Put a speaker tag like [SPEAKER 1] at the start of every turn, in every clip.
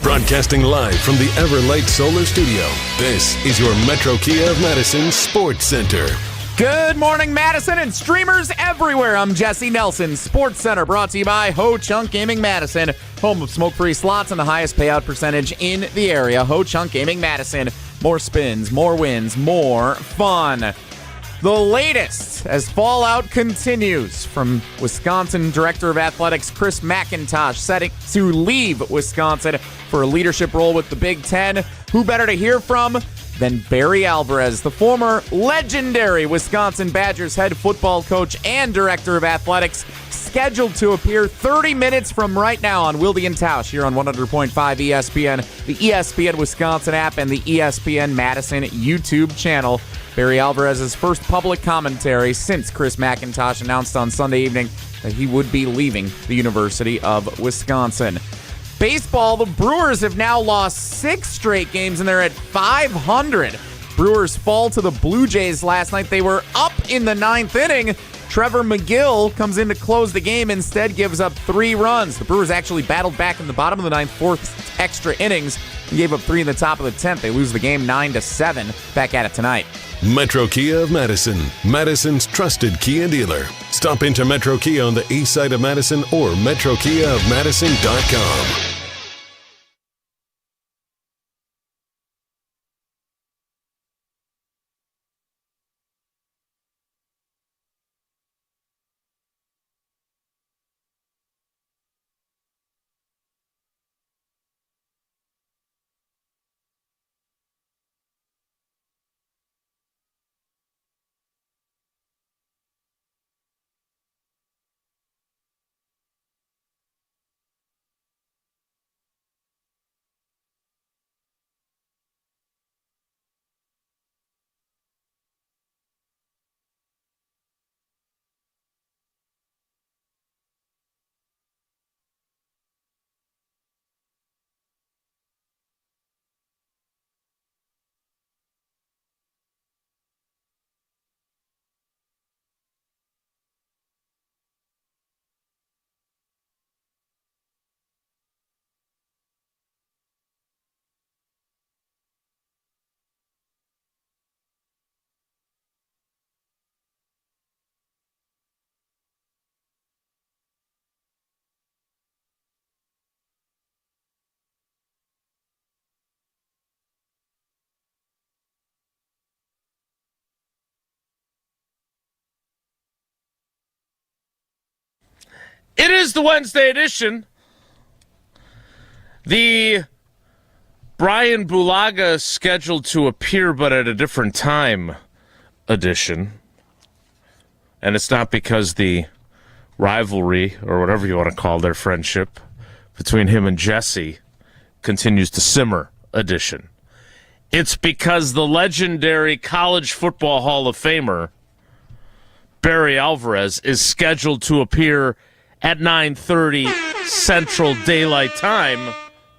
[SPEAKER 1] Broadcasting live from the Everlight Solar Studio, this is your Metro Kia of Madison Sports Center.
[SPEAKER 2] Good morning, Madison and streamers everywhere. I'm Jesse Nelson. Sports Center brought to you by Ho Chunk Gaming Madison, home of smoke-free slots and the highest payout percentage in the area. Ho Chunk Gaming Madison. More spins, more wins, more fun. The latest as fallout continues from Wisconsin Director of Athletics Chris McIntosh setting to leave Wisconsin for a leadership role with the Big Ten. Who better to hear from than Barry Alvarez, the former legendary Wisconsin Badgers head football coach and Director of Athletics, scheduled to appear 30 minutes from right now on Wilde and Tausch here on 100.5 ESPN, the ESPN Wisconsin app, and the ESPN Madison YouTube channel. Barry Alvarez's first public commentary since Chris McIntosh announced on Sunday evening that he would be leaving the University of Wisconsin. Baseball, the Brewers have now lost 6 straight games, and they're at 500. Brewers fall to the Blue Jays last night. They were up in the 9th inning. Trevor McGill comes in to close the game, instead gives up 3 runs. The Brewers actually battled back in the bottom of the 9th, 4th extra innings, and gave up 3 in the top of the 10th. They lose the game 9-7. Back at it tonight.
[SPEAKER 1] Metro Kia of Madison, Madison's trusted Kia dealer. Stop into Metro Kia on the east side of Madison or metrokiaofmadison.com.
[SPEAKER 3] It is the Wednesday edition. The Bryan Bulaga scheduled to appear but at a different time edition. And it's not because the rivalry, or whatever you want to call their friendship, between him and Jesse continues to simmer edition. It's because the legendary College Football Hall of Famer Barry Alvarez is scheduled to appear at 9:30 Central Daylight Time,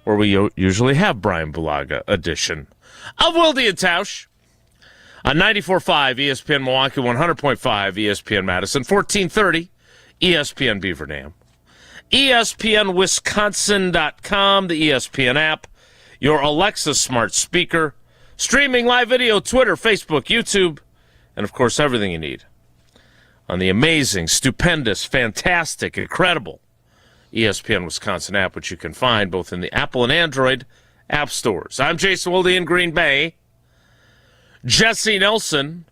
[SPEAKER 3] where we usually have Bryan Bulaga edition of Wilde and Tausch on 94.5 ESPN Milwaukee, 100.5 ESPN Madison, 1430 ESPN Beaver Dam, ESPNWisconsin.com, the ESPN app, your Alexa smart speaker, streaming live video, Twitter, Facebook, YouTube, and, of course, everything you need on the amazing, stupendous, fantastic, incredible ESPN Wisconsin app, which you can find both in the Apple and Android app stores. I'm Jason Wilde in Green Bay. Jesse Nelson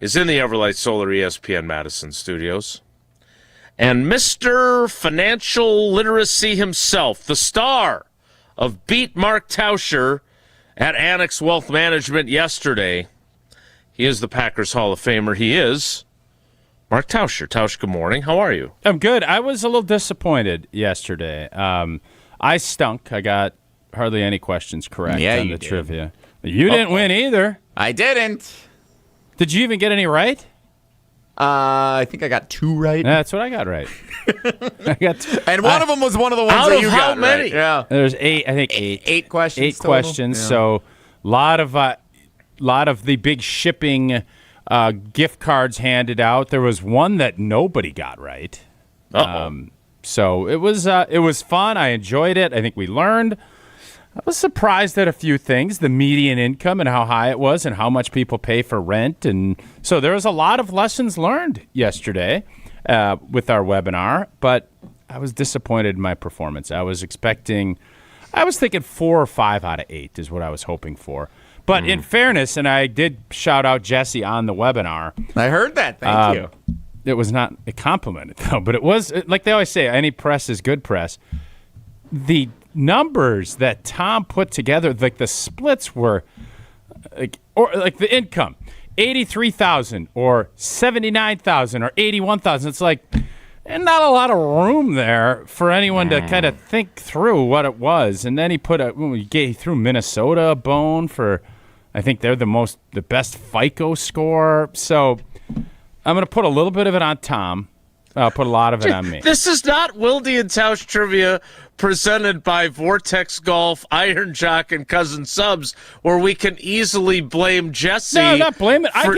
[SPEAKER 3] is in the Everlight Solar ESPN Madison studios. And Mr. Financial Literacy himself, the star of Beat Mark Tauscher at Annex Wealth Management yesterday. He is the Packers Hall of Famer. He is Mark Tauscher. Tausch, good morning. How are you?
[SPEAKER 4] I'm good. I was a little disappointed yesterday. I stunk. I got hardly any questions correct on the trivia. You didn't win either.
[SPEAKER 2] I didn't.
[SPEAKER 4] Did you even get any right?
[SPEAKER 2] I think I got 2 right.
[SPEAKER 4] That's what I got right.
[SPEAKER 2] And one of them was one of the ones that you got right. Out of how many? Yeah.
[SPEAKER 4] There's 8, I think 8.
[SPEAKER 2] 8 questions
[SPEAKER 4] 8
[SPEAKER 2] total.
[SPEAKER 4] questions, yeah. So a lot of the big shipping gift cards handed out. There was one that nobody got right. So it was fun. I enjoyed it. I think we learned. I was surprised at a few things, the median income and how high it was and how much people pay for rent. And so there was a lot of lessons learned yesterday with our webinar, but I was disappointed in my performance. I was thinking 4 or 5 out of 8 is what I was hoping for. But in fairness, and I did shout out Jesse on the webinar.
[SPEAKER 2] I heard that. Thank you.
[SPEAKER 4] It was not a compliment, though, but it was, like they always say, any press is good press. The numbers that Tom put together, like the splits were, like the income, 83,000 or 79,000 or 81,000. It's like, and not a lot of room there for anyone to kind of think through what it was. And then he threw Minnesota a bone for, I think they're the best FICO score. So I'm going to put a little bit of it on Tom. I'll put a lot of it on me.
[SPEAKER 3] This is not Wilde and Tausch trivia presented by Vortex Golf, Iron Jock, and Cousin Subs, where we can easily blame Jesse.
[SPEAKER 4] No, not blame it. In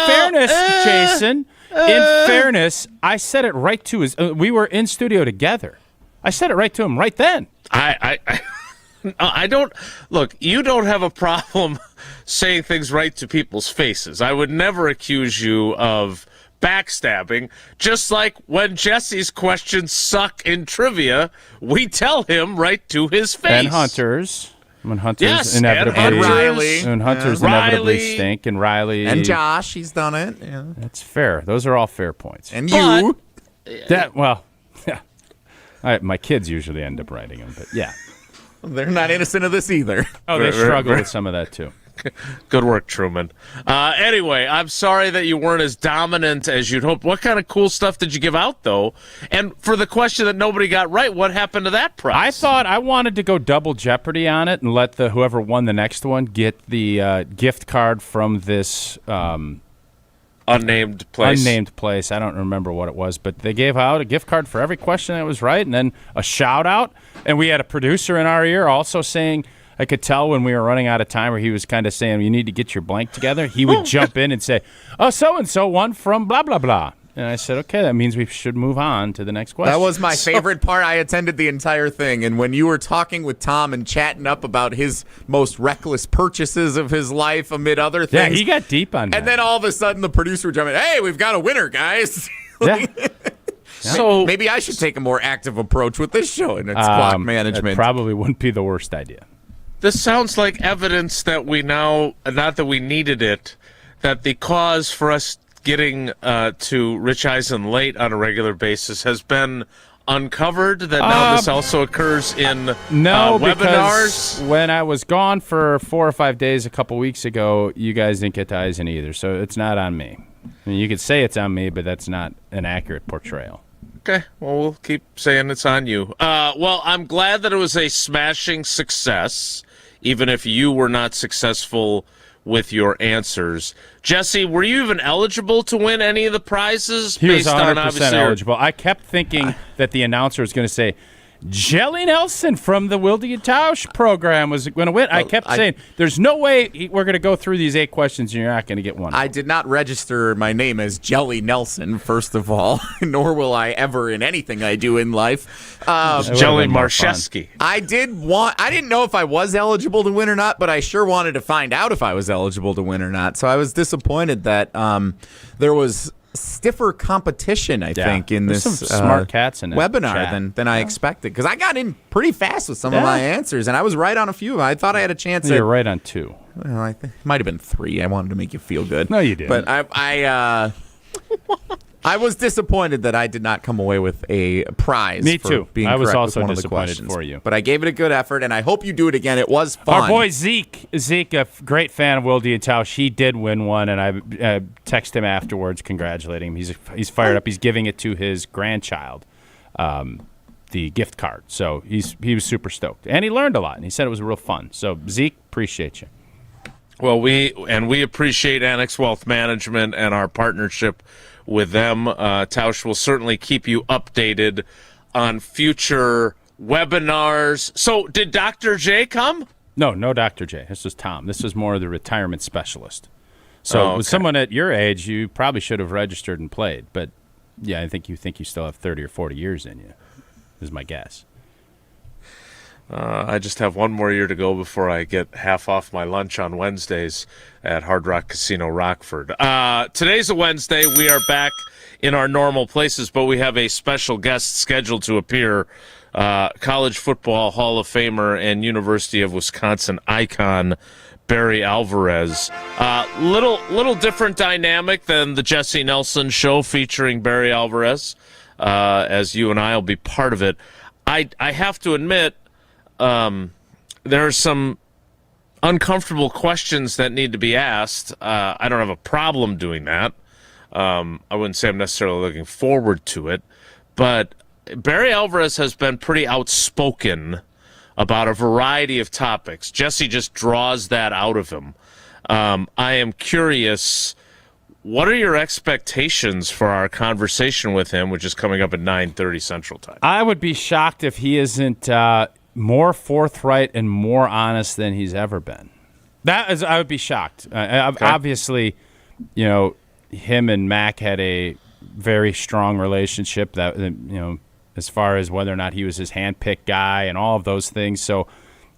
[SPEAKER 4] fairness, Jason, in fairness, I said it right to his. We were in studio together. I said it right to him right then.
[SPEAKER 3] I don't look. You don't have a problem saying things right to people's faces. I would never accuse you of backstabbing. Just like when Jesse's questions suck in trivia, we tell him right to his face.
[SPEAKER 4] And Hunters. When Hunters inevitably stink, and Riley
[SPEAKER 2] and Josh, he's done it. Yeah.
[SPEAKER 4] That's fair. Those are all fair points.
[SPEAKER 2] And you,
[SPEAKER 4] my kids usually end up writing them, but yeah,
[SPEAKER 2] they're not innocent of this either.
[SPEAKER 4] Oh, they struggle with some of that too.
[SPEAKER 3] Good work, Truman. Anyway, I'm sorry that you weren't as dominant as you'd hoped. What kind of cool stuff did you give out, though? And for the question that nobody got right, what happened to that prize?
[SPEAKER 4] I thought I wanted to go double jeopardy on it and let whoever won the next one get the gift card from this
[SPEAKER 3] unnamed place.
[SPEAKER 4] I don't remember what it was, but they gave out a gift card for every question that was right, and then a shout out. And we had a producer in our ear also saying, I could tell when we were running out of time where he was kind of saying, you need to get your blank together. He would jump in and say, oh, so-and-so won from blah, blah, blah. And I said, okay, that means we should move on to the next question.
[SPEAKER 2] That was my favorite part. I attended the entire thing. And when you were talking with Tom and chatting up about his most reckless purchases of his life amid other things.
[SPEAKER 4] Yeah, he got deep on that.
[SPEAKER 2] And then all of a sudden the producer would jump in, hey, we've got a winner, guys.
[SPEAKER 4] Yeah.
[SPEAKER 2] So maybe I should take a more active approach with this show and its clock management.
[SPEAKER 4] It probably wouldn't be the worst idea.
[SPEAKER 3] This sounds like evidence that we now, not that we needed it, that the cause for us getting to Rich Eisen late on a regular basis has been uncovered, that now this also occurs in webinars?
[SPEAKER 4] Because when I was gone for 4 or 5 days a couple weeks ago, you guys didn't get to Eisen either, so it's not on me. I mean, you could say it's on me, but that's not an accurate portrayal.
[SPEAKER 3] Okay, well, we'll keep saying it's on you. Well, I'm glad that it was a smashing success, even if you were not successful with your answers. Jesse, were you even eligible to win any of the prizes?
[SPEAKER 4] He was 100% eligible. I kept thinking that the announcer was going to say, Jelly Nelson from the Wilde and Tausch program was going to win. I kept saying, there's no way we're going to go through these 8 questions and you're not going to get one.
[SPEAKER 2] I did not register my name as Jelly Nelson, first of all, nor will I ever in anything I do in life.
[SPEAKER 3] Jelly Marcheski.
[SPEAKER 2] I didn't know if I was eligible to win or not, but I sure wanted to find out if I was eligible to win or not. So I was disappointed that there was stiffer competition, I think, in this
[SPEAKER 4] some smart cats in
[SPEAKER 2] webinar than I expected, because I got in pretty fast with some of my answers, and I was right on a few. I thought I had a chance.
[SPEAKER 4] You're right on 2.
[SPEAKER 2] Well, I think it might have been 3. I wanted to make you feel good.
[SPEAKER 4] No, you didn't.
[SPEAKER 2] But I was disappointed that I did not come away with a prize.
[SPEAKER 4] Me too.
[SPEAKER 2] For being
[SPEAKER 4] I was
[SPEAKER 2] correct
[SPEAKER 4] also
[SPEAKER 2] with one
[SPEAKER 4] disappointed
[SPEAKER 2] of the questions.
[SPEAKER 4] for you.
[SPEAKER 2] But I gave it a good effort, and I hope you do it again. It was fun.
[SPEAKER 4] Our boy Zeke, a great fan of Wilde and Tausch, he did win one, and I texted him afterwards congratulating him. He's fired up. He's giving it to his grandchild, the gift card. So he was super stoked, and he learned a lot, and he said it was real fun. So Zeke, appreciate you.
[SPEAKER 3] Well, we appreciate Annex Wealth Management and our partnership with them. Tausch will certainly keep you updated on future webinars. So did Dr. J come?
[SPEAKER 4] No Dr. J. This was Tom. This was more the retirement specialist. So with someone at your age, you probably should have registered and played. But, yeah, I think you still have 30 or 40 years in you. is my guess.
[SPEAKER 3] I just have one more year to go before I get half off my lunch on Wednesdays at Hard Rock Casino Rockford. Today's a Wednesday. We are back in our normal places, but we have a special guest scheduled to appear. College football Hall of Famer and University of Wisconsin icon Barry Alvarez. Little different dynamic than the Jesse Nelson show featuring Barry Alvarez, as you and I will be part of it. I have to admit, there are some uncomfortable questions that need to be asked. I don't have a problem doing that. I wouldn't say I'm necessarily looking forward to it, but Barry Alvarez has been pretty outspoken about a variety of topics. Jesse just draws that out of him. I am curious, what are your expectations for our conversation with him, which is coming up at 9:30 Central Time?
[SPEAKER 4] I would be shocked if he isn't more forthright and more honest than he's ever been. I would be shocked.
[SPEAKER 3] Okay.
[SPEAKER 4] Obviously, him and Mac had a very strong relationship that, as far as whether or not he was his handpicked guy and all of those things. So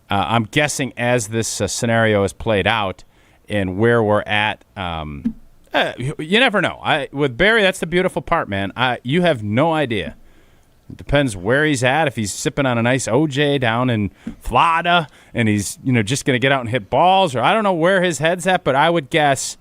[SPEAKER 4] I'm guessing as this scenario is played out and where we're at, you never know. With Barry, that's the beautiful part, man. You have no idea. It depends where he's at. If he's sipping on a nice OJ down in Florida and he's just going to get out and hit balls, or I don't know where his head's at, but I would guess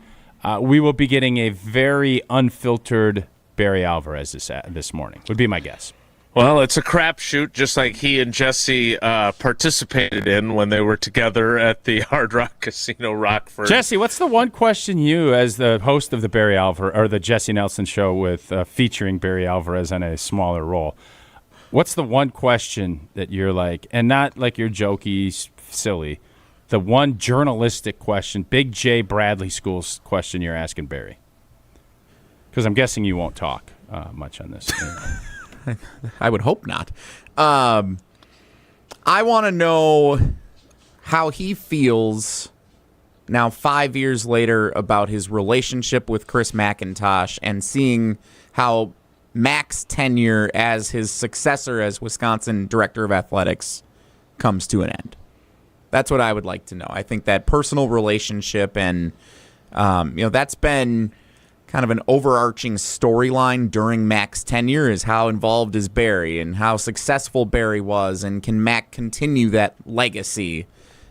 [SPEAKER 4] we will be getting a very unfiltered Barry Alvarez this morning, would be my guess.
[SPEAKER 3] Well, it's a crapshoot, just like he and Jesse participated in when they were together at the Hard Rock Casino Rockford.
[SPEAKER 4] Jesse, what's the one question you, as the host of the Barry Alvarez or the Jesse Nelson show with featuring Barry Alvarez on a smaller role? What's the one question that you're like, and not like you're jokey, silly, the one journalistic question, Big J Bradley School's question you're asking Barry? Because I'm guessing you won't talk much on this.
[SPEAKER 2] I would hope not. I want to know how he feels now 5 years later about his relationship with Chris McIntosh and seeing how Mac's tenure as his successor as Wisconsin Director of Athletics comes to an end. That's what I would like to know. I think that personal relationship and, that's been kind of an overarching storyline during Mac's tenure is how involved is Barry and how successful Barry was, and can Mac continue that legacy?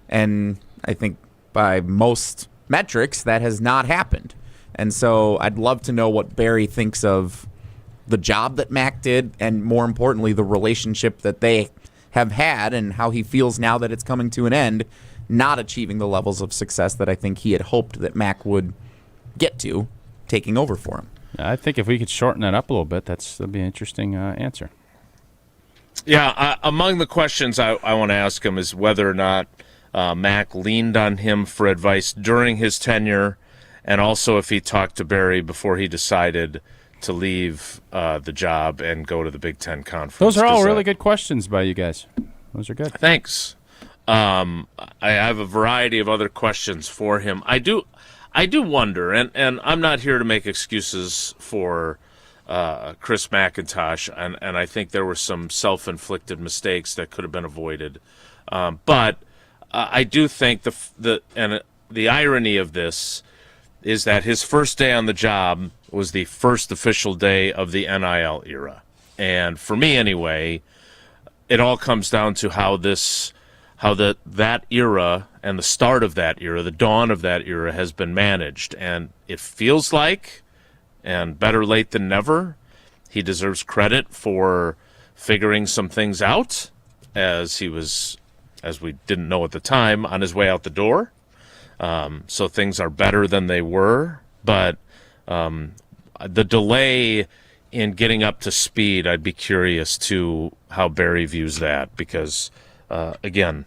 [SPEAKER 2] And I think by most metrics that has not happened. And so I'd love to know what Barry thinks of the job that Mac did, and more importantly, the relationship that they have had, and how he feels now that it's coming to an end, not achieving the levels of success that I think he had hoped that Mac would get to, taking over for him.
[SPEAKER 4] I think if we could shorten that up a little bit, that'd be an interesting answer.
[SPEAKER 3] Yeah, among the questions I want to ask him is whether or not Mac leaned on him for advice during his tenure, and also if he talked to Barry before he decided to leave the job and go to the Big Ten Conference.
[SPEAKER 4] Those are all really good questions by you guys. Those are good.
[SPEAKER 3] Thanks. I have a variety of other questions for him. I do wonder, and I'm not here to make excuses for Chris McIntosh, and I think there were some self-inflicted mistakes that could have been avoided. But I do think the irony of this is that his first day on the job was the first official day of the NIL era. And for me anyway, it all comes down to how that era and the start of that era, the dawn of that era, has been managed. And it feels like, and better late than never, he deserves credit for figuring some things out as he was, as we didn't know at the time, on his way out the door. So things are better than they were. But the delay in getting up to speed, I'd be curious to how Barry views that, because, again,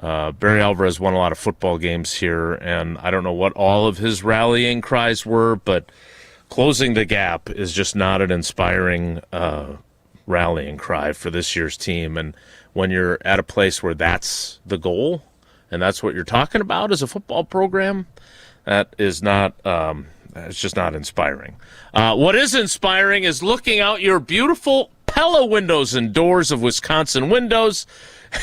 [SPEAKER 3] Barry Alvarez won a lot of football games here, and I don't know what all of his rallying cries were, but closing the gap is just not an inspiring rallying cry for this year's team. And when you're at a place where that's the goal and that's what you're talking about as a football program, that is not it's just not inspiring. What is inspiring is looking out your beautiful Pella Windows and Doors of Wisconsin Windows,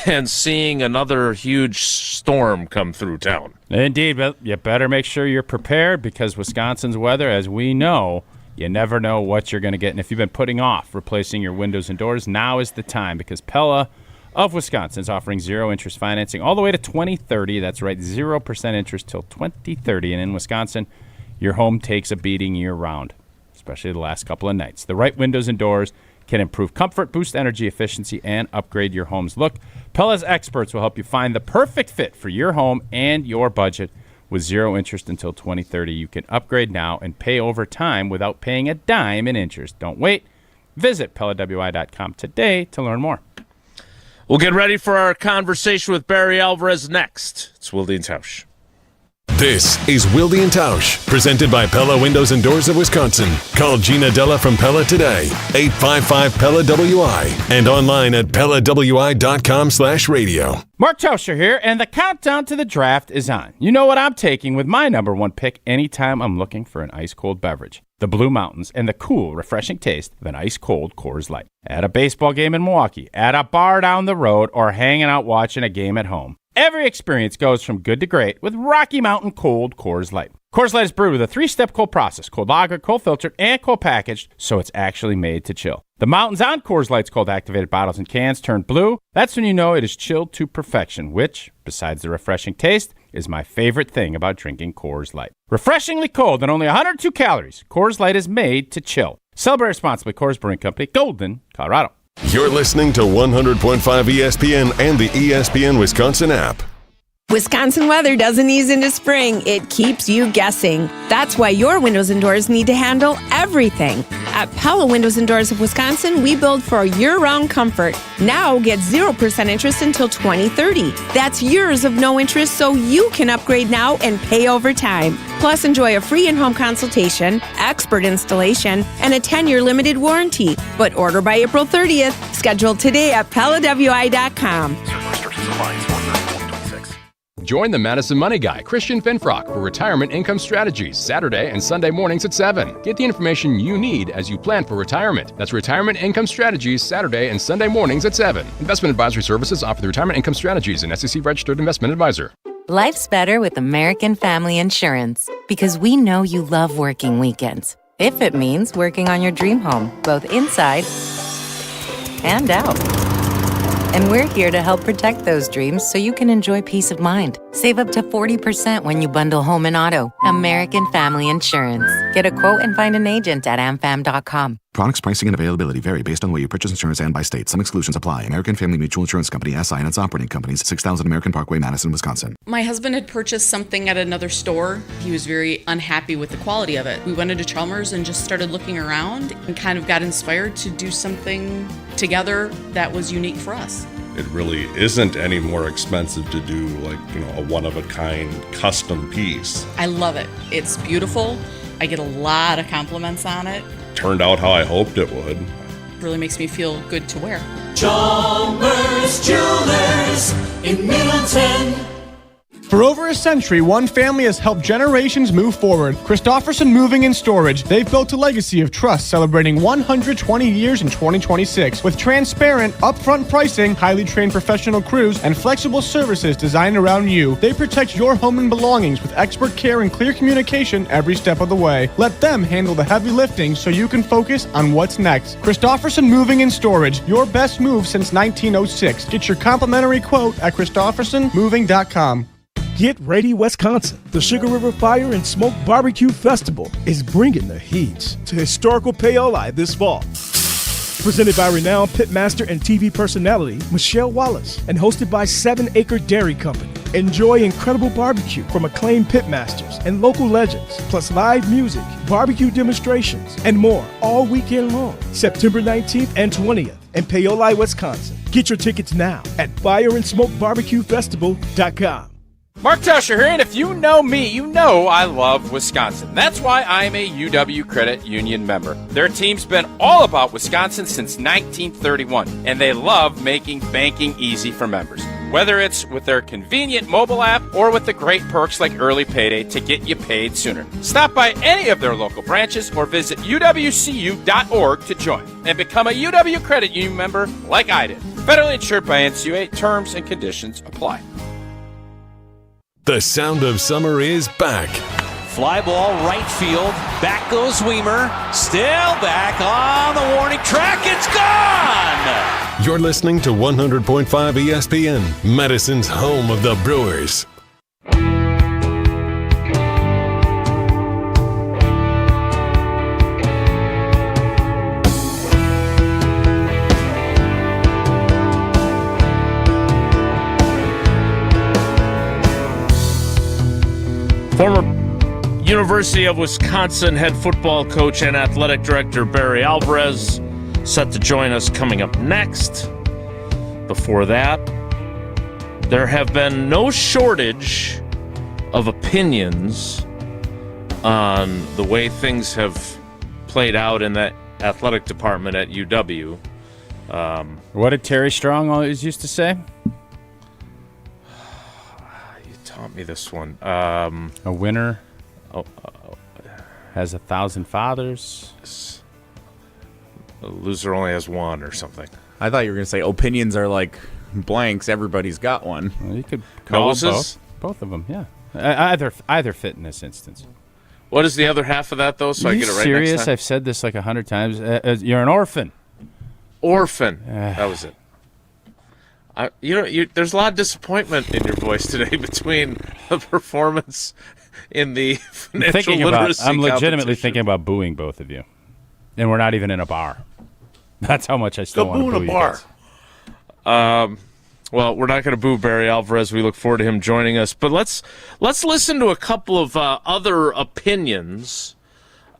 [SPEAKER 3] and seeing another huge storm come through town.
[SPEAKER 4] Indeed, but you better make sure you're prepared because Wisconsin's weather, as we know, you never know what you're going to get. And if you've been putting off replacing your windows and doors, now is the time because Pella of Wisconsin is offering zero-interest financing all the way to 2030. That's right, 0% interest till 2030. And in Wisconsin, your home takes a beating year-round, especially the last couple of nights. The right windows and doors can improve comfort, boost energy efficiency, and upgrade your home's look. Pella's experts will help you find the perfect fit for your home and your budget. With zero interest until 2030, you can upgrade now and pay over time without paying a dime in interest. Don't wait. Visit PellaWI.com today to learn more.
[SPEAKER 3] We'll get ready for our conversation with Barry Alvarez next. It's Wilde and Tausch.
[SPEAKER 1] This is Wilde and Tausch, presented by Pella Windows and Doors of Wisconsin. Call Gina Della from Pella today, 855-PELLA-WI, and online at PellaWI.com/radio.
[SPEAKER 4] Mark Tauscher here, and the countdown to the draft is on. You know what I'm taking with my number one pick anytime I'm looking for an ice-cold beverage. The Blue Mountains and the cool, refreshing taste of an ice-cold Coors Light. At a baseball game in Milwaukee, at a bar down the road, or hanging out watching a game at home. Every experience goes from good to great with Rocky Mountain Cold Coors Light. Coors Light is brewed with a 3-step cold process, cold lagered, cold filtered, and cold packaged, so it's actually made to chill. The mountains on Coors Light's cold activated bottles and cans turn blue. That's when you know it is chilled to perfection, which, besides the refreshing taste, is my favorite thing about drinking Coors Light. Refreshingly cold and only 102 calories, Coors Light is made to chill. Celebrate responsibly. Coors Brewing Company, Golden, Colorado.
[SPEAKER 1] You're listening to 100.5 ESPN and the ESPN Wisconsin app.
[SPEAKER 5] Wisconsin weather doesn't ease into spring. It keeps you guessing. That's why your windows and doors need to handle everything. At Pella Windows and Doors of Wisconsin, we build for year-round comfort. Now get 0% interest until 2030. That's years of no interest, so you can upgrade now and pay over time. Plus, enjoy a free in-home consultation, expert installation, and a 10-year limited warranty. But order by April 30th. Schedule today at PellaWI.com.
[SPEAKER 6] Join the Madison Money Guy, Christian Finfrock, for Retirement Income Strategies, Saturday and Sunday mornings at 7. Get the information you need as you plan for retirement. That's Retirement Income Strategies, Saturday and Sunday mornings at 7. Investment advisory services offered through Retirement Income Strategies, an SEC-registered investment advisor.
[SPEAKER 7] Life's better with American Family Insurance because we know you love working weekends. If it means working on your dream home, both inside and out. And we're here to help protect those dreams so you can enjoy peace of mind. Save up to 40% when you bundle home and auto. American Family Insurance. Get a quote and find an agent at amfam.com.
[SPEAKER 8] Products, pricing, and availability vary based on where you purchase insurance and by state. Some exclusions apply. American Family Mutual Insurance Company, SI, and its operating companies, 6000 American Parkway, Madison, Wisconsin.
[SPEAKER 9] My husband had purchased something at another store. He was very unhappy with the quality of it. We went into Chalmers and just started looking around and kind of got inspired to do something together that was unique for us.
[SPEAKER 10] It really isn't any more expensive to do a one-of-a-kind custom piece.
[SPEAKER 9] I love it. It's beautiful. I get a lot of compliments on it.
[SPEAKER 10] Turned out how I hoped it would.
[SPEAKER 9] Really makes me feel good to wear.
[SPEAKER 11] Chalmers Jewelers in Middleton.
[SPEAKER 12] For over a century, one family has helped generations move forward. Christofferson Moving and Storage. They've built a legacy of trust, celebrating 120 years in 2026. With transparent, upfront pricing, highly trained professional crews, and flexible services designed around you, they protect your home and belongings with expert care and clear communication every step of the way. Let them handle the heavy lifting so you can focus on what's next. Christofferson Moving and Storage. Your best move since 1906. Get your complimentary quote at ChristoffersonMoving.com.
[SPEAKER 13] Get ready, Wisconsin. The Sugar River Fire and Smoke Barbecue Festival is bringing the heat to historical Paoli this fall. Presented by renowned pitmaster and TV personality Michelle Wallace and hosted by 7 Acre Dairy Company. Enjoy incredible barbecue from acclaimed pitmasters and local legends, plus live music, barbecue demonstrations, and more all weekend long, September 19th and 20th in Paoli, Wisconsin. Get your tickets now at fireandsmokebarbecuefestival.com.
[SPEAKER 4] Mark Tauscher here, and if you know me, you know I love Wisconsin. That's why I'm a UW Credit Union member. Their team's been all about Wisconsin since 1931, and they love making banking easy for members.
[SPEAKER 14] whether it's with their convenient mobile app or with the great perks like early payday to get you paid sooner. Stop by any of their local branches or visit uwcu.org to join and become a UW Credit Union member like I did. Federally insured by NCUA. Terms and conditions apply.
[SPEAKER 1] The sound of summer is back.
[SPEAKER 11] Fly ball right field. Back goes Weimer. Still back on the warning track. It's gone!
[SPEAKER 1] You're listening to 100.5 ESPN, Madison's home of the Brewers.
[SPEAKER 3] Former University of Wisconsin head football coach and athletic director Barry Alvarez set to join us coming up next. Before that, there have been no shortage of opinions on the way things have played out in that athletic department at UW.
[SPEAKER 4] What did Terry Strong always used to say?
[SPEAKER 3] You taught me this one.
[SPEAKER 4] A winner has 1,000 fathers.
[SPEAKER 3] A loser only has one or something.
[SPEAKER 2] I thought you were going to say opinions are like blanks. Everybody's got one.
[SPEAKER 4] Well, you could call both of them, yeah. Either fit in this instance.
[SPEAKER 3] What is the other half of that, though, so I get it right
[SPEAKER 4] serious?
[SPEAKER 3] next time?
[SPEAKER 4] I've said this like 100 times. You're an orphan.
[SPEAKER 3] Orphan. That was it. There's a lot of disappointment in your voice today between the performance in the financial literacy
[SPEAKER 4] I'm legitimately
[SPEAKER 3] competition.
[SPEAKER 4] thinking about booing both of you. And we're not even in a bar. That's how much I still want to boo
[SPEAKER 3] in a bar. Well, we're not going to boo Barry Alvarez. We look forward to him joining us. But let's listen to a couple of other opinions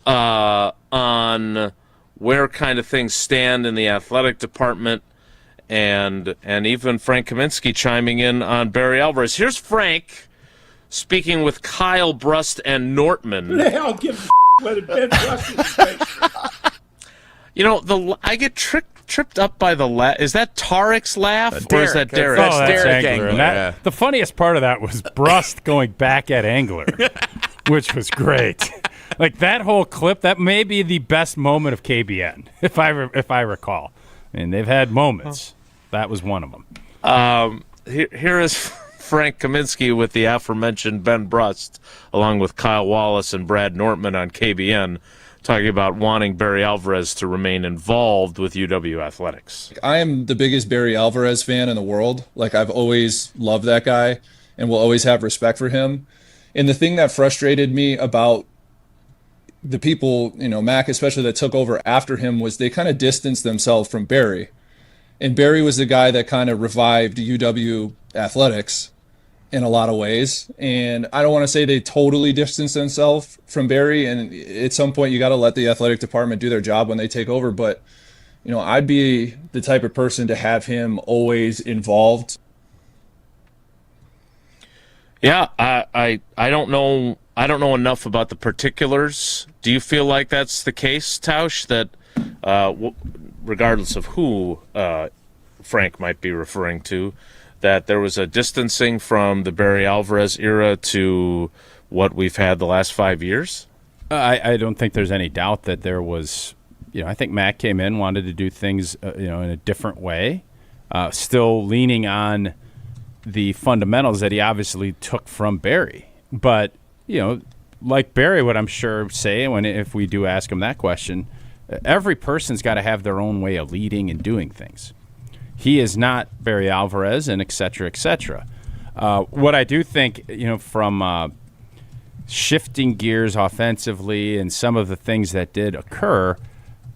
[SPEAKER 3] on where kind of things stand in the athletic department, and even Frank Kaminsky chiming in on Barry Alvarez. Here's Frank speaking with Kyle Brust and Nortman.
[SPEAKER 15] Who the hell gives a whether Ben Brust is great?
[SPEAKER 3] I get tripped up by the laugh. Is that Tarek's laugh, or is that Derek?
[SPEAKER 4] That's
[SPEAKER 2] Derek
[SPEAKER 4] Angler. The funniest part of that was Brust going back at Angler, which was great. Like that whole clip, that may be the best moment of KBN, if I recall. And they've had moments. That was one of them.
[SPEAKER 3] Here is Frank Kaminsky with the aforementioned Ben Brust, along with Kyle Wallace and Brad Nortman on KBN, talking about wanting Barry Alvarez to remain involved with UW athletics.
[SPEAKER 16] I am the biggest Barry Alvarez fan in the world. Like, I've always loved that guy and will always have respect for him. And the thing that frustrated me about the people, Mac especially, that took over after him was they kind of distanced themselves from Barry. And Barry was the guy that kind of revived UW athletics in a lot of ways. And I don't want to say they totally distanced themselves from Barry. And at some point, you got to let the athletic department do their job when they take over. But, I'd be the type of person to have him always involved.
[SPEAKER 3] Yeah, I don't know. I don't know enough about the particulars. Do you feel like that's the case, Tausch, that regardless of who Frank might be referring to, that there was a distancing from the Barry Alvarez era to what we've had the last 5 years?
[SPEAKER 4] I don't think there's any doubt that there was. I think Matt came in, wanted to do things in a different way, still leaning on the fundamentals that he obviously took from Barry. But like Barry would, I'm sure, say if we do ask him that question, every person's got to have their own way of leading and doing things. He is not Barry Alvarez, and et cetera, et cetera. What I do think, from shifting gears offensively and some of the things that did occur,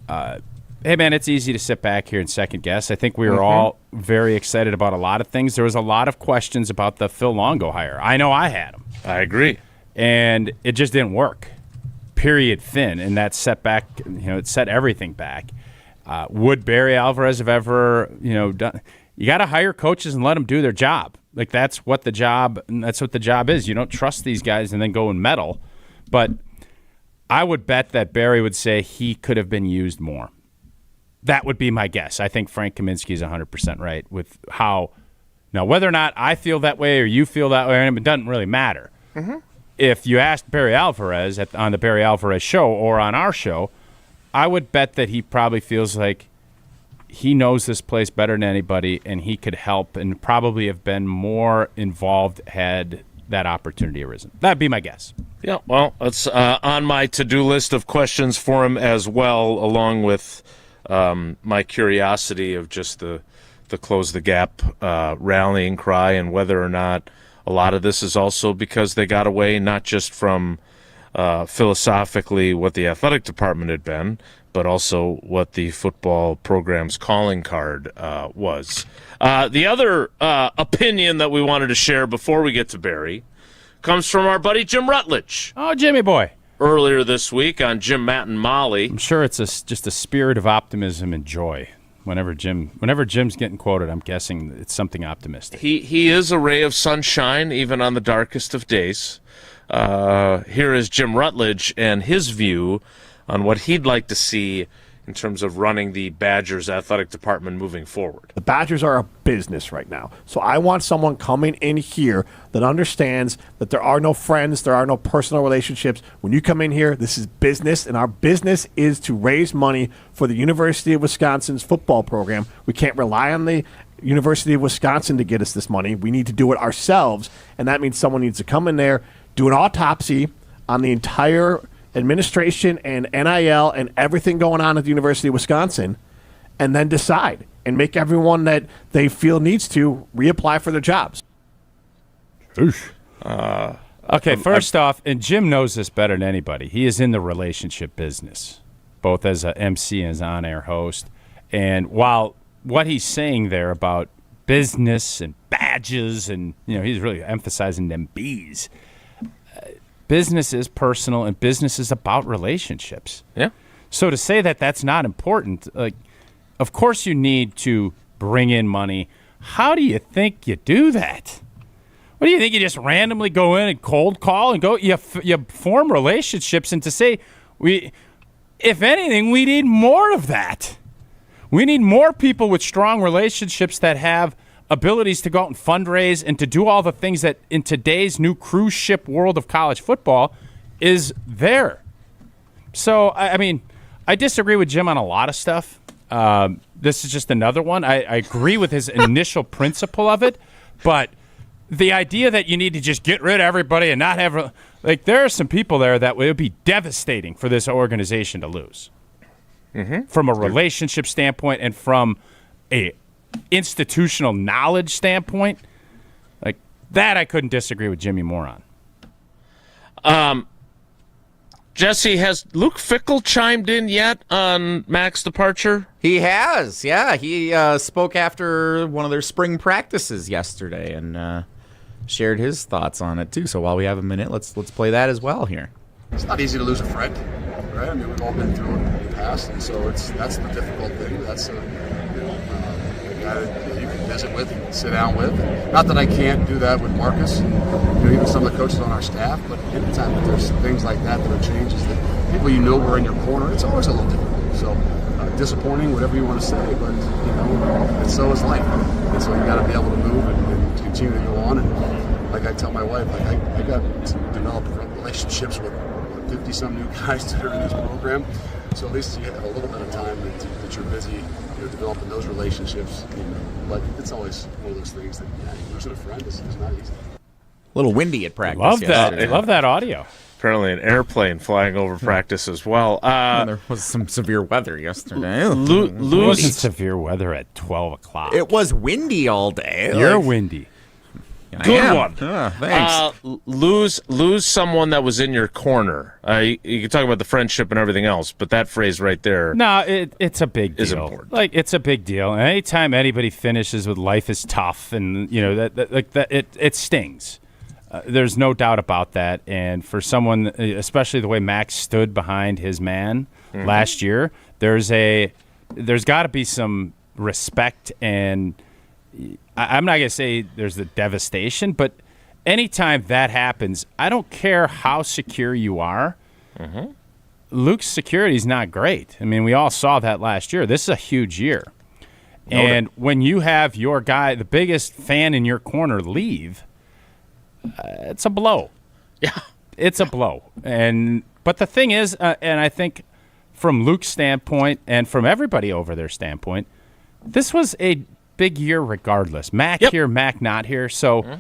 [SPEAKER 4] hey, man, it's easy to sit back here and second guess. I think we were all very excited about a lot of things. There was a lot of questions about the Phil Longo hire. I know I had them.
[SPEAKER 3] I agree.
[SPEAKER 4] And it just didn't work. Period. Fin. And that set back, it set everything back. Would Barry Alvarez have ever, done? You got to hire coaches and let them do their job. Like that's what the job is. You don't trust these guys and then go and meddle. But I would bet that Barry would say he could have been used more. That would be my guess. I think Frank Kaminsky is 100% right with how Now, whether or not I feel that way or you feel that way, it doesn't really matter.
[SPEAKER 3] Mm-hmm.
[SPEAKER 4] If you asked Barry Alvarez on the Barry Alvarez show or on our show, I would bet that he probably feels like he knows this place better than anybody, and he could help and probably have been more involved had that opportunity arisen. That'd be my guess.
[SPEAKER 3] Yeah, well, it's on my to-do list of questions for him as well, along with my curiosity of just the Close the Gap rallying cry, and whether or not a lot of this is also because they got away not just from philosophically what the athletic department had been, but also what the football program's calling card was. The other opinion that we wanted to share before we get to Barry comes from our buddy Jim Rutledge.
[SPEAKER 4] Oh, Jimmy boy.
[SPEAKER 3] Earlier this week on Jim, Matt, and Molly.
[SPEAKER 4] I'm sure it's just a spirit of optimism and joy. Whenever Jim's getting quoted, I'm guessing it's something optimistic.
[SPEAKER 3] He is a ray of sunshine, even on the darkest of days. Here is Jim Rutledge and his view on what he'd like to see in terms of running the Badgers athletic department moving forward.
[SPEAKER 17] The Badgers are a business right now. So I want someone coming in here that understands that there are no friends, there are no personal relationships. When you come in here, this is business, and our business is to raise money for the University of Wisconsin's football program. We can't rely on the University of Wisconsin to get us this money. We need to do it ourselves, and that means someone needs to come in there, do an autopsy on the entire administration and NIL and everything going on at the University of Wisconsin, and then decide and make everyone that they feel needs to reapply for their jobs.
[SPEAKER 4] Okay, first off, and Jim knows this better than anybody, he is in the relationship business, both as a MC and as an on-air host. And while what he's saying there about business and badges, and he's really emphasizing them B's, business is personal, and business is about relationships.
[SPEAKER 3] Yeah.
[SPEAKER 4] So to say that that's not important, of course you need to bring in money. How do you think you do that? What do you think? You just randomly go in and cold call and go? You form relationships, and to say if anything, we need more of that. We need more people with strong relationships that have abilities to go out and fundraise and to do all the things that in today's new cruise ship world of college football is there. So, I disagree with Jim on a lot of stuff. This is just another one. I agree with his initial principle of it, but the idea that you need to just get rid of everybody and not have there are some people there that would be devastating for this organization to lose. Mm-hmm. From a relationship standpoint and from a institutional knowledge standpoint, that I couldn't disagree with Jimmy more on.
[SPEAKER 3] Jesse, has Luke Fickle chimed in yet on Mac's departure?
[SPEAKER 2] He has, yeah. He spoke after one of their spring practices yesterday and shared his thoughts on it too. So while we have a minute, let's play that as well here.
[SPEAKER 18] It's not easy to lose a friend, right? I mean, we've all been through it in the past, and so that's the difficult thing. That's a guy that you can visit with, you can sit down with. Not that I can't do that with Marcus, even some of the coaches on our staff, but anytime that there's things like that are changes that people were in your corner, it's always a little difficult. So disappointing, whatever you want to say, but and so is life. And so you got to be able to move and continue to go on. And like I tell my wife, I got to develop relationships with 50-some new guys that are in this program. So at least you have a little bit of time that you're busy developing those relationships. But it's always one of those things that losing a friend is not easy.
[SPEAKER 2] A little windy at practice.
[SPEAKER 4] Love that. I love that audio.
[SPEAKER 3] Apparently an airplane flying over practice as well.
[SPEAKER 2] There was some severe weather yesterday.
[SPEAKER 4] It wasn't severe weather at 12 o'clock.
[SPEAKER 2] It was windy all day.
[SPEAKER 4] You're windy.
[SPEAKER 3] Good one.
[SPEAKER 2] Thanks.
[SPEAKER 3] Lose someone that was in your corner. You can talk about the friendship and everything else, but that phrase right there.
[SPEAKER 4] No, it's a big deal.
[SPEAKER 3] Is important.
[SPEAKER 4] It's a big deal. And anytime anybody finishes with "life is tough" and it stings. There's no doubt about that. And for someone, especially the way Max stood behind his man last year, there's got to be some respect and. I'm not going to say there's the devastation, but anytime that happens, I don't care how secure you are. Mm-hmm. Luke's security is not great. I mean, we all saw that last year. This is a huge year. And when you have your guy, the biggest fan in your corner, leave, it's a blow.
[SPEAKER 3] Yeah.
[SPEAKER 4] It's a blow. But the thing is, and I think from Luke's standpoint and from everybody over their standpoint, this was a big year regardless. Mac here, Mac not here. So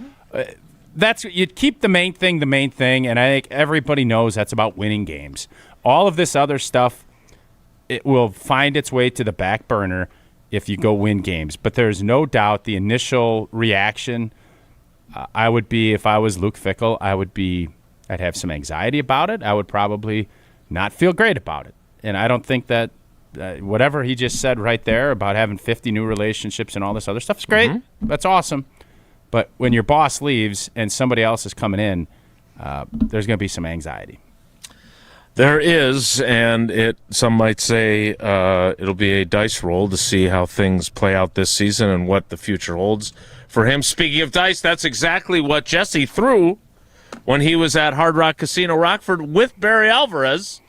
[SPEAKER 4] that's you'd keep the main thing, and I think everybody knows that's about winning games. All of this other stuff, it will find its way to the back burner if you go win games. But there's no doubt the initial reaction, I would be, if I was Luke Fickle, I'd have some anxiety about it. I would probably not feel great about it. And I don't think that whatever he just said right there about having 50 new relationships and all this other stuff is great. That's awesome. But when your boss leaves and somebody else is coming in, there's going to be some anxiety.
[SPEAKER 3] There is, and some might say it'll be a dice roll to see how things play out this season and what the future holds for him. Speaking of dice, that's exactly what Jesse threw when he was at Hard Rock Casino Rockford with Barry Alvarez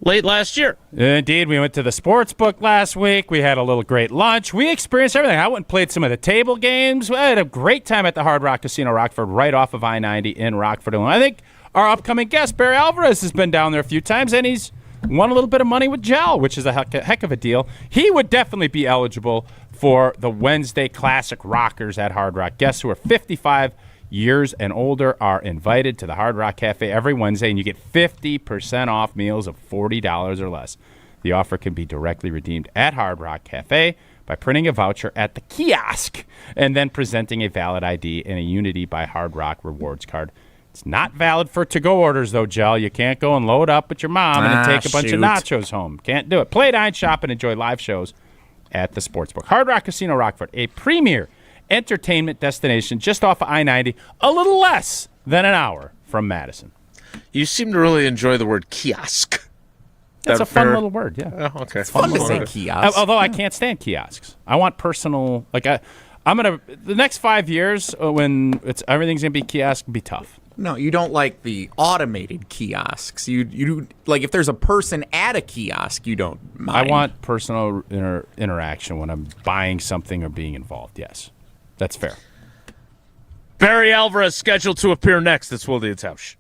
[SPEAKER 3] late last year.
[SPEAKER 4] Indeed, we went to the sports book last week. We had a little great lunch. We experienced everything. I went and played some of the table games. I had a great time at the Hard Rock Casino Rockford right off of I-90 in Rockford, Illinois. I think our upcoming guest, Barry Alvarez, has been down there a few times, and he's won a little bit of money with Gel, which is a heck of a deal. He would definitely be eligible for the Wednesday Classic Rockers at Hard Rock. Guests who are 55 years and older are invited to the Hard Rock Cafe every Wednesday, and you get 50% off meals of $40 or less. The offer can be directly redeemed at Hard Rock Cafe by printing a voucher at the kiosk and then presenting a valid ID and a Unity by Hard Rock rewards card. It's not valid for to-go orders, though, Gel. You can't go and load up with your mom and then take a bunch of nachos home. Can't do it. Play, dine, shop, and enjoy live shows at the Sportsbook. Hard Rock Casino Rockford, a premier entertainment destination just off of I-90, a little less than an hour from Madison.
[SPEAKER 3] You seem to really enjoy the word kiosk.
[SPEAKER 4] It's a fun little word, yeah.
[SPEAKER 3] Oh, okay.
[SPEAKER 2] It's fun to say kiosk.
[SPEAKER 4] Although I can't stand kiosks. I want personal, I'm going to, the next 5 years when everything's going to be kiosk, be tough.
[SPEAKER 2] No, you don't like the automated kiosks. You like if there's a person at a kiosk, you don't mind.
[SPEAKER 4] I want personal interaction when I'm buying something or being involved, yes. That's fair.
[SPEAKER 3] Barry Alvarez scheduled to appear next. It's Wilde and Tausch.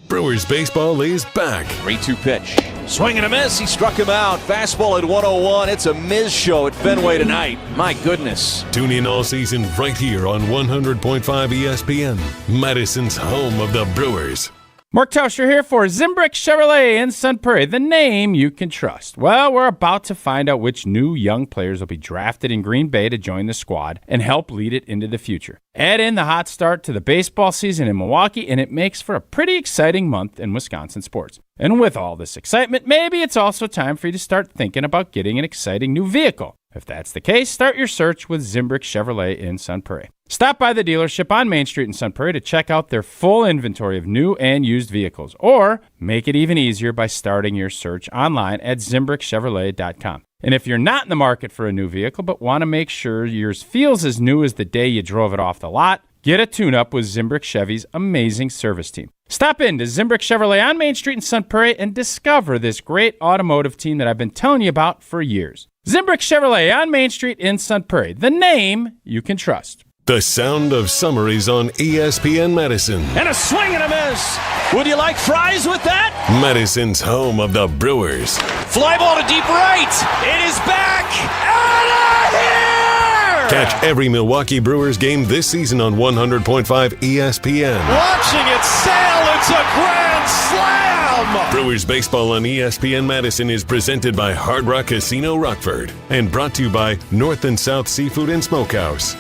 [SPEAKER 1] Brewers baseball is back.
[SPEAKER 11] 3-2 pitch. Swing and a miss. He struck him out. Fastball at 101. It's a Miz show at Fenway tonight. My goodness.
[SPEAKER 1] Tune in all season right here on 100.5 ESPN, Madison's home of the Brewers.
[SPEAKER 4] Mark Tauscher here for Zimbrick Chevrolet in Sun Prairie, the name you can trust. Well, we're about to find out which new young players will be drafted in Green Bay to join the squad and help lead it into the future. Add in the hot start to the baseball season in Milwaukee, and it makes for a pretty exciting month in Wisconsin sports. And with all this excitement, maybe it's also time for you to start thinking about getting an exciting new vehicle. If that's the case, start your search with Zimbrick Chevrolet in Sun Prairie. Stop by the dealership on Main Street in Sun Prairie to check out their full inventory of new and used vehicles, or make it even easier by starting your search online at ZimbrickChevrolet.com. And if you're not in the market for a new vehicle but want to make sure yours feels as new as the day you drove it off the lot, get a tune-up with Zimbrick Chevy's amazing service team. Stop in to Zimbrick Chevrolet on Main Street in Sun Prairie and discover this great automotive team that I've been telling you about for years. Zimbrick Chevrolet on Main Street in Sun Prairie, the name you can trust.
[SPEAKER 1] The sound of summer is on ESPN Madison.
[SPEAKER 11] And a swing and a miss. Would you like fries with that?
[SPEAKER 1] Madison's home of the Brewers.
[SPEAKER 11] Fly ball to deep right. It is back. Out of here!
[SPEAKER 1] Catch every Milwaukee Brewers game this season on 100.5 ESPN.
[SPEAKER 11] Watching it sail. It's a grand slam.
[SPEAKER 1] Brewers baseball on ESPN Madison is presented by Hard Rock Casino Rockford and brought to you by North and South Seafood and Smokehouse.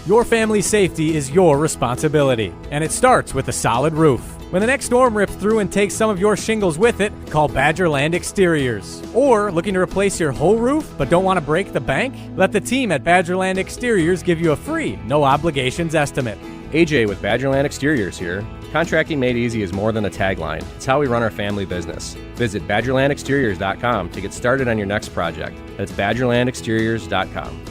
[SPEAKER 19] Your family's safety is your responsibility, and it starts with a solid roof. When the next storm rips through and takes some of your shingles with it, call Badgerland Exteriors. Or looking to replace your whole roof but don't want to break the bank? Let the team at Badgerland Exteriors give you a free, no obligations estimate.
[SPEAKER 20] AJ with Badgerland Exteriors here. Contracting made easy is more than a tagline. It's how we run our family business. Visit BadgerlandExteriors.com to get started on your next project. That's BadgerlandExteriors.com.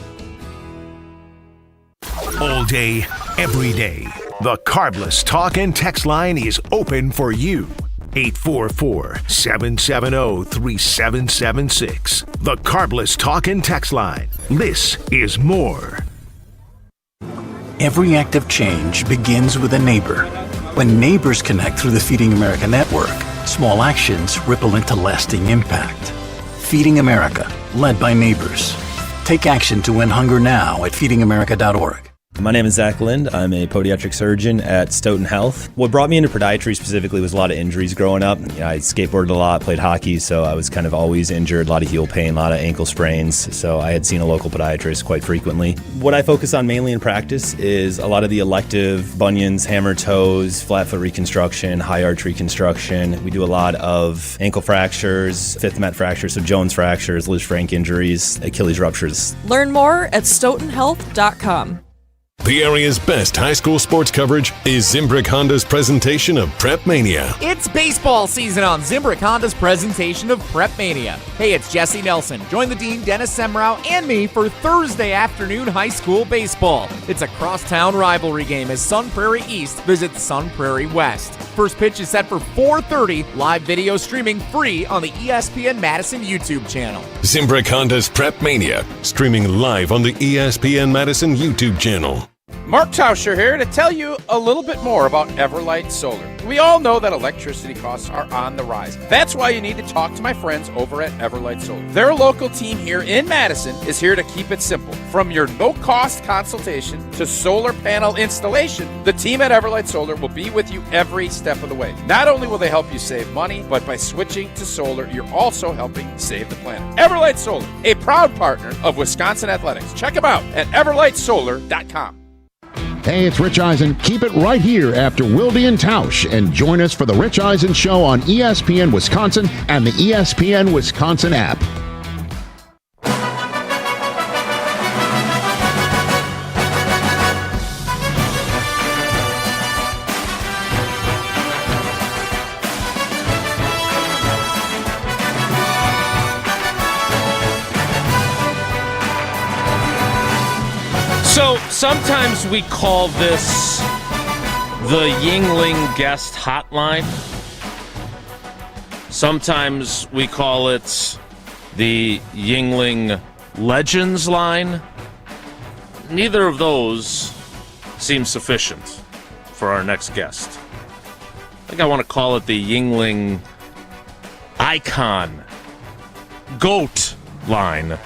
[SPEAKER 21] All day, every day. The Carbless talk and text line is open for you. 844-770-3776. The Carbless Talk and Text Line. This is more.
[SPEAKER 22] Every act of change begins with a neighbor. When neighbors connect through the Feeding America network, small actions ripple into lasting impact. Feeding America, led by neighbors. Take action to end hunger now at feedingamerica.org.
[SPEAKER 23] My name is Zach Lind. I'm a podiatric surgeon at Stoughton Health. What brought me into podiatry specifically was a lot of injuries growing up. I skateboarded a lot, played hockey, so I was kind of always injured, a lot of heel pain, a lot of ankle sprains, so I had seen a local podiatrist quite frequently. What I focus on mainly in practice is a lot of the elective bunions, hammer toes, flat foot reconstruction, high arch reconstruction. We do a lot of ankle fractures, fifth met fractures, so Jones fractures, Liz Frank injuries, Achilles ruptures.
[SPEAKER 24] Learn more at stoughtonhealth.com.
[SPEAKER 1] The area's best high school sports coverage is Zimbrick Honda's presentation of Prep Mania.
[SPEAKER 2] It's baseball season on Zimbrick Honda's presentation of Prep Mania. Hey, it's Jesse Nelson. Join the Dean, Dennis Semrau, and me for Thursday afternoon high school baseball. It's a crosstown rivalry game as Sun Prairie East visits Sun Prairie West. First pitch is set for 4:30. Live video streaming free on the ESPN Madison YouTube channel.
[SPEAKER 1] Zimbrick Honda's Prep Mania, streaming live on the ESPN Madison YouTube channel.
[SPEAKER 14] Mark Tauscher here to tell you a little bit more about Everlight Solar. We all know that electricity costs are on the rise. That's why you need to talk to my friends over at Everlight Solar. Their local team here in Madison is here to keep it simple. From your no-cost consultation to solar panel installation, the team at Everlight Solar will be with you every step of the way. Not only will they help you save money, but by switching to solar, you're also helping save the planet. Everlight Solar, a proud partner of Wisconsin Athletics. Check them out at everlightsolar.com.
[SPEAKER 25] Hey, it's Rich Eisen. Keep it right here after Wilde and Tausch and join us for the Rich Eisen Show on ESPN Wisconsin and the ESPN Wisconsin app.
[SPEAKER 3] So sometimes we call this the Yingling Guest Hotline. Sometimes we call it the Yingling Legends Line. Neither of those seem sufficient for our next guest. I think I want to call it the Yingling Icon Goat Line.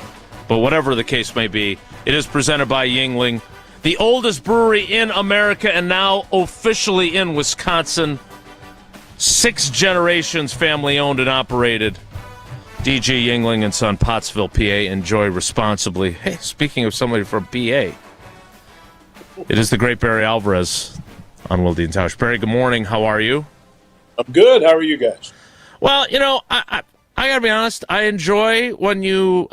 [SPEAKER 3] But whatever the case may be, it is presented by Yingling, the oldest brewery in America and now officially in Wisconsin. 6 generations family-owned and operated. DG Yingling and Son, Pottsville, PA. Enjoy responsibly. Hey, speaking of somebody from PA, it is the great Barry Alvarez on Wilde and Tausch. Barry, good morning. How are you?
[SPEAKER 15] I'm good. How are you guys?
[SPEAKER 3] Well, you know, I got to be honest, I enjoy when you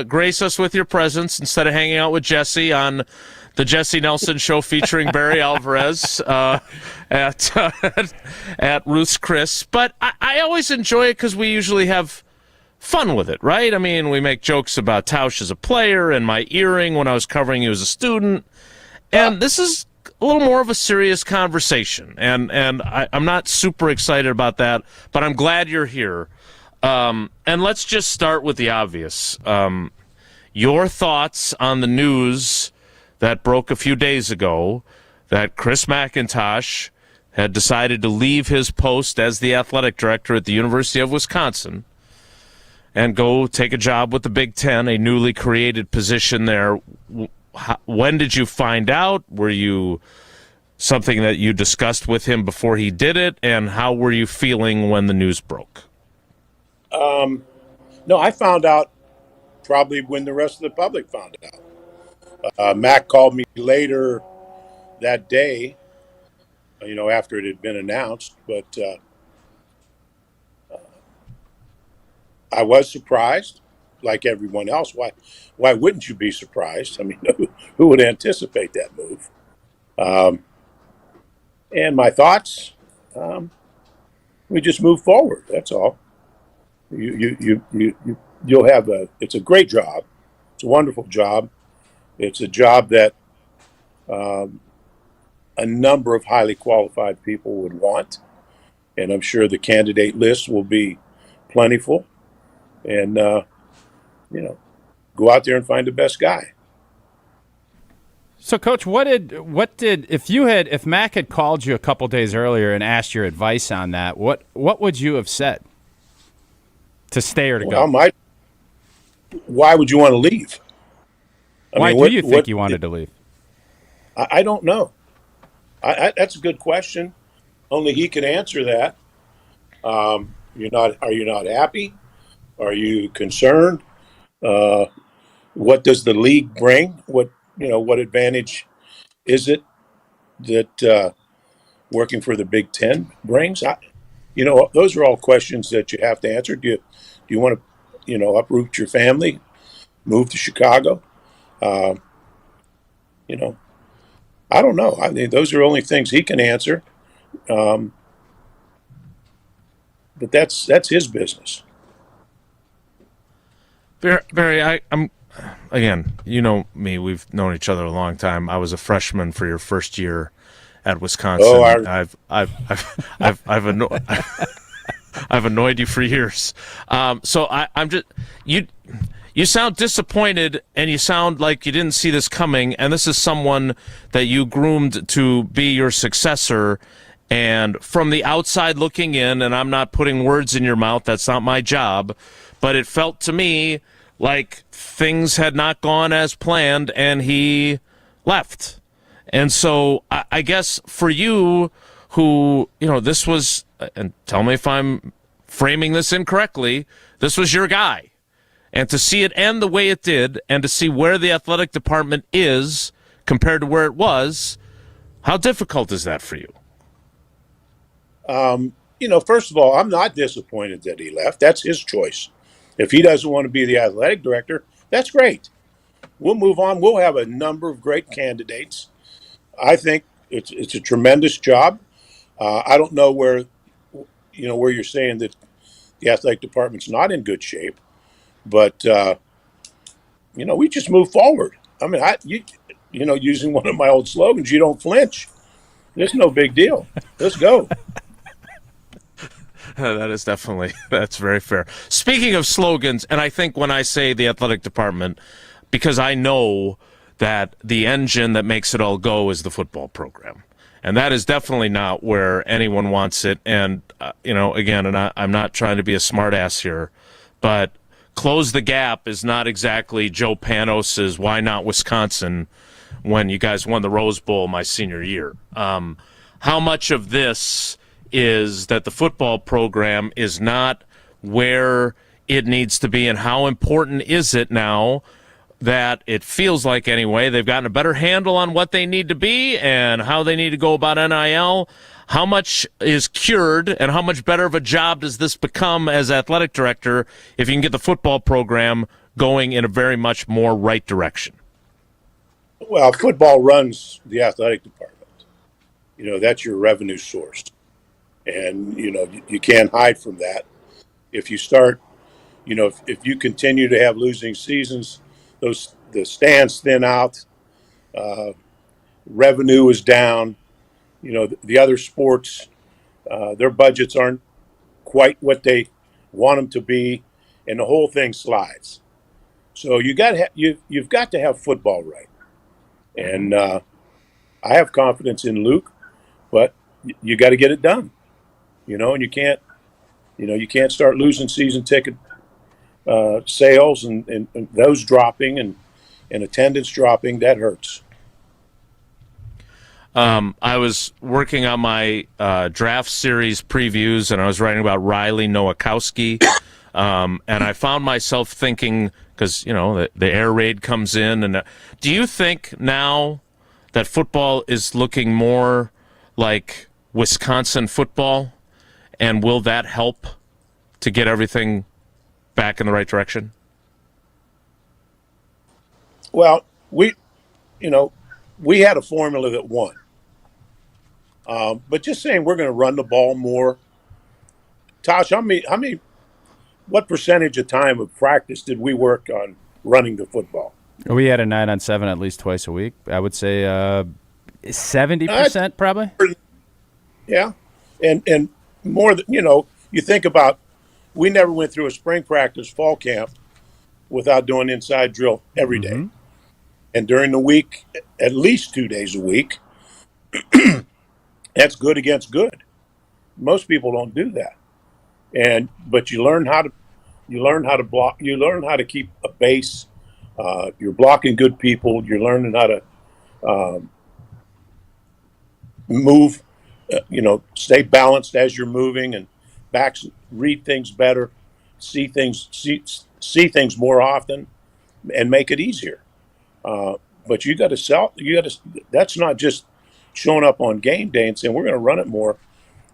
[SPEAKER 3] grace us with your presence instead of hanging out with Jesse on the Jesse Nelson Show featuring Barry Alvarez at Ruth's Chris. But I always enjoy it because we usually have fun with it, right? I mean, we make jokes about Tausch as a player and my earring when I was covering you as a student. And this is a little more of a serious conversation. And I'm not super excited about that, but I'm glad you're here. And let's just start with the obvious. Your thoughts on the news that broke a few days ago that Chris McIntosh had decided to leave his post as the athletic director at the University of Wisconsin and go take a job with the Big Ten, a newly created position there. When did you find out? Were you something that you discussed with him before he did it? And how were you feeling when the news broke?
[SPEAKER 15] No, I found out probably when the rest of the public found out. Mac called me later that day, after it had been announced, but I was surprised, like everyone else. Why wouldn't you be surprised? I mean, who would anticipate that move? And my thoughts, we just move forward. That's all. You'll have it's a great job. It's a wonderful job. It's a job that a number of highly qualified people would want. and I'm sure the candidate list will be plentiful. And go out there and find the best guy.
[SPEAKER 4] So, Coach, if Mac had called you a couple days earlier and asked your advice on that, what would you have said to stay or to go?
[SPEAKER 15] Why would you want to leave?
[SPEAKER 4] Why do you think you wanted to leave?
[SPEAKER 15] I don't know. That's a good question. Only he can answer that. Are you not happy? Are you concerned? What does the league bring? What advantage is it that working for the Big Ten brings? Those are all questions that you have to answer. Do you want to, uproot your family, move to Chicago? I don't know. I mean, those are only things he can answer. But that's his business.
[SPEAKER 3] Barry, I'm again, you know me, we've known each other a long time. I was a freshman for your first year at Wisconsin.
[SPEAKER 15] Oh,
[SPEAKER 3] I've annoyed you for years. So I'm just you sound disappointed, and you sound like you didn't see this coming, and this is someone that you groomed to be your successor. And from the outside looking in, and I'm not putting words in your mouth, that's not my job, but it felt to me like things had not gone as planned, and he left. And so I guess for you, who, this was, and tell me if I'm framing this incorrectly, this was your guy. And to see it end the way it did, and to see where the athletic department is compared to where it was, how difficult is that for you?
[SPEAKER 15] First of all, I'm not disappointed that he left. That's his choice. If he doesn't want to be the athletic director, that's great. We'll move on. We'll have a number of great candidates. I think it's a tremendous job. I don't know where you're saying that the athletic department's not in good shape, but we just move forward. I mean, using one of my old slogans, you don't flinch. It's no big deal. Let's go.
[SPEAKER 3] That's very fair. Speaking of slogans, and I think when I say the athletic department, because I know that the engine that makes it all go is the football program. And that is definitely not where anyone wants it. And, again, and I'm not trying to be a smartass here, but close the gap is not exactly Joe Panos's Why Not Wisconsin when you guys won the Rose Bowl my senior year. How much of this is that the football program is not where it needs to be, and how important is it now that it feels like, anyway, they've gotten a better handle on what they need to be and how they need to go about NIL? How much is cured, and how much better of a job does this become as athletic director if you can get the football program going in a very much more right direction?
[SPEAKER 15] Well, football runs the athletic department. That's your revenue source. And, you can't hide from that. If you start, if you continue to have losing seasons, the stands thin out, revenue is down. The other sports, their budgets aren't quite what they want them to be, and the whole thing slides. So you've got to have football right. And I have confidence in Luke, but you got to get it done. And you can't start losing season ticket sales and those dropping and attendance dropping. That hurts.
[SPEAKER 3] I was working on my draft series previews, and I was writing about Riley Nowakowski, and I found myself thinking, because the air raid comes in, and do you think now that football is looking more like Wisconsin football? And will that help to get everything back in the right direction?
[SPEAKER 15] Well, we had a formula that won. But just saying we're going to run the ball more. Tausch, what percentage of time of practice did we work on running the football?
[SPEAKER 4] We had a 9-on-7 at least twice a week. I would say 70% probably.
[SPEAKER 15] Yeah, and more than, you think about, we never went through a spring practice, fall camp without doing inside drill every day. And during the week, at least 2 days a week, that's good against good. Most people don't do that. But you learn how to block, you learn how to keep a base. You're blocking good people. You're learning how to move, stay balanced as you're moving, and backs read things better, see things more often, and make it easier. But you got to that's not just showing up on game day and saying we're going to run it more.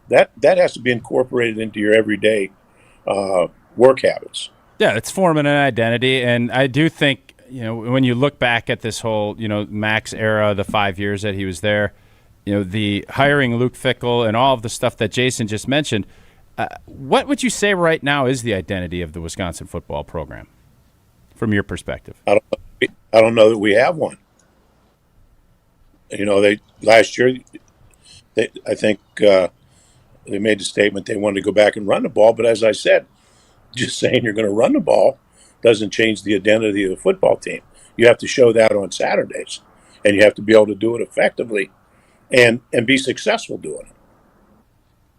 [SPEAKER 15] That has to be incorporated into your everyday work habits.
[SPEAKER 4] Yeah, it's forming an identity, and I do think, when you look back at this whole, Max era, the 5 years that he was there, the hiring Luke Fickle and all of the stuff that Jason just mentioned, what would you say right now is the identity of the Wisconsin football program, from your perspective?
[SPEAKER 15] I don't know that we have one. Last year, I think they made the statement they wanted to go back and run the ball, but as I said, just saying you're going to run the ball doesn't change the identity of the football team. You have to show that on Saturdays, and you have to be able to do it effectively and be successful doing it.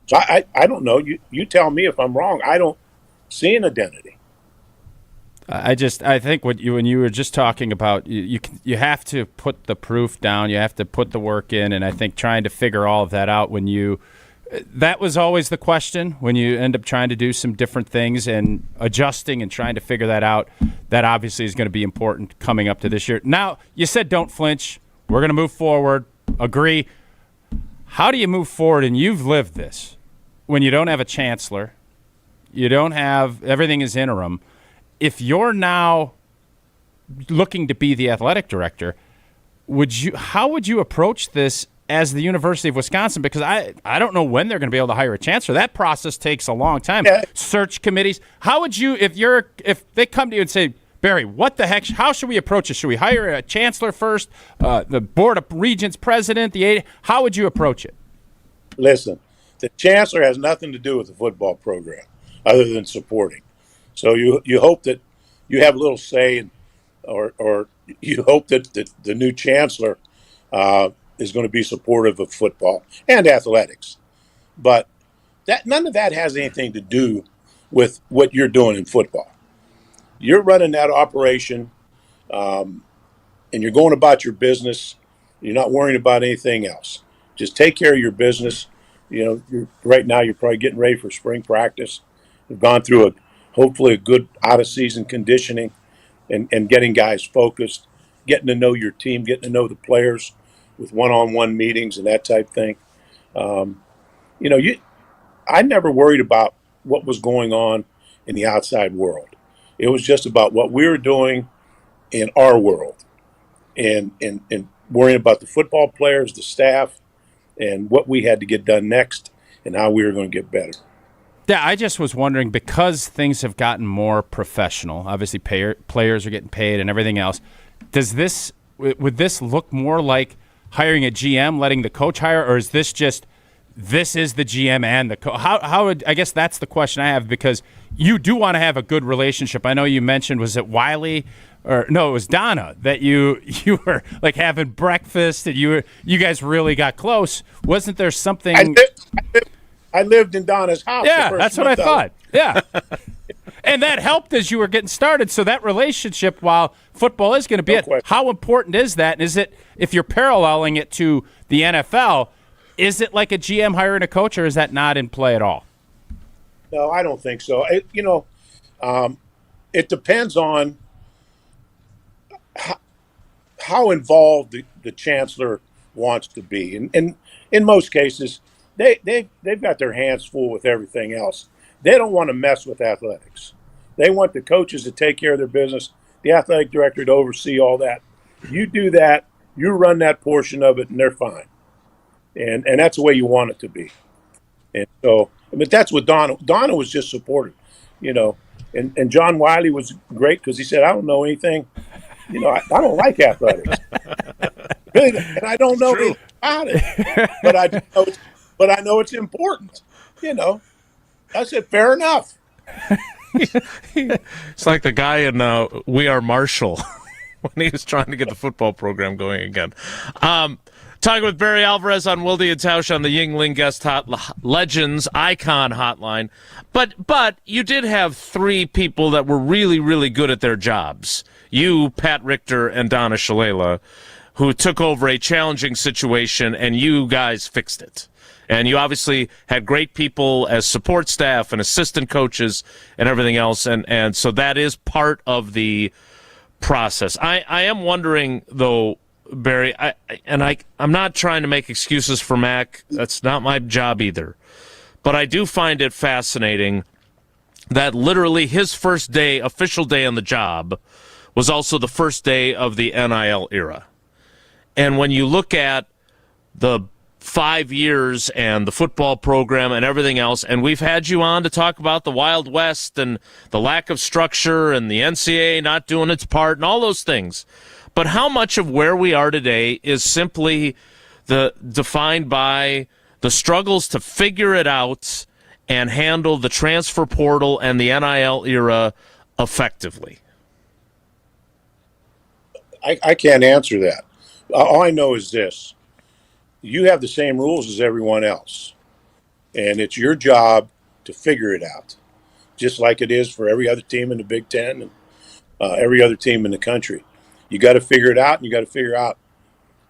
[SPEAKER 15] So I don't know. You tell me if I'm wrong. I don't see an identity.
[SPEAKER 4] I think when you were just talking about, you have to put the proof down, you have to put the work in, and I think trying to figure all of that out that was always the question when you end up trying to do some different things and adjusting and trying to figure that out. That obviously is going to be important coming up to this year. Now, you said don't flinch. We're going to move forward. Agree. How do you move forward? And you've lived this when you don't have a chancellor, you don't have, everything is interim. If you're now looking to be the athletic director, how would you approach this as the University of Wisconsin? Because I don't know when they're going to be able to hire a chancellor. That process takes a long time. Yeah. Search committees. How would you, if they come to you and say, Barry, what the heck? How should we approach it? Should we hire a chancellor first, the Board of Regents president, the AD? How would you approach it?
[SPEAKER 15] Listen, the chancellor has nothing to do with the football program other than supporting. So you hope that you have a little say, or you hope that the new chancellor is going to be supportive of football and athletics. But none of that has anything to do with what you're doing in football. You're running that operation, and you're going about your business. You're not worrying about anything else. Just take care of your business. Right now you're probably getting ready for spring practice. You've gone through hopefully a good out-of-season conditioning and getting guys focused, getting to know your team, getting to know the players with one-on-one meetings and that type thing. I never worried about what was going on in the outside world. It was just about what we were doing in our world and worrying about the football players, the staff, and what we had to get done next and how we were going to get better.
[SPEAKER 4] Yeah, I just was wondering, because things have gotten more professional, obviously players are getting paid and everything else, would this look more like hiring a GM, letting the coach hire, or is this just, this is the GM and the coach? I guess that's the question I have, because you do want to have a good relationship. I know you mentioned, was it Wiley, or no, it was Donna, that you were like having breakfast and you guys really got close. Wasn't there something?
[SPEAKER 15] I lived in Donna's house.
[SPEAKER 4] Yeah, that's what I thought. Yeah. And that helped as you were getting started. So that relationship, while football is going to be how important is that? And is it, if you're paralleling it to the NFL, is it like a GM hiring a coach, or is that not in play at all?
[SPEAKER 15] No, I don't think so. It depends on how involved the chancellor wants to be. And in most cases, they've got their hands full with everything else. They don't want to mess with athletics. They want the coaches to take care of their business, the athletic director to oversee all that. You do that, you run that portion of it, and they're fine. And that's the way you want it to be. And so, but that's what Donna was just supportive, And John Wiley was great because he said, I don't know anything. I don't like athletics. Really, and I don't know anything about it. But I know it's important. I said, fair enough.
[SPEAKER 3] It's like the guy in We Are Marshall when he was trying to get the football program going again. Talking with Barry Alvarez on Wilde and Tausch on the Yingling Guest Legends Icon Hotline. But you did have three people that were really, really good at their jobs. You, Pat Richter, and Donna Shalala, who took over a challenging situation, and you guys fixed it. And you obviously had great people as support staff and assistant coaches and everything else, and so that is part of the process. I am wondering, though, Barry, I'm not trying to make excuses for Mac. That's not my job either. But I do find it fascinating that literally his first day, official day on the job, was also the first day of the NIL era. And when you look at the 5 years and the football program and everything else, and we've had you on to talk about the Wild West and the lack of structure and the NCAA not doing its part and all those things. But how much of where we are today is simply defined by the struggles to figure it out and handle the transfer portal and the NIL era effectively?
[SPEAKER 15] I can't answer that. All I know is this. You have the same rules as everyone else, and it's your job to figure it out, just like it is for every other team in the Big Ten and every other team in the country. You got to figure it out, and you got to figure out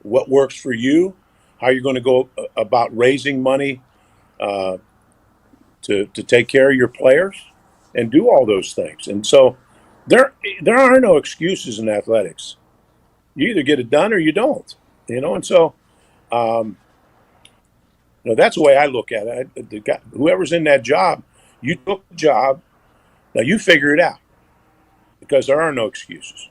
[SPEAKER 15] what works for you, how you're going to go about raising money to take care of your players, and do all those things. And so there are no excuses in athletics. You either get it done or you don't, and so that's the way I look at it. Whoever's in that job, you took the job, now you figure it out, because there are no excuses.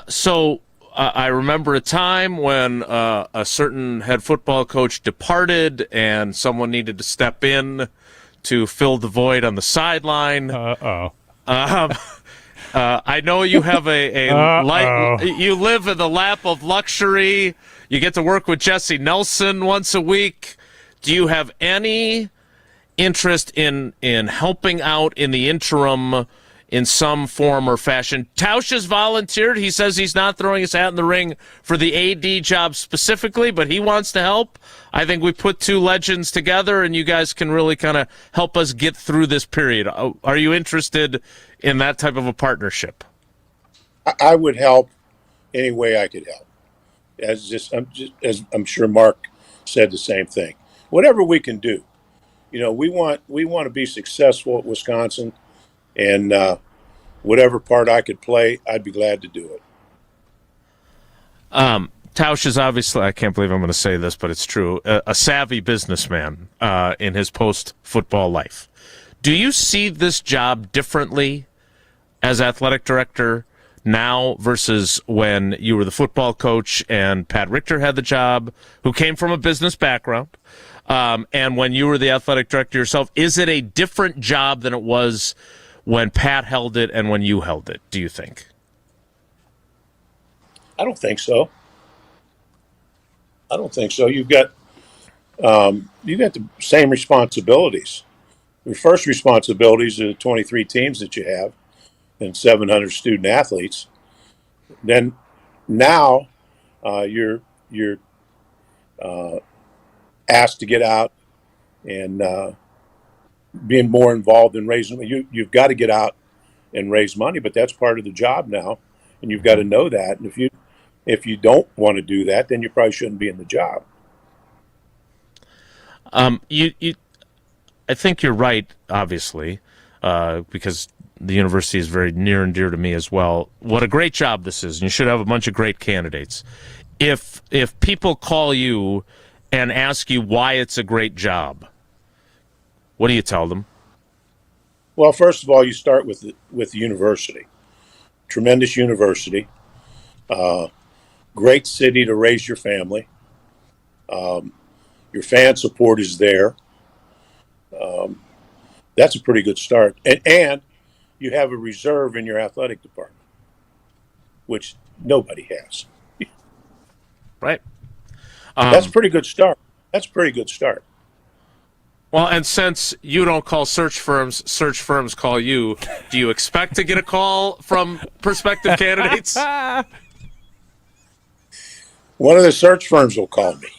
[SPEAKER 3] So I remember a time when a certain head football coach departed and someone needed to step in to fill the void on the sideline. I know you have you live in the lap of luxury. You get to work with Jesse Nelson once a week. Do you have any interest in helping out in the interim in some form or fashion? Tausch has volunteered. He says he's not throwing his hat in the ring for the AD job specifically, but he wants to help. I think we put two legends together, and you guys can really kind of help us get through this period. Are you interested in that type of a partnership?
[SPEAKER 15] I would help any way I could help. As I'm sure Mark said the same thing. Whatever we can do. We want to be successful at Wisconsin, and whatever part I could play, I'd be glad to do it.
[SPEAKER 3] Tausch is obviously, I can't believe I'm going to say this, but it's true, a savvy businessman in his post-football life. Do you see this job differently as athletic director now versus when you were the football coach and Pat Richter had the job, who came from a business background, and when you were the athletic director yourself? Is it a different job than it was when Pat held it and when you held it, do you think?
[SPEAKER 15] I don't think so. You've got the same responsibilities. Your first responsibilities are the 23 teams that you have and 700 student athletes. Then now you're asked to get out and being more involved in raising. You've got to get out and raise money, but that's part of the job now, and you've got to know that. And if you don't want to do that, then you probably shouldn't be in the job.
[SPEAKER 3] I think you're right, obviously, because the university is very near and dear to me as well. What a great job this is, and you should have a bunch of great candidates. If people call you and ask you why it's a great job, what do you tell them?
[SPEAKER 15] Well, first of all, you start with the university. Tremendous university. Great city to raise your family. Your fan support is there. That's a pretty good start. And you have a reserve in your athletic department, which nobody has.
[SPEAKER 3] Right.
[SPEAKER 15] That's a pretty good start.
[SPEAKER 3] Well, and since you don't call search firms call you, do you expect to get a call from prospective candidates?
[SPEAKER 15] One of the search firms will call me.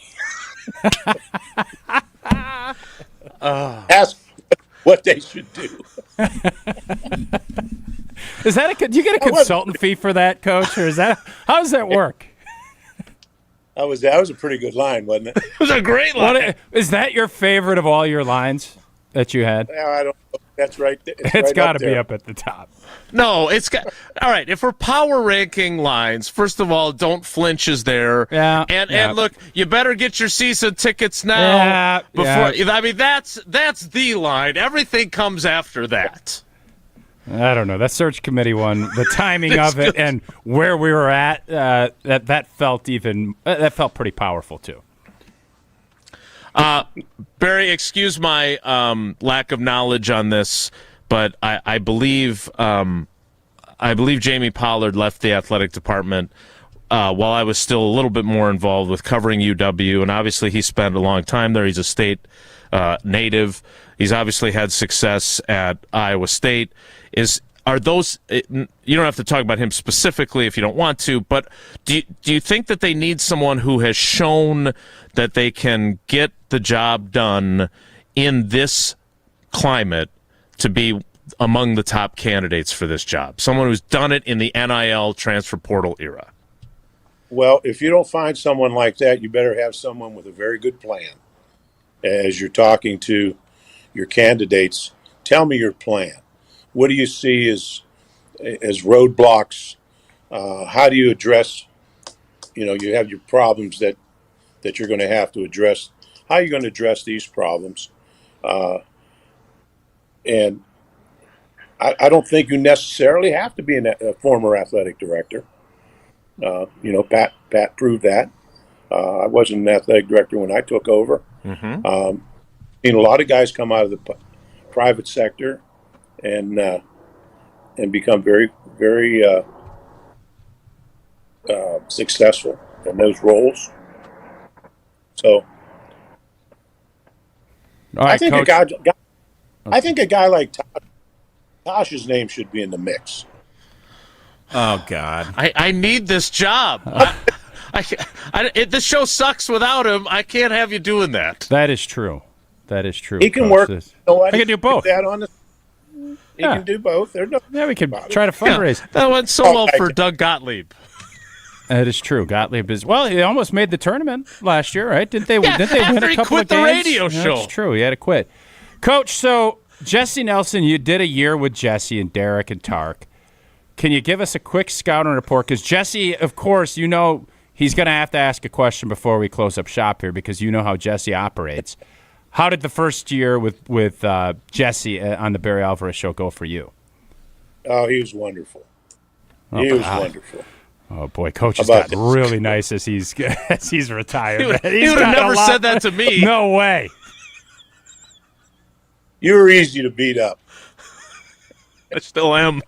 [SPEAKER 15] Ask what they should do.
[SPEAKER 4] Is that do you get a consultant fee for that, Coach, or how does that work?
[SPEAKER 15] That was a pretty good line, wasn't it?
[SPEAKER 3] It was a great line.
[SPEAKER 4] Is that your favorite of all your lines that you had?
[SPEAKER 15] Yeah, I don't know. That's right.
[SPEAKER 4] It's got to be up at the top.
[SPEAKER 3] No, it's got. All right, if we're power ranking lines, first of all, Don't Flinch is there.
[SPEAKER 4] Yeah.
[SPEAKER 3] And look, you better get your season tickets now. I mean, that's the line. Everything comes after that.
[SPEAKER 4] I don't know. That search committee one, the timing of it and where we were at, that felt pretty powerful too.
[SPEAKER 3] Barry, excuse my lack of knowledge on this, but I believe Jamie Pollard left the athletic department while I was still a little bit more involved with covering UW, and obviously he spent a long time there. He's a state native. He's obviously had success at Iowa State. Are those? You don't have to talk about him specifically if you don't want to, but do you think that they need someone who has shown that they can get the job done in this climate to be among the top candidates for this job? Someone who's done it in the NIL transfer portal era.
[SPEAKER 15] Well, if you don't find someone like that, you better have someone with a very good plan. As you're talking to your candidates, tell me your plan. What do you see as roadblocks? How do you address, you have your problems that you're going to have to address. How are you going to address these problems? And I don't think you necessarily have to be a former athletic director. Pat proved that. I wasn't an athletic director when I took over.
[SPEAKER 3] Mm-hmm.
[SPEAKER 15] Seen a lot of guys come out of the private sector and become very, very successful in those roles. So, I think a guy like Tausch's name should be in the mix.
[SPEAKER 2] Oh God!
[SPEAKER 3] I need this job. This show sucks without him. I can't have you doing that.
[SPEAKER 4] That is true.
[SPEAKER 15] He can work.
[SPEAKER 4] I can do both.
[SPEAKER 15] He can do both.
[SPEAKER 4] We could try to fundraise.
[SPEAKER 3] Yeah, that went so well for Doug Gottlieb.
[SPEAKER 4] That is true. Gottlieb is he almost made the tournament last year, right? Didn't they win a couple of games?
[SPEAKER 3] He quit the radio show.
[SPEAKER 4] That's true. He had to quit. Coach, so Jesse Nelson, you did a year with Jesse and Derek and Tark. Can you give us a quick scouting report? Because Jesse, of course, he's going to have to ask a question before we close up shop here because you know how Jesse operates. How did the first year with Jesse on the Barry Alvarez show go for you?
[SPEAKER 15] Oh, he was wonderful. He was wonderful.
[SPEAKER 4] Oh boy, Coach has gotten really nice as he's retired.
[SPEAKER 3] He would have never said that to me.
[SPEAKER 4] No way.
[SPEAKER 15] You were easy to beat up.
[SPEAKER 3] I still am.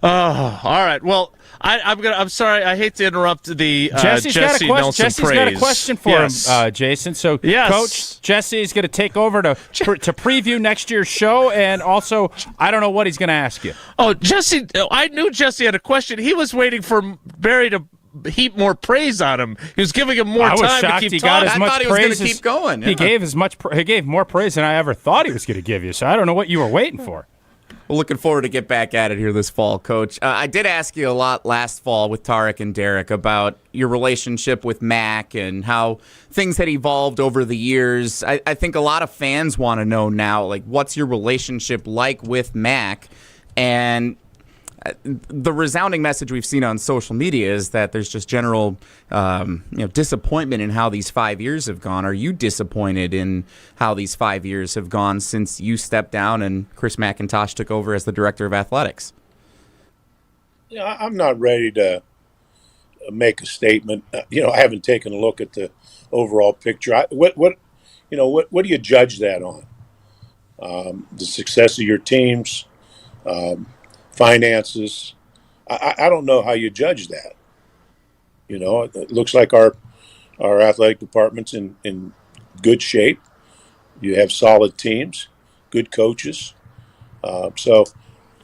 [SPEAKER 3] Oh, all right. Well, I'm sorry. I hate to interrupt the Jesse Nelson
[SPEAKER 4] Jesse's
[SPEAKER 3] praise.
[SPEAKER 4] got a question for him, Jason. So, Coach, Jesse is going to take over to preview next year's show, and also, I don't know what he's going to ask you.
[SPEAKER 3] Oh, Jesse! I knew Jesse had a question. He was waiting for Barry to heap more praise on him. He was giving him more time to keep talking.
[SPEAKER 2] I thought he was going to keep going.
[SPEAKER 4] He gave more praise than I ever thought he was going to give you. So I don't know what you were waiting for.
[SPEAKER 2] Well, looking forward to get back at it here this fall, Coach. I did ask you a lot last fall with Tarek and Derek about your relationship with Mac and how things had evolved over the years. I think a lot of fans want to know now, like, what's your relationship like with Mac? And the resounding message we've seen on social media is that there's just general disappointment in how these 5 years have gone. Are you disappointed in how these 5 years have gone since you stepped down and Chris McIntosh took over as the director of athletics?
[SPEAKER 15] Yeah, I'm not ready to make a statement. I haven't taken a look at the overall picture. What do you judge that on? The success of your teams, finances. I don't know how you judge that. It looks like our athletic department's in good shape. You have solid teams, good coaches. So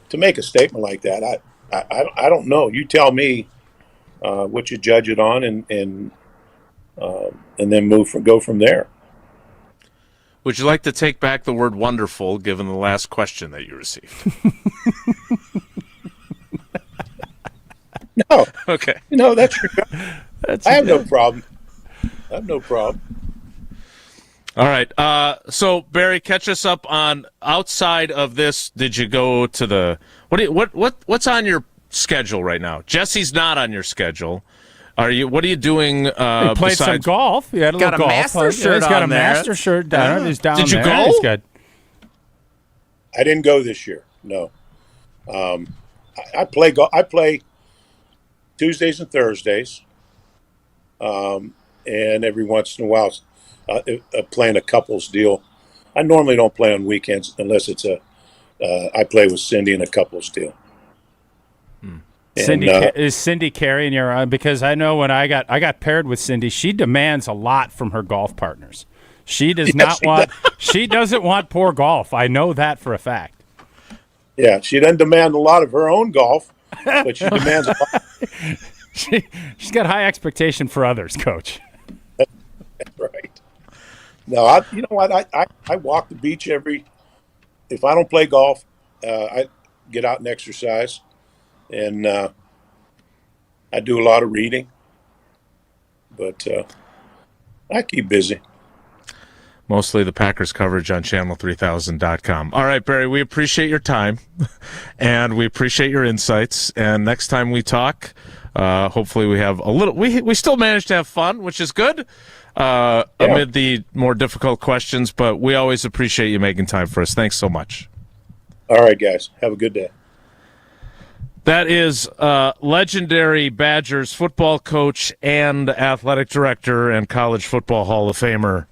[SPEAKER 15] to make a statement like that, I don't know. You tell me what you judge it on, and then go from there.
[SPEAKER 3] Would you like to take back the word wonderful, given the last question that you received?
[SPEAKER 15] No.
[SPEAKER 3] Okay.
[SPEAKER 15] No, that's your job. I have no problem.
[SPEAKER 3] All right. So Barry, catch us up on outside of this. Did you go to the what's on your schedule right now? Jesse's not on your schedule. What are you doing?
[SPEAKER 4] He played some golf. He had a little golf.
[SPEAKER 2] Master shirt
[SPEAKER 4] he's got
[SPEAKER 2] on
[SPEAKER 4] a
[SPEAKER 2] there.
[SPEAKER 4] master shirt down. He's down
[SPEAKER 3] Did you
[SPEAKER 4] there.
[SPEAKER 3] go?
[SPEAKER 4] He's good.
[SPEAKER 15] I didn't go this year. No. I play Tuesdays and Thursdays, and every once in a while, playing a couples deal. I normally don't play on weekends unless it's I play with Cindy in a couples deal.
[SPEAKER 4] Cindy, is Cindy carrying your? Because I know when I got paired with Cindy, she demands a lot from her golf partners. She does not want. She doesn't want poor golf. I know that for a fact.
[SPEAKER 15] Yeah, she doesn't demand a lot of her own golf, but she demands a lot.
[SPEAKER 4] She's got high expectation for others, Coach.
[SPEAKER 15] That's right. No, you know what? I walk the beach if I don't play golf, I get out and exercise. And I do a lot of reading, but I keep busy.
[SPEAKER 3] Mostly the Packers coverage on channel3000.com. All right, Barry, we appreciate your time, and we appreciate your insights. And next time we talk, hopefully we have a little. We still managed to have fun, which is good amid the more difficult questions. But we always appreciate you making time for us. Thanks so much.
[SPEAKER 15] All right, guys. Have a good day.
[SPEAKER 3] That is legendary Badgers football coach and athletic director and college football Hall of Famer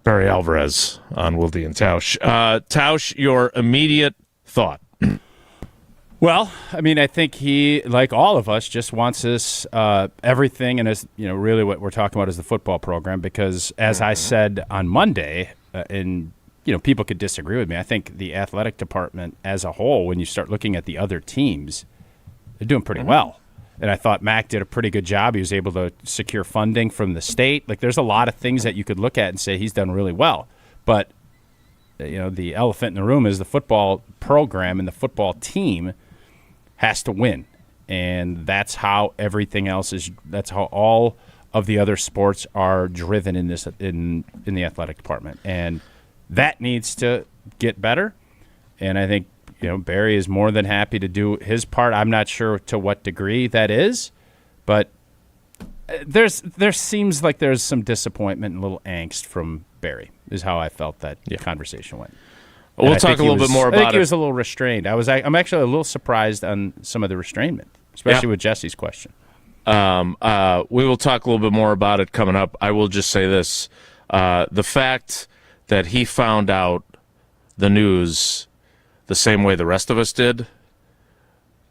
[SPEAKER 3] Barry Alvarez on Wilde and Tausch. Tausch, your immediate thought?
[SPEAKER 4] Well, I mean, I think he, like all of us, just wants this everything, and is really what we're talking about is the football program. Because as I said on Monday, and people could disagree with me. I think the athletic department as a whole, when you start looking at the other teams, they're doing pretty well. And I thought Mac did a pretty good job. He was able to secure funding from the state. Like, there's a lot of things that you could look at and say he's done really well. But, the elephant in the room is the football program and the football team has to win. And that's how everything else is. That's how all of the other sports are driven in this in the athletic department. And that needs to get better, and I think Barry is more than happy to do his part. I'm not sure to what degree that is, but there seems like there's some disappointment and a little angst from Barry, is how I felt that conversation went.
[SPEAKER 3] We'll talk a little bit more about it.
[SPEAKER 4] I think he was a little restrained. I'm actually a little surprised on some of the restrainment, especially with Jesse's question.
[SPEAKER 3] We will talk a little bit more about it coming up. I will just say this: the fact that he found out the news the same way the rest of us did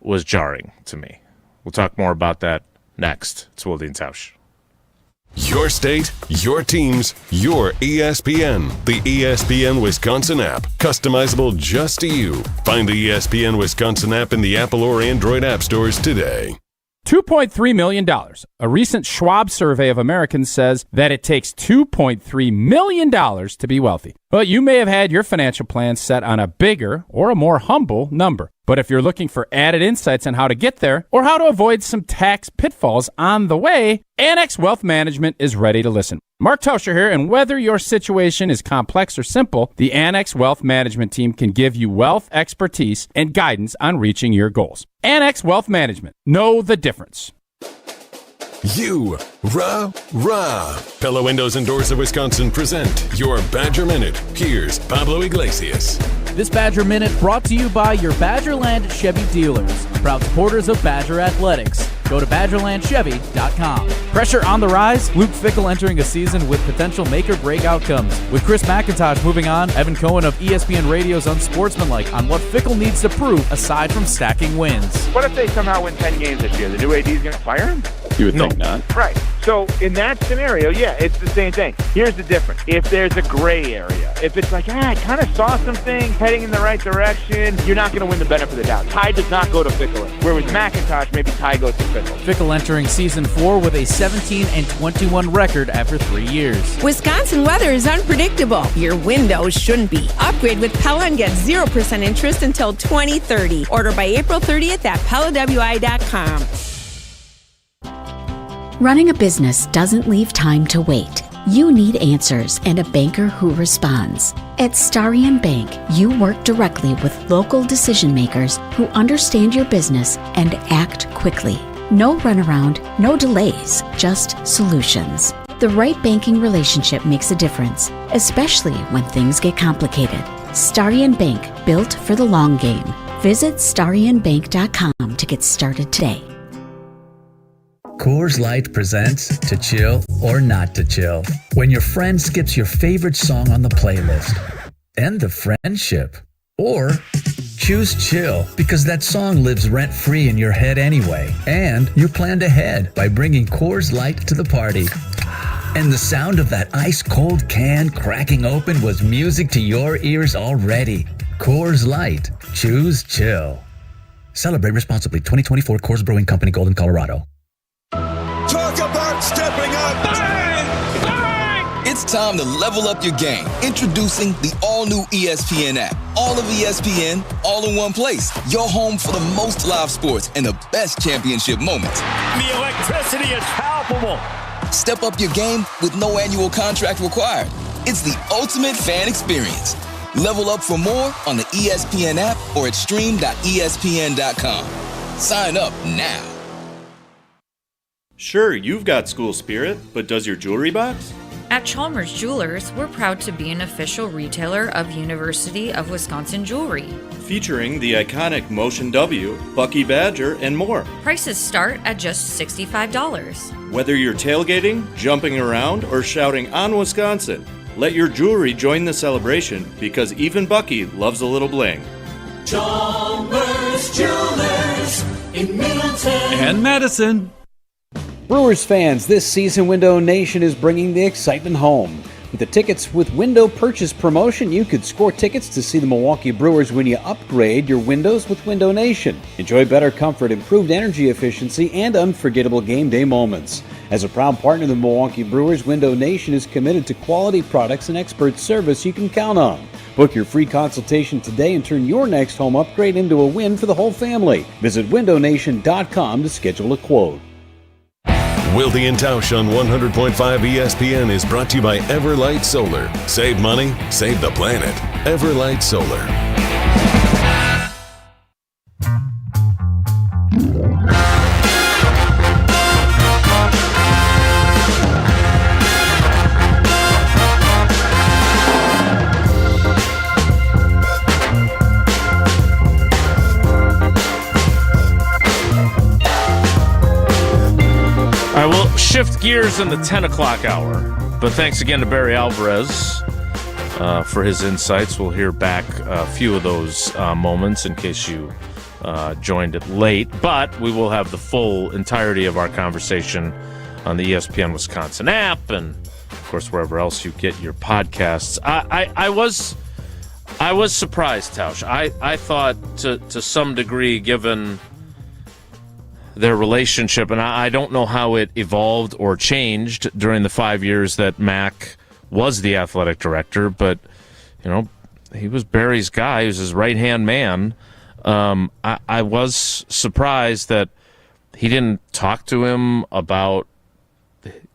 [SPEAKER 3] was jarring to me. We'll talk more about that next. It's Wilde and Tausch.
[SPEAKER 1] Your state, your teams, your ESPN. The ESPN Wisconsin app. Customizable just to you. Find the ESPN Wisconsin app in the Apple or Android app stores today.
[SPEAKER 4] $2.3 million. A recent Schwab survey of Americans says that it takes $2.3 million to be wealthy. Well, you may have had your financial plan set on a bigger or a more humble number. But if you're looking for added insights on how to get there or how to avoid some tax pitfalls on the way, Annex Wealth Management is ready to listen. Mark Tauscher here, and whether your situation is complex or simple, the Annex Wealth Management team can give you wealth expertise and guidance on reaching your goals. Annex Wealth Management. Know the difference.
[SPEAKER 1] Pella Windows and Doors of Wisconsin present your Badger Minute. Here's Pablo Iglesias.
[SPEAKER 5] This Badger Minute brought to you by your Badgerland Chevy dealers, proud supporters of Badger Athletics. Go to BadgerlandChevy.com. Pressure on the rise, Luke Fickle entering a season with potential make-or-break outcomes. With Chris McIntosh moving on, Evan Cohen of ESPN Radio's Unsportsmanlike on what Fickle needs to prove aside from stacking wins.
[SPEAKER 6] What if they somehow win 10 games this year? The new AD is going to fire him?
[SPEAKER 7] You would think not.
[SPEAKER 6] Right. So in that scenario, yeah, it's the same thing. Here's the difference. If there's a gray area, if it's like, I kind of saw some things heading in the right direction, you're not going to win the benefit of the doubt. Ty does not go to Fickle. Where with McIntosh, maybe Ty goes to Fickle.
[SPEAKER 5] Fickle entering season 4 with a 17-21 record after 3 years.
[SPEAKER 7] Wisconsin weather is unpredictable. Your windows shouldn't be. Upgrade with Pella and get 0% interest until 2030. Order by April 30th at PellaWI.com.
[SPEAKER 8] Running a business doesn't leave time to wait. You need answers and a banker who responds. At Starion Bank, you work directly with local decision makers who understand your business and act quickly. No runaround, no delays, just solutions. The right banking relationship makes a difference, especially when things get complicated. Starion Bank, built for the long game. Visit StarionBank.com to get started today.
[SPEAKER 9] Coors Light presents To Chill or Not to Chill. When your friend skips your favorite song on the playlist. End the friendship. Or choose chill because that song lives rent-free in your head anyway. And you planned ahead by bringing Coors Light to the party. And the sound of that ice-cold can cracking open was music to your ears already. Coors Light. Choose chill. Celebrate responsibly. 2024 Coors Brewing Company, Golden, Colorado.
[SPEAKER 10] Talk about stepping up. Bang! Bang! It's time to level up your game. Introducing the all-new ESPN app. All of ESPN, all in one place. Your home for the most live sports and the best championship moments.
[SPEAKER 26] The electricity is palpable.
[SPEAKER 10] Step up your game with no annual contract required. It's the ultimate fan experience. Level up for more on the ESPN app or at stream.espn.com. Sign up now.
[SPEAKER 27] Sure, you've got school spirit, but does your jewelry box?
[SPEAKER 28] At Chalmers Jewelers, we're proud to be an official retailer of University of Wisconsin jewelry.
[SPEAKER 27] Featuring the iconic Motion W, Bucky Badger, and more.
[SPEAKER 28] Prices start at just $65.
[SPEAKER 27] Whether you're tailgating, jumping around, or shouting on Wisconsin, let your jewelry join the celebration because even Bucky loves a little bling.
[SPEAKER 26] Chalmers Jewelers in Middleton
[SPEAKER 29] and Madison.
[SPEAKER 30] Brewers fans, this season Window Nation is bringing the excitement home. With the Tickets with Window purchase promotion, you could score tickets to see the Milwaukee Brewers when you upgrade your windows with Window Nation. Enjoy better comfort, improved energy efficiency, and unforgettable game day moments. As a proud partner of the Milwaukee Brewers, Window Nation is committed to quality products and expert service you can count on. Book your free consultation today and turn your next home upgrade into a win for the whole family. Visit windownation.com to schedule a quote.
[SPEAKER 1] Wilde and Tausch on 100.5 ESPN is brought to you by Everlight Solar. Save money, save the planet. Everlight Solar.
[SPEAKER 3] All right, we'll shift gears in the 10 o'clock hour. But thanks again to Barry Alvarez for his insights. We'll hear back a few of those moments in case you joined it late. But we will have the full entirety of our conversation on the ESPN Wisconsin app and, of course, wherever else you get your podcasts. I was surprised, Tausch. I thought to some degree, given their relationship, and I don't know how it evolved or changed during the 5 years that Mac was the athletic director, but, you know, he was Barry's guy. He was his right-hand man. I was surprised that he didn't talk to him about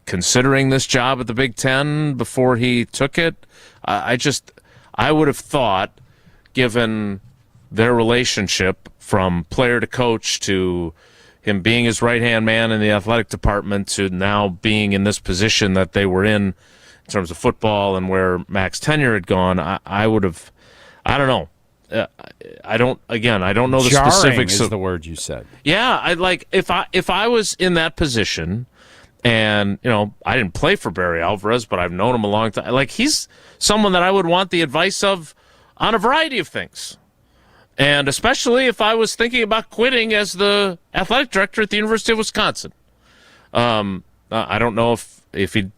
[SPEAKER 3] considering this job at the Big Ten before he took it. I would have thought, given their relationship from player to coach to him being his right-hand man in the athletic department to now being in this position that they were in terms of football and where Mac's tenure had gone, I would have, I don't know. I don't know the
[SPEAKER 4] Jarring
[SPEAKER 3] specifics.
[SPEAKER 4] Is the word you said.
[SPEAKER 3] Yeah, if I was in that position and, you know, I didn't play for Barry Alvarez, but I've known him a long time. Like, he's someone that I would want the advice of on a variety of things. And especially if I was thinking about quitting as the athletic director at the University of Wisconsin. I don't know if he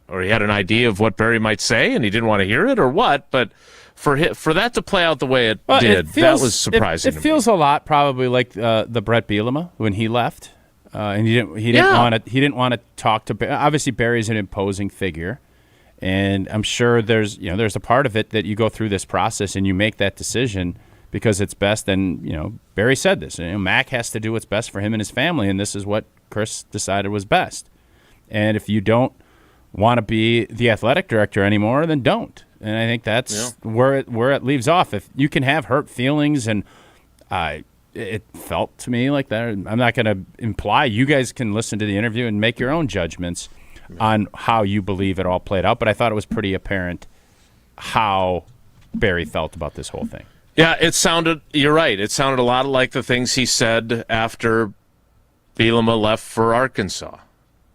[SPEAKER 3] or he had an idea of what Barry might say and he didn't want to hear it or what, but for that to play out the way it did, that was surprising.
[SPEAKER 4] It feels a lot probably like the Brett Bielema when he left, and he didn't want to talk to Barry. Obviously, Barry's an imposing figure, and I'm sure there's a part of it that you go through this process and you make that decision because it's best. And Barry said this. Mac has to do what's best for him and his family, and this is what Chris decided was best. And if you don't want to be the athletic director anymore, then don't. And I think that's where it leaves off. If you can have hurt feelings, and it felt to me like that. I'm not going to imply. You guys can listen to the interview and make your own judgments on how you believe it all played out. But I thought it was pretty apparent how Barry felt about this whole thing.
[SPEAKER 3] Yeah, you're right. It sounded a lot like the things he said after Bielema left for Arkansas.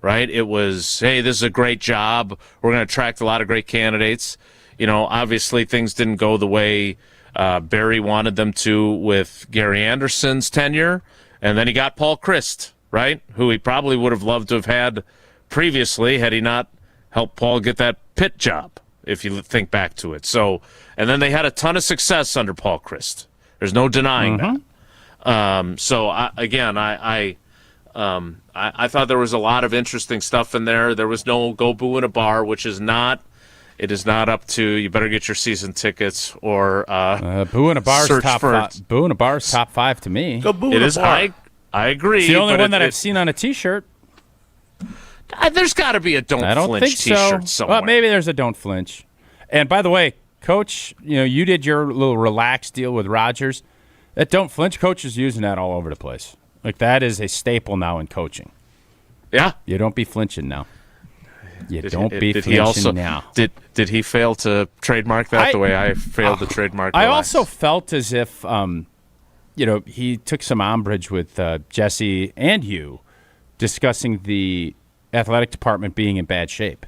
[SPEAKER 3] Right? It was, hey, this is a great job. We're going to attract a lot of great candidates. Obviously things didn't go the way Barry wanted them to with Gary Anderson's tenure. And then he got Paul Chryst, right? Who he probably would have loved to have had previously had he not helped Paul get that Pitt job, if you think back to it. So, and then they had a ton of success under Paul Chryst. There's no denying that. I thought there was a lot of interesting stuff in there. There was no go boo in a bar, which is not. It is not up to. You better get your season tickets or
[SPEAKER 4] boo in a bar's top five. Boo in a bar's top 5 to me.
[SPEAKER 3] Go boo in a bar. I agree.
[SPEAKER 4] It's the only one that I've seen on a T-shirt.
[SPEAKER 3] There's got to be a don't flinch T-shirt somewhere.
[SPEAKER 4] Well, maybe there's a don't flinch. And by the way, Coach, you did your little relaxed deal with Rodgers. That don't flinch, Coach is using that all over the place. Like, that is a staple now in coaching.
[SPEAKER 3] Yeah.
[SPEAKER 4] You don't be flinching now. Now.
[SPEAKER 3] Did he fail to trademark that the way I failed to trademark
[SPEAKER 4] I also felt as if, he took some umbrage with Jesse and you discussing the athletic department being in bad shape.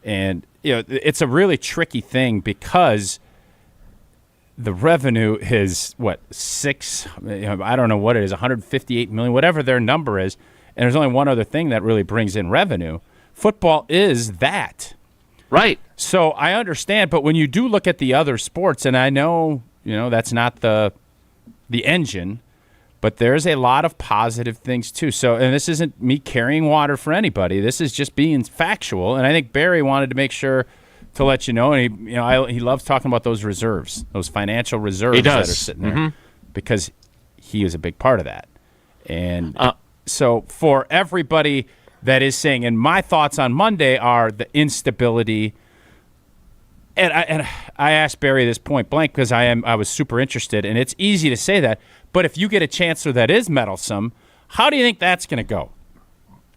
[SPEAKER 4] And, it's a really tricky thing because the revenue is, I don't know what it is, $158 million, whatever their number is, and there's only one other thing that really brings in revenue. Football is that.
[SPEAKER 3] Right.
[SPEAKER 4] So I understand, but when you do look at the other sports, and I know, that's not the engine, but there's a lot of positive things too. So, and this isn't me carrying water for anybody. This is just being factual, and I think Barry wanted to make sure to let you know, and he loves talking about those reserves, those financial reserves that are sitting there, because he was a big part of that. And so for everybody that is saying, and my thoughts on Monday are the instability, and I asked Barry this point blank because I was super interested, and it's easy to say that, but if you get a chancellor that is meddlesome, how do you think that's going to go?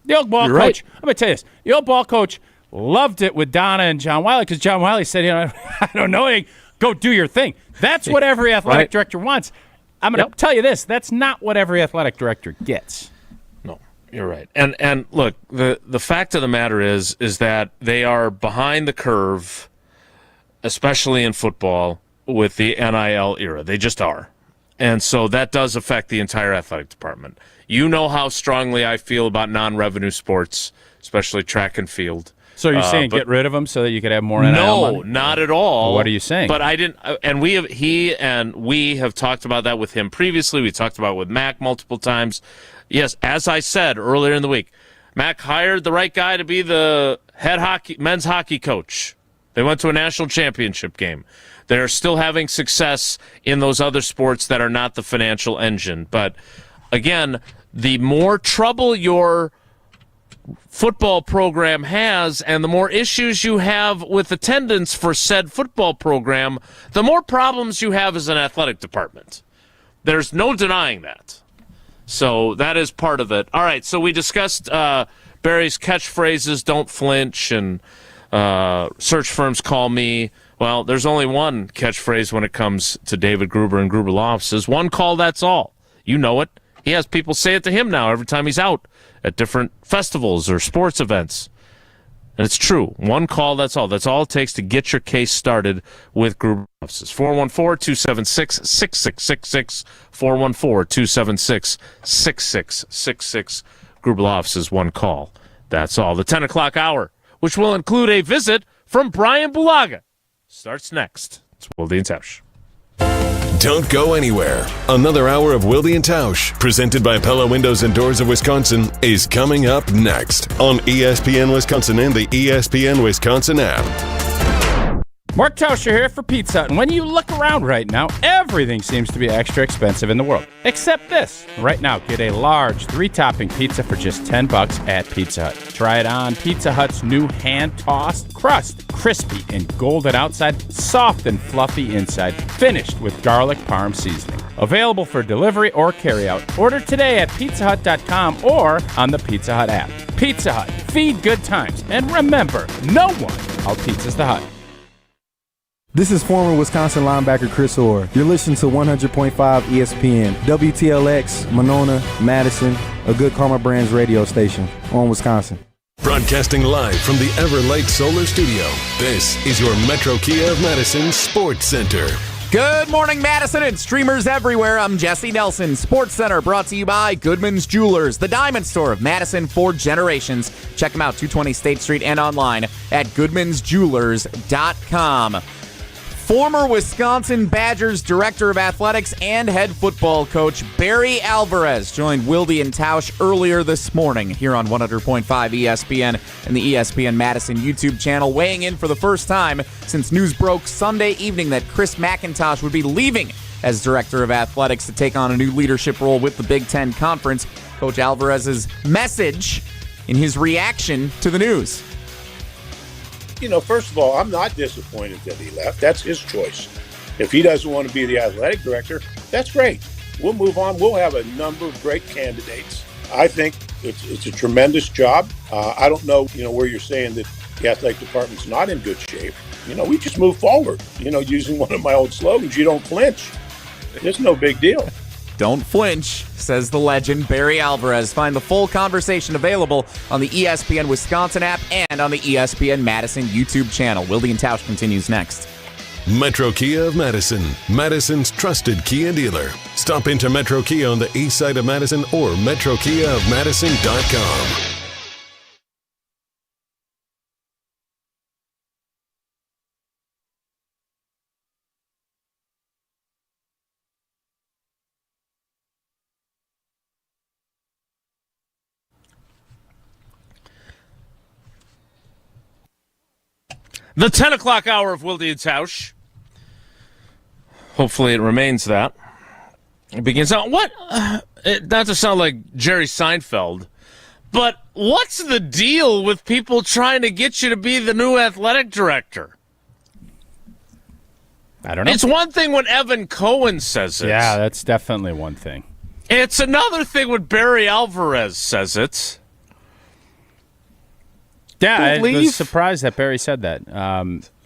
[SPEAKER 4] The old ball coach, I'm going to tell you this, the old ball coach loved it with Donna and John Wiley because John Wiley said, I don't know, go do your thing. That's what every athletic director wants. I'm going to tell you this, that's not what every athletic director gets.
[SPEAKER 3] No, you're right. And look, the fact of the matter is that they are behind the curve, especially in football, with the NIL era. They just are. And so that does affect the entire athletic department. You know how strongly I feel about non-revenue sports, especially track and field.
[SPEAKER 4] So you're saying get rid of them so that you could have more NIL money?
[SPEAKER 3] No, not at all.
[SPEAKER 4] What are you saying?
[SPEAKER 3] But I didn't, and we have talked about that with him previously. We talked about it with Mac multiple times. Yes, as I said earlier in the week, Mac hired the right guy to be the head men's hockey coach. They went to a national championship game. They're still having success in those other sports that are not the financial engine. But again, the more trouble your football program has and the more issues you have with attendance for said football program, the more problems you have as an athletic department. There's no denying that. So that is part of it. All right, so we discussed Barry's catchphrases, don't flinch, and search firms call me. Well, there's only one catchphrase when it comes to David Gruber and Gruber Law Offices. One call, that's all. You know it. He has people say it to him now every time he's out at different festivals or sports events. And it's true. One call, that's all. That's all it takes to get your case started with Gruber Offices. 414-276-6666. 414-276-6666. Grubel Office is one call. That's all. The 10 o'clock hour, which will include a visit from Bryan Bulaga, starts next. It's Wilde and Tausch.
[SPEAKER 1] Don't go anywhere. Another hour of Wilde and Tausch, presented by Pella Windows and Doors of Wisconsin, is coming up next on ESPN Wisconsin and the ESPN Wisconsin app.
[SPEAKER 4] Mark Tauscher here for Pizza Hut, and when you look around right now, everything seems to be extra expensive in the world, except this. Right now, get a large 3-topping pizza for just $10 at Pizza Hut. Try it on Pizza Hut's new hand-tossed crust, crispy and golden outside, soft and fluffy inside, finished with garlic parm seasoning. Available for delivery or carryout. Order today at pizzahut.com or on the Pizza Hut app. Pizza Hut, feed good times, and remember, no one out-pizzas the Hut.
[SPEAKER 11] This is former Wisconsin linebacker Chris Orr. You're listening to 100.5 ESPN, WTLX, Monona, Madison, a good Karma Brands radio station on Wisconsin.
[SPEAKER 1] Broadcasting live from the Everlight Solar Studio, this is your Metro Kia of Madison Sports Center.
[SPEAKER 2] Good morning, Madison and streamers everywhere. I'm Jesse Nelson. Sports Center brought to you by Goodman's Jewelers, the diamond store of Madison for generations. Check them out, 220 State Street and online at goodmansjewelers.com. Former Wisconsin Badgers Director of Athletics and head football coach Barry Alvarez joined Wilde and Tausch earlier this morning here on 100.5 ESPN and the ESPN Madison YouTube channel, weighing in for the first time since news broke Sunday evening that Chris McIntosh would be leaving as Director of Athletics to take on a new leadership role with the Big Ten Conference. Coach Alvarez's message in his reaction to the news.
[SPEAKER 15] You know, first of all, I'm not disappointed that he left. That's his choice. If he doesn't want to be the athletic director, that's great. We'll move on. We'll have a number of great candidates. I think it's a tremendous job. I don't know, where you're saying that the athletic department's not in good shape. We just move forward. Using one of my old slogans, you don't flinch. It's no big deal.
[SPEAKER 2] Don't flinch, says the legend Barry Alvarez. Find the full conversation available on the ESPN Wisconsin app and on the ESPN Madison YouTube channel. Wilde and Tausch continues next.
[SPEAKER 1] Metro Kia of Madison, Madison's trusted Kia dealer. Stop into Metro Kia on the east side of Madison or metrokiaofmadison.com.
[SPEAKER 3] The 10 o'clock hour of Wilde and Tausch. Hopefully it remains that. It begins out. What? Not to sound like Jerry Seinfeld, but what's the deal with people trying to get you to be the new athletic director?
[SPEAKER 4] I don't know.
[SPEAKER 3] It's one thing when Evan Cohen says it.
[SPEAKER 4] Yeah, that's definitely one thing.
[SPEAKER 3] It's another thing when Barry Alvarez says it.
[SPEAKER 4] Yeah, I was surprised that Barry said that.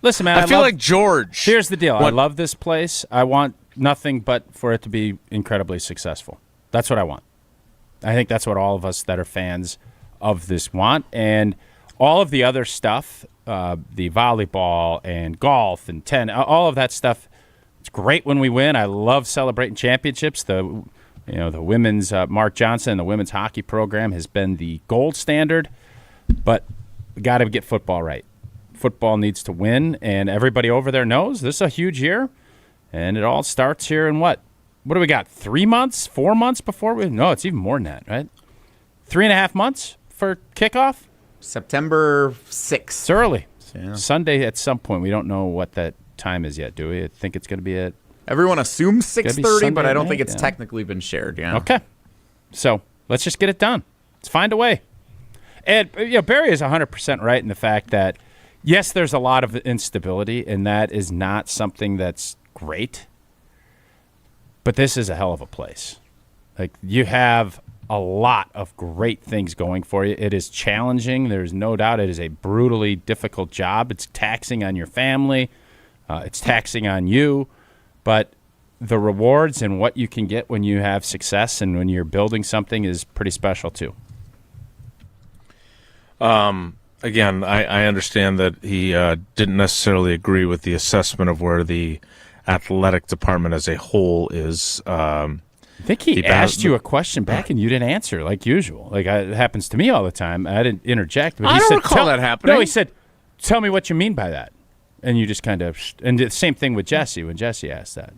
[SPEAKER 4] Listen, man,
[SPEAKER 3] I feel like George.
[SPEAKER 4] Here's the deal. I love this place. I want nothing but for it to be incredibly successful. That's what I want. I think that's what all of us that are fans of this want. And all of the other stuff, the volleyball and golf and tennis, all of that stuff, it's great when we win. I love celebrating championships. The women's Mark Johnson, the women's hockey program has been the gold standard. But we got to get football right. Football needs to win, and everybody over there knows this is a huge year, and it all starts here in what? What do we got, 3 months, 4 months before we? No, it's even more than that, right? 3.5 months for kickoff?
[SPEAKER 2] September 6th.
[SPEAKER 4] It's early.
[SPEAKER 2] Yeah.
[SPEAKER 4] Sunday at some point. We don't know what that time is yet, do we? I think it's going to be at...
[SPEAKER 2] Everyone assumes 6:30, but I don't think
[SPEAKER 4] night?
[SPEAKER 2] it's technically been shared, yeah.
[SPEAKER 4] Okay. So let's just get it done. Let's find a way. And Barry is 100% right in the fact that, yes, there's a lot of instability, and that is not something that's great. But this is a hell of a place. Like, you have a lot of great things going for you. It is challenging. There's no doubt it is a brutally difficult job. It's taxing on your family. It's taxing on you. But the rewards and what you can get when you have success and when you're building something is pretty special, too.
[SPEAKER 3] Again, I understand that he didn't necessarily agree with the assessment of where the athletic department as a whole is.
[SPEAKER 4] think he asked you a question back and you didn't answer like usual. Like it happens to me all the time. I didn't interject. But
[SPEAKER 3] I don't recall that happening.
[SPEAKER 4] No, he said, "Tell me what you mean by that," and you just kind of. And the same thing with Jesse when Jesse asked that.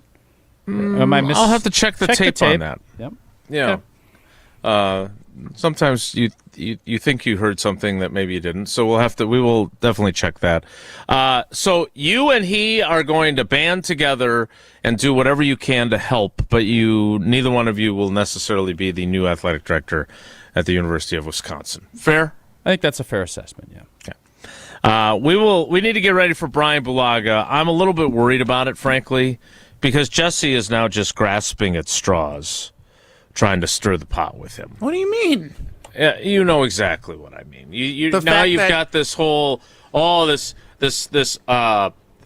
[SPEAKER 3] I'll have to check the tape on that.
[SPEAKER 4] Yep.
[SPEAKER 3] Yeah.
[SPEAKER 4] Okay.
[SPEAKER 3] Sometimes you think you heard something that maybe you didn't, so we will definitely check that. So you and he are going to band together and do whatever you can to help, but neither one of you will necessarily be the new athletic director at the University of Wisconsin. Fair?
[SPEAKER 4] I think that's a fair assessment. Yeah.
[SPEAKER 3] Okay. We need to get ready for Bryan Bulaga. I'm a little bit worried about it, frankly, because Jesse is now just grasping at straws, trying to stir the pot with him.
[SPEAKER 2] What do you mean?
[SPEAKER 3] You know exactly what I mean. You've got this whole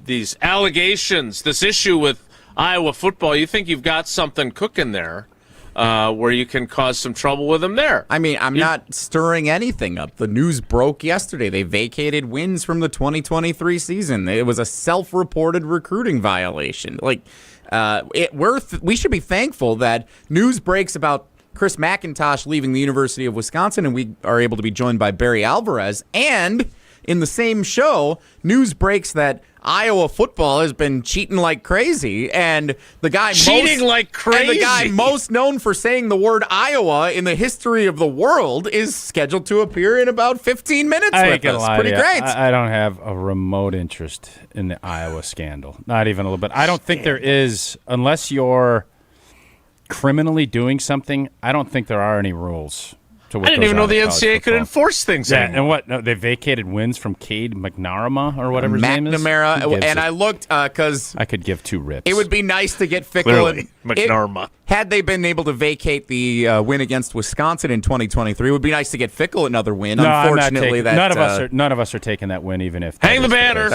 [SPEAKER 3] these allegations, this issue with Iowa football. You think you've got something cooking there, where you can cause some trouble with them there.
[SPEAKER 2] I mean, I'm not stirring anything up. The news broke yesterday. They vacated wins from the 2023 season. It was a self-reported recruiting violation. We should be thankful that news breaks about Chris McIntosh leaving the University of Wisconsin, and we are able to be joined by Barry Alvarez. And in the same show, news breaks that Iowa football has been cheating like crazy, and the guy most known for saying the word Iowa in the history of the world is scheduled to appear in about 15 minutes with us. Pretty great.
[SPEAKER 4] I don't have a remote interest in the Iowa scandal, not even a little bit. I don't think there is, unless you're criminally doing something. I don't think there are any rules. I
[SPEAKER 3] didn't even know the NCAA could enforce things anymore.
[SPEAKER 4] And what? No, they vacated wins from Cade McNamara or whatever his name is.
[SPEAKER 2] McNamara, and I looked because
[SPEAKER 4] I could give two rips.
[SPEAKER 2] It would be nice to get Fickle.
[SPEAKER 3] Clearly, McNamara.
[SPEAKER 2] Had they been able to vacate the win against Wisconsin in 2023, it would be nice to get Fickle another win.
[SPEAKER 4] No,
[SPEAKER 2] unfortunately,
[SPEAKER 4] none of us are taking that win, even if
[SPEAKER 3] hang the banner.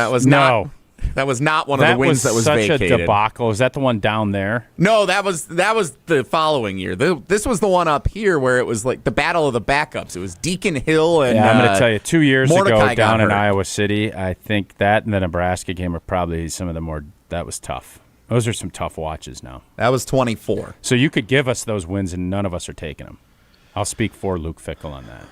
[SPEAKER 2] That was not one of the wins that was vacated.
[SPEAKER 4] Such a debacle. Is that the one down there?
[SPEAKER 2] No, that was the following year. This was the one up here where it was like the battle of the backups. It was Deacon Hill and
[SPEAKER 4] I'm going to tell you, 2 years
[SPEAKER 2] Mordecai
[SPEAKER 4] ago down in Iowa City, I think that and the Nebraska game are probably some of the more. That was tough. Those are some tough watches now.
[SPEAKER 2] That was 24.
[SPEAKER 4] So you could give us those wins, and none of us are taking them. I'll speak for Luke Fickle on that.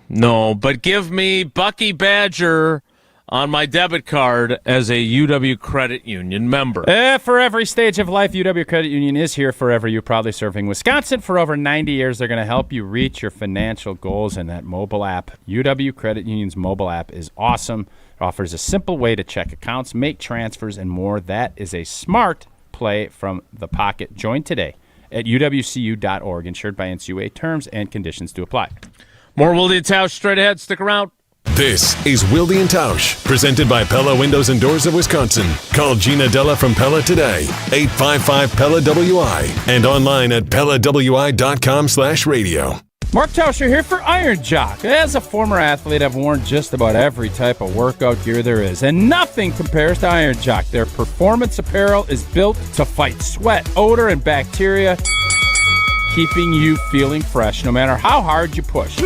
[SPEAKER 3] No, but give me Bucky Badger on my debit card as a UW Credit Union member.
[SPEAKER 4] For every stage of life, UW Credit Union is here forever. You're proudly serving Wisconsin for over 90 years. They're going to help you reach your financial goals, and that mobile app, UW Credit Union's mobile app, is awesome. It offers a simple way to check accounts, make transfers, and more. That is a smart play from the pocket. Join today at uwcu.org, insured by NCUA. Terms and conditions to apply.
[SPEAKER 3] More Wilde and Tausch straight ahead. Stick around.
[SPEAKER 1] This is Wilde and Tausch, presented by Pella Windows and Doors of Wisconsin. Call Gina Della from Pella today, 855-PELLA-WI, and online at PellaWI.com/radio.
[SPEAKER 4] Mark Tauscher here for Iron Jock. As a former athlete, I've worn just about every type of workout gear there is, and nothing compares to Iron Jock. Their performance apparel is built to fight sweat, odor, and bacteria, keeping you feeling fresh no matter how hard you push.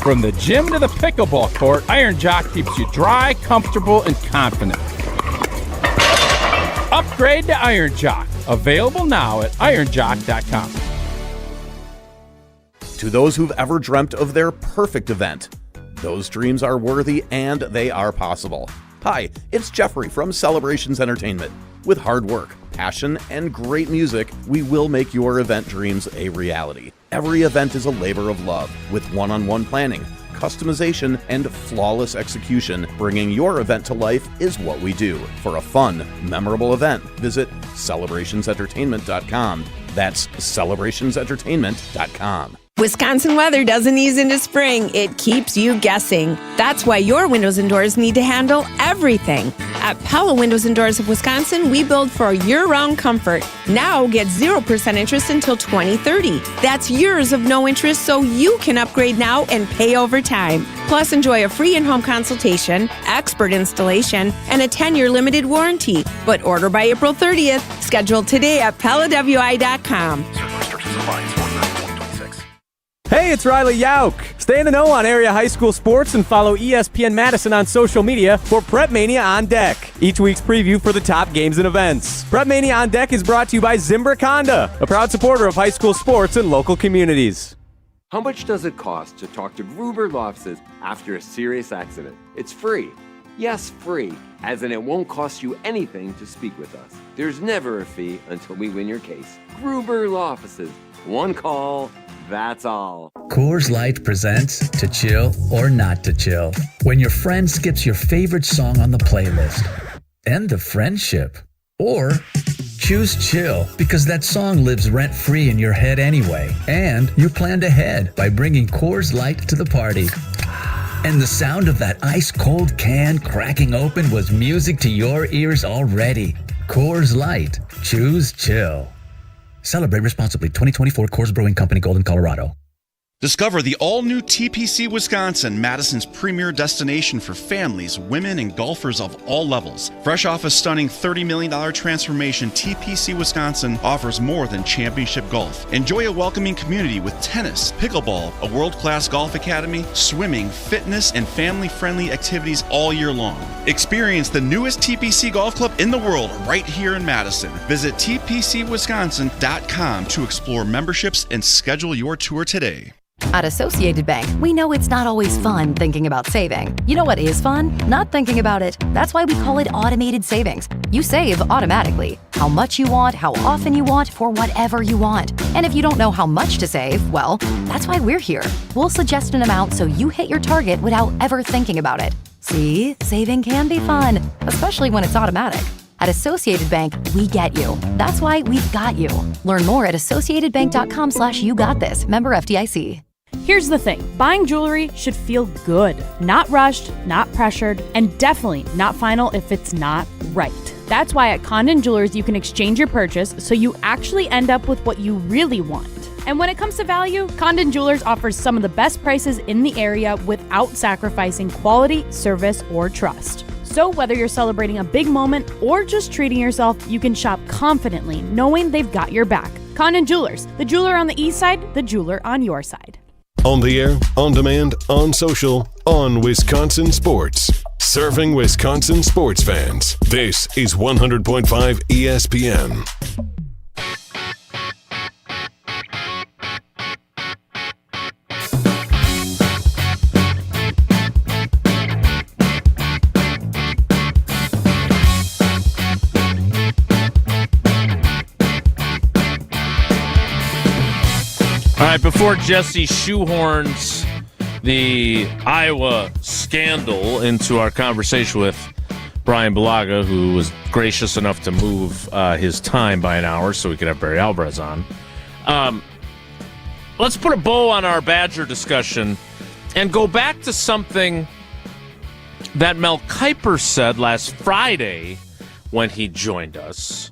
[SPEAKER 4] From the gym to the pickleball court, Iron Jock keeps you dry, comfortable, and confident. Upgrade to Iron Jock. Available now at ironjock.com.
[SPEAKER 12] To those who've ever dreamt of their perfect event, those dreams are worthy and they are possible. Hi, it's Jeffrey from Celebrations Entertainment. With hard work, passion, and great music, we will make your event dreams a reality. Every event is a labor of love, with one-on-one planning, customization, and flawless execution. Bringing your event to life is what we do. For a fun, memorable event, visit celebrationsentertainment.com. That's celebrationsentertainment.com.
[SPEAKER 7] Wisconsin weather doesn't ease into spring. It keeps you guessing. That's why your windows and doors need to handle everything. At Pella Windows and Doors of Wisconsin, we build for year-round comfort. Now get 0% interest until 2030. That's years of no interest, so you can upgrade now and pay over time. Plus, enjoy a free in-home consultation, expert installation, and a 10-year limited warranty. But order by April 30th. Schedule today at PellaWI.com.
[SPEAKER 13] Hey, it's Riley Yauk. Stay in the know on area high school sports and follow ESPN Madison on social media for Prep Mania on Deck, each week's preview for the top games and events. Prep Mania on Deck is brought to you by Zimbrick Honda, a proud supporter of high school sports and local communities.
[SPEAKER 16] How much does it cost to talk to Gruber Law Offices after a serious accident? It's free. Yes, free, as in it won't cost you anything to speak with us. There's never a fee until we win your case. Gruber Law Offices. One call, that's all.
[SPEAKER 9] Coors Light presents To Chill or Not to Chill. When your friend skips your favorite song on the playlist. End the friendship. Or choose chill because that song lives rent-free in your head anyway. And you planned ahead by bringing Coors Light to the party. And the sound of that ice-cold can cracking open was music to your ears already. Coors Light. Choose chill. Celebrate responsibly. 2024 Coors Brewing Company, Golden, Colorado.
[SPEAKER 17] Discover the all-new TPC Wisconsin, Madison's premier destination for families, women, and golfers of all levels. Fresh off a stunning $30 million transformation, TPC Wisconsin offers more than championship golf. Enjoy a welcoming community with tennis, pickleball, a world-class golf academy, swimming, fitness, and family-friendly activities all year long. Experience the newest TPC golf club in the world right here in Madison. Visit tpcwisconsin.com to explore memberships and schedule your tour today.
[SPEAKER 18] At Associated Bank, we know it's not always fun thinking about saving. You know what is fun? Not thinking about it. That's why we call it automated savings. You save automatically. How much you want, how often you want, for whatever you want. And if you don't know how much to save, well, that's why we're here. We'll suggest an amount so you hit your target without ever thinking about it. See, saving can be fun, especially when it's automatic. At Associated Bank, we get you. That's why we've got you. Learn more at associatedbank.com/YouGotThis. Member FDIC.
[SPEAKER 19] Here's the thing. Buying jewelry should feel good. Not rushed, not pressured, and definitely not final if it's not right. That's why at Condon Jewelers, you can exchange your purchase so you actually end up with what you really want. And when it comes to value, Condon Jewelers offers some of the best prices in the area without sacrificing quality, service, or trust. So whether you're celebrating a big moment or just treating yourself, you can shop confidently knowing they've got your back. Condon Jewelers, the jeweler on the east side, the jeweler on your side.
[SPEAKER 1] On the air, on demand, on social, on Wisconsin Sports. Serving Wisconsin sports fans. This is 100.5 ESPN.
[SPEAKER 3] All right, before Jesse shoehorns the Iowa scandal into our conversation with Bryan Bulaga, who was gracious enough to move his time by an hour so we could have Barry Alvarez on, let's put a bow on our Badger discussion and go back to something that Mel Kiper said last Friday when he joined us.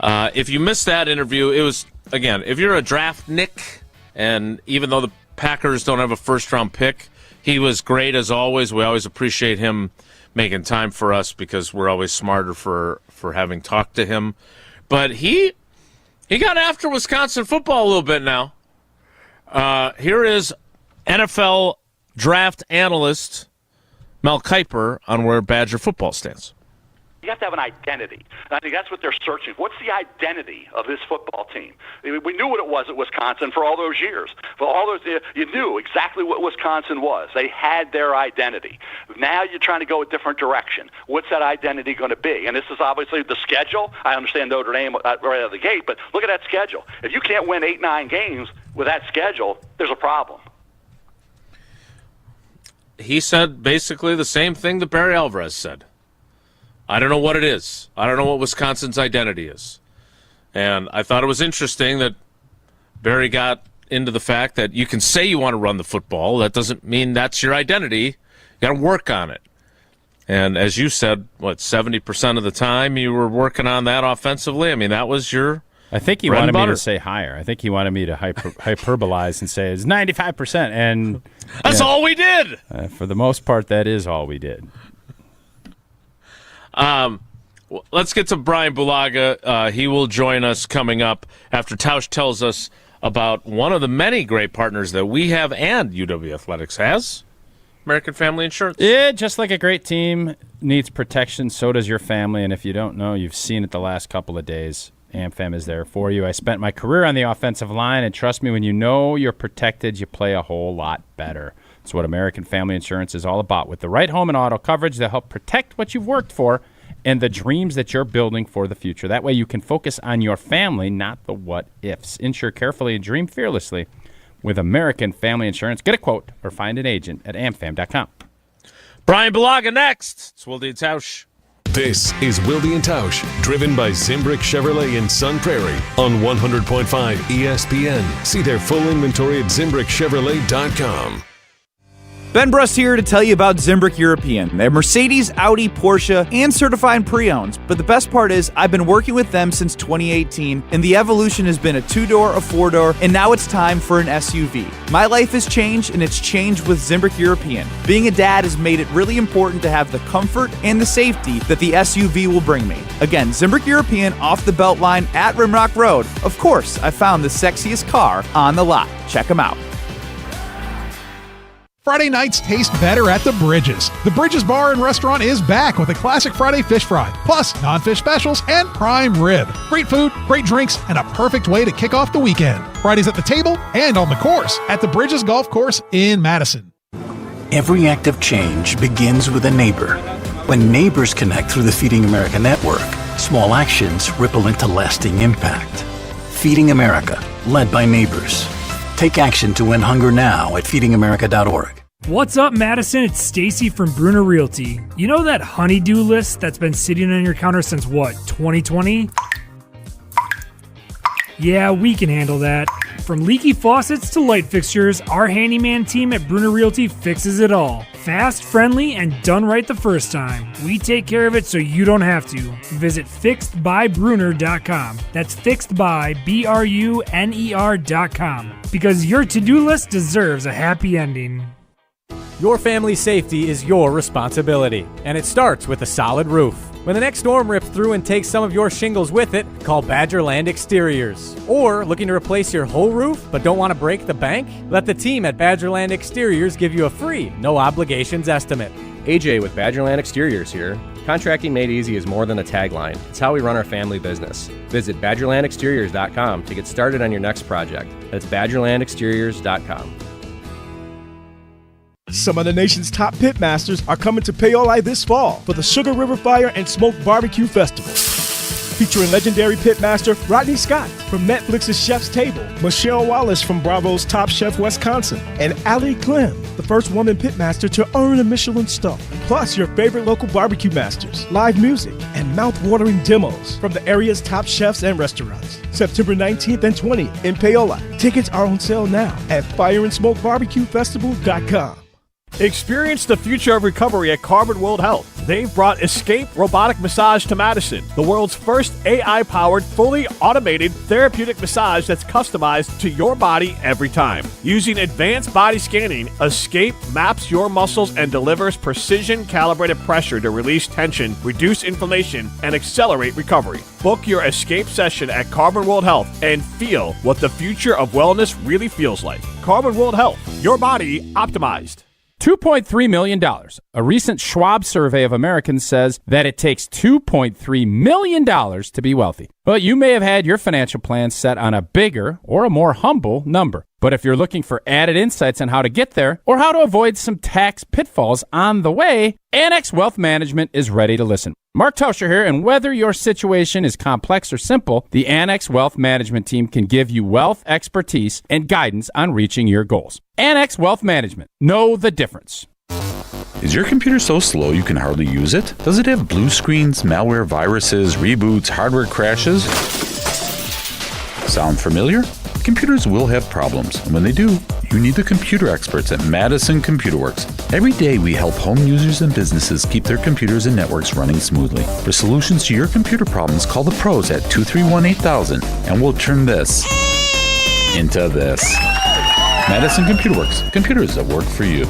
[SPEAKER 3] If you missed that interview, it was, again, if you're a draft Nick, and even though the Packers don't have a first-round pick, he was great as always. We always appreciate him making time for us because we're always smarter for having talked to him. But he got after Wisconsin football a little bit now. Here is NFL draft analyst Mel Kiper on where Badger football stands.
[SPEAKER 20] You have to have an identity. And I think that's what they're searching for. What's the identity of this football team? We knew what it was at Wisconsin for all those years. For all those years, you knew exactly what Wisconsin was. They had their identity. Now you're trying to go a different direction. What's that identity going to be? And this is obviously the schedule. I understand Notre Dame right out of the gate, but look at that schedule. If you can't win 8-9 games with that schedule, there's a problem.
[SPEAKER 3] He said basically the same thing that Barry Alvarez said. I don't know what it is. I don't know what Wisconsin's identity is. And I thought it was interesting that Barry got into the fact that you can say you want to run the football. That doesn't mean that's your identity. You got to work on it. And as you said, 70% of the time you were working on that offensively? I mean, that was your
[SPEAKER 4] I think he wanted me to say higher. I think he wanted me to hyperbolize and say it's 95%. And
[SPEAKER 3] that's all we did.
[SPEAKER 4] For the most part, that is all we did.
[SPEAKER 3] Let's get to Bryan Bulaga. He will join us coming up after Tausch tells us about one of the many great partners that we have and UW Athletics has, American Family Insurance.
[SPEAKER 4] Yeah, just like a great team needs protection, so does your family. And if you don't know, you've seen it the last couple of days. AmFam is there for you. I spent my career on the offensive line, and trust me, when you know you're protected, you play a whole lot better. It's what American Family Insurance is all about. With the right home and auto coverage, they'll help protect what you've worked for and the dreams that you're building for the future. That way you can focus on your family, not the what-ifs. Insure carefully and dream fearlessly with American Family Insurance. Get a quote or find an agent at amfam.com.
[SPEAKER 3] Bryan Bulaga next. It's Wilde and Tausch.
[SPEAKER 1] This is Wilde and Tausch, driven by Zimbrick Chevrolet in Sun Prairie on 100.5 ESPN. See their full inventory at ZimbrickChevrolet.com.
[SPEAKER 5] Ben Brust here to tell you about Zimbrick European. They're Mercedes, Audi, Porsche, and certified pre-owns. But the best part is I've been working with them since 2018, and the evolution has been a 2-door, a 4-door, and now it's time for an SUV. My life has changed, and it's changed with Zimbrick European. Being a dad has made it really important to have the comfort and the safety that the SUV will bring me. Again, Zimbrick European off the Beltline at Rimrock Road. Of course, I found the sexiest car on the lot. Check them out.
[SPEAKER 6] Friday nights taste better at the Bridges. The Bridges Bar and Restaurant is back with a classic Friday fish fry, plus non-fish specials and prime rib. Great food, great drinks, and a perfect way to kick off the weekend. Fridays at the table and on the course at the Bridges Golf Course in Madison.
[SPEAKER 8] Every act of change begins with a neighbor. When neighbors connect through the Feeding America network, small actions ripple into lasting impact. Feeding America, led by neighbors. Take action to end hunger now at feedingamerica.org.
[SPEAKER 14] What's up, Madison? It's Stacy from Bruner Realty. You know that honey-do list that's been sitting on your counter since, 2020? Yeah, we can handle that. From leaky faucets to light fixtures, our handyman team at Bruner Realty fixes it all. Fast, friendly, and done right the first time. We take care of it so you don't have to. Visit fixedbybruner.com. That's fixedbybruner.com. Because your to-do list deserves a happy ending.
[SPEAKER 13] Your family's safety is your responsibility, and it starts with a solid roof. When the next storm rips through and takes some of your shingles with it, call Badgerland Exteriors. Or looking to replace your whole roof but don't want to break the bank? Let the team at Badgerland Exteriors give you a free, no obligations estimate.
[SPEAKER 21] AJ with Badgerland Exteriors here. Contracting made easy is more than a tagline. It's how we run our family business. Visit BadgerlandExteriors.com to get started on your next project. That's BadgerlandExteriors.com.
[SPEAKER 22] Some of the nation's top pitmasters are coming to Paoli this fall for the Sugar River Fire and Smoke Barbecue Festival. Featuring legendary pitmaster Rodney Scott from Netflix's Chef's Table, Michelle Wallace from Bravo's Top Chef Wisconsin, and Allie Clem, the first woman pitmaster to earn a Michelin star. Plus your favorite local barbecue masters, live music, and mouth-watering demos from the area's top chefs and restaurants. September 19th and 20th in Paoli. Tickets are on sale now at fireandsmokebarbecuefestival.com.
[SPEAKER 23] Experience the future of recovery at Carbon World Health. They've brought Escape Robotic Massage to Madison, the world's first AI-powered, fully automated therapeutic massage that's customized to your body every time. Using advanced body scanning, Escape maps your muscles and delivers precision-calibrated pressure to release tension, reduce inflammation, and accelerate recovery. Book your Escape session at Carbon World Health and feel what the future of wellness really feels like. Carbon World Health, your body optimized.
[SPEAKER 4] $2.3 million. A recent Schwab survey of Americans says that it takes $2.3 million to be wealthy. But you may have had your financial plan set on a bigger or a more humble number. But if you're looking for added insights on how to get there or how to avoid some tax pitfalls on the way, Annex Wealth Management is ready to listen. Mark Tauscher here, and whether your situation is complex or simple, the Annex Wealth Management team can give you wealth expertise and guidance on reaching your goals. Annex Wealth Management. Know the difference.
[SPEAKER 24] Is your computer so slow you can hardly use it? Does it have blue screens, malware, viruses, reboots, hardware crashes? Sound familiar? Computers will have problems, and when they do, you need the computer experts at Madison Computer Works. Every day we help home users and businesses keep their computers and networks running smoothly. For solutions to your computer problems, call the pros at 231-8000, and we'll turn this into this. Madison Computer Works. Computers that work for you.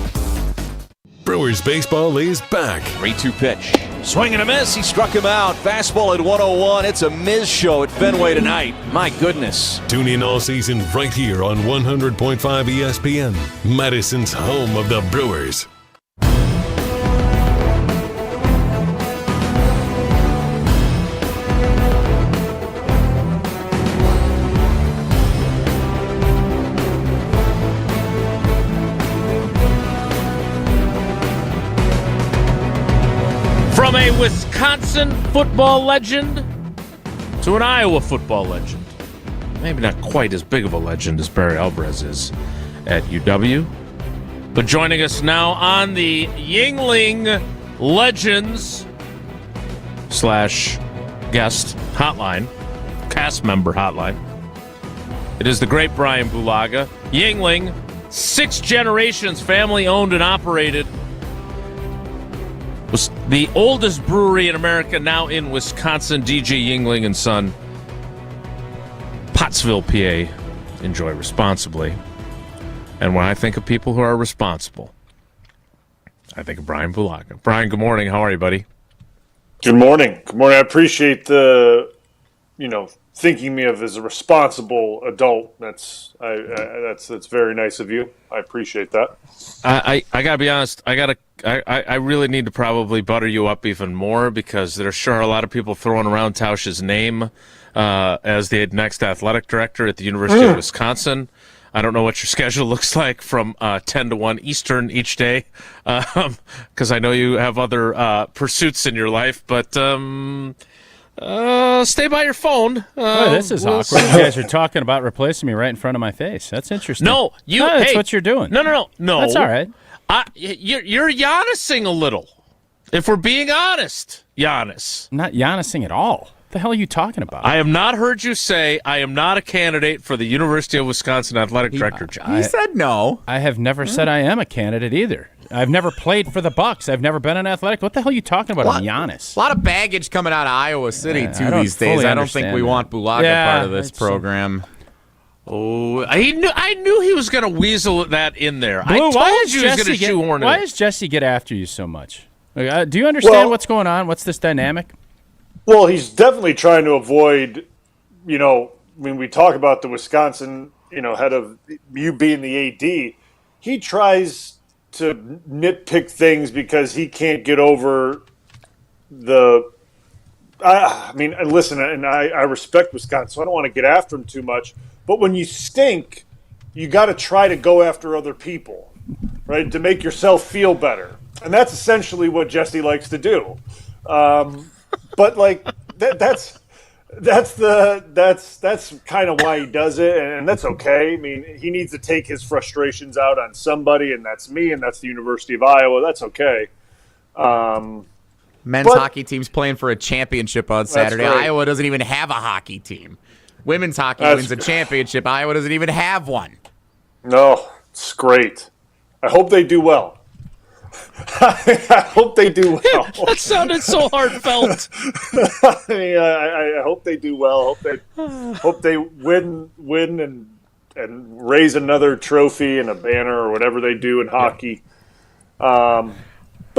[SPEAKER 1] Brewers baseball is back.
[SPEAKER 25] 3-2 pitch.
[SPEAKER 2] Swing and a miss. He struck him out. Fastball at 101. It's a Miz show at Fenway tonight. My goodness.
[SPEAKER 1] Tune in all season right here on 100.5 ESPN, Madison's home of the Brewers.
[SPEAKER 3] From a Wisconsin football legend to an Iowa football legend. Maybe not quite as big of a legend as Barry Alvarez is at UW. But joining us now on the Yuengling Legends / guest hotline, cast member hotline. It is the great Bryan Bulaga. Yuengling, 6 generations, family owned and operated. Was the oldest brewery in America, now in Wisconsin. DJ Yuengling and Son, Pottsville, PA. Enjoy responsibly. And when I think of people who are responsible, I think of Bryan Bulaga. Bryan, good morning. How are you, buddy?
[SPEAKER 10] Good morning. Good morning. I appreciate the, thinking me of as a responsible adult. That's very nice of you. I appreciate that.
[SPEAKER 3] I gotta be honest. I really need to probably butter you up even more, because there sure are a lot of people throwing around Tausch's name as the next athletic director at the University of Wisconsin. I don't know what your schedule looks like from 10 to 1 Eastern each day, because I know you have other pursuits in your life, but stay by your phone.
[SPEAKER 4] This is awkward. You guys are talking about replacing me right in front of my face. That's interesting.
[SPEAKER 3] No,
[SPEAKER 4] that's what you're doing.
[SPEAKER 3] No.
[SPEAKER 4] That's all right.
[SPEAKER 3] You're Giannising a little, if we're being honest. Giannis.
[SPEAKER 4] I'm not Giannising at all. What the hell are you talking about?
[SPEAKER 3] I have not heard you say I am not a candidate for the University of Wisconsin athletic director job.
[SPEAKER 5] He said no.
[SPEAKER 4] I have never said I am a candidate either. I've never played for the Bucks. I've never been an athletic. What the hell are you talking about? I'm Giannis.
[SPEAKER 5] A lot of baggage coming out of Iowa City these days. I don't think we want Bulaga part of this program.
[SPEAKER 3] Oh, I knew he was going to weasel that in there.
[SPEAKER 4] Blue,
[SPEAKER 3] I told you he was going to shoehorn it.
[SPEAKER 4] Why does Jesse get after you so much? Do you understand what's going on? What's this dynamic?
[SPEAKER 10] Well, he's definitely trying to avoid, when we talk about the Wisconsin, head of you being the AD, he tries to nitpick things because he can't get over listen, and I respect Wisconsin, so I don't want to get after him too much. But when you stink, you got to try to go after other people, right, to make yourself feel better. And that's essentially what Jesse likes to do. But that's kind of why he does it, and that's okay. I mean, he needs to take his frustrations out on somebody, and that's me, and that's the University of Iowa. That's okay.
[SPEAKER 5] Men's hockey team's playing for a championship on Saturday.
[SPEAKER 10] Right.
[SPEAKER 5] Iowa doesn't even have a hockey team. Women's hockey wins a championship. Iowa doesn't even have one.
[SPEAKER 10] No, it's great. I hope they do well. I hope they do well.
[SPEAKER 3] That sounded so heartfelt.
[SPEAKER 10] I hope they do well. Hope they win and raise another trophy and a banner or whatever they do in hockey. But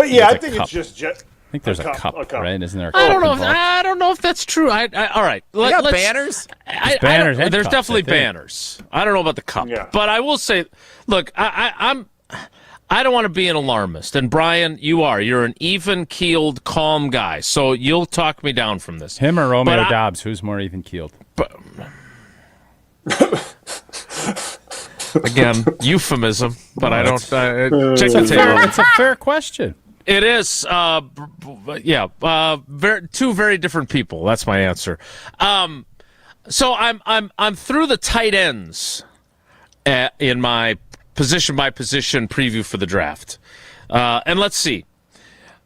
[SPEAKER 10] yeah, I think it's just.
[SPEAKER 4] I think there's a cup, right? Isn't there a cup?
[SPEAKER 3] I don't know if that's true. All right.
[SPEAKER 5] Let's banners?
[SPEAKER 4] Banners.
[SPEAKER 3] There's definitely banners. I don't know about the cup, but I will say, look, I don't want to be an alarmist, and Bryan, you're an even-keeled, calm guy, so you'll talk me down from this.
[SPEAKER 4] Him or Romeo Dobbs, who's more even-keeled?
[SPEAKER 3] Again, euphemism, but I don't.
[SPEAKER 4] It's a fair question.
[SPEAKER 3] It is, two very different people. That's my answer. So I'm through the tight ends in my position by position preview for the draft, and let's see.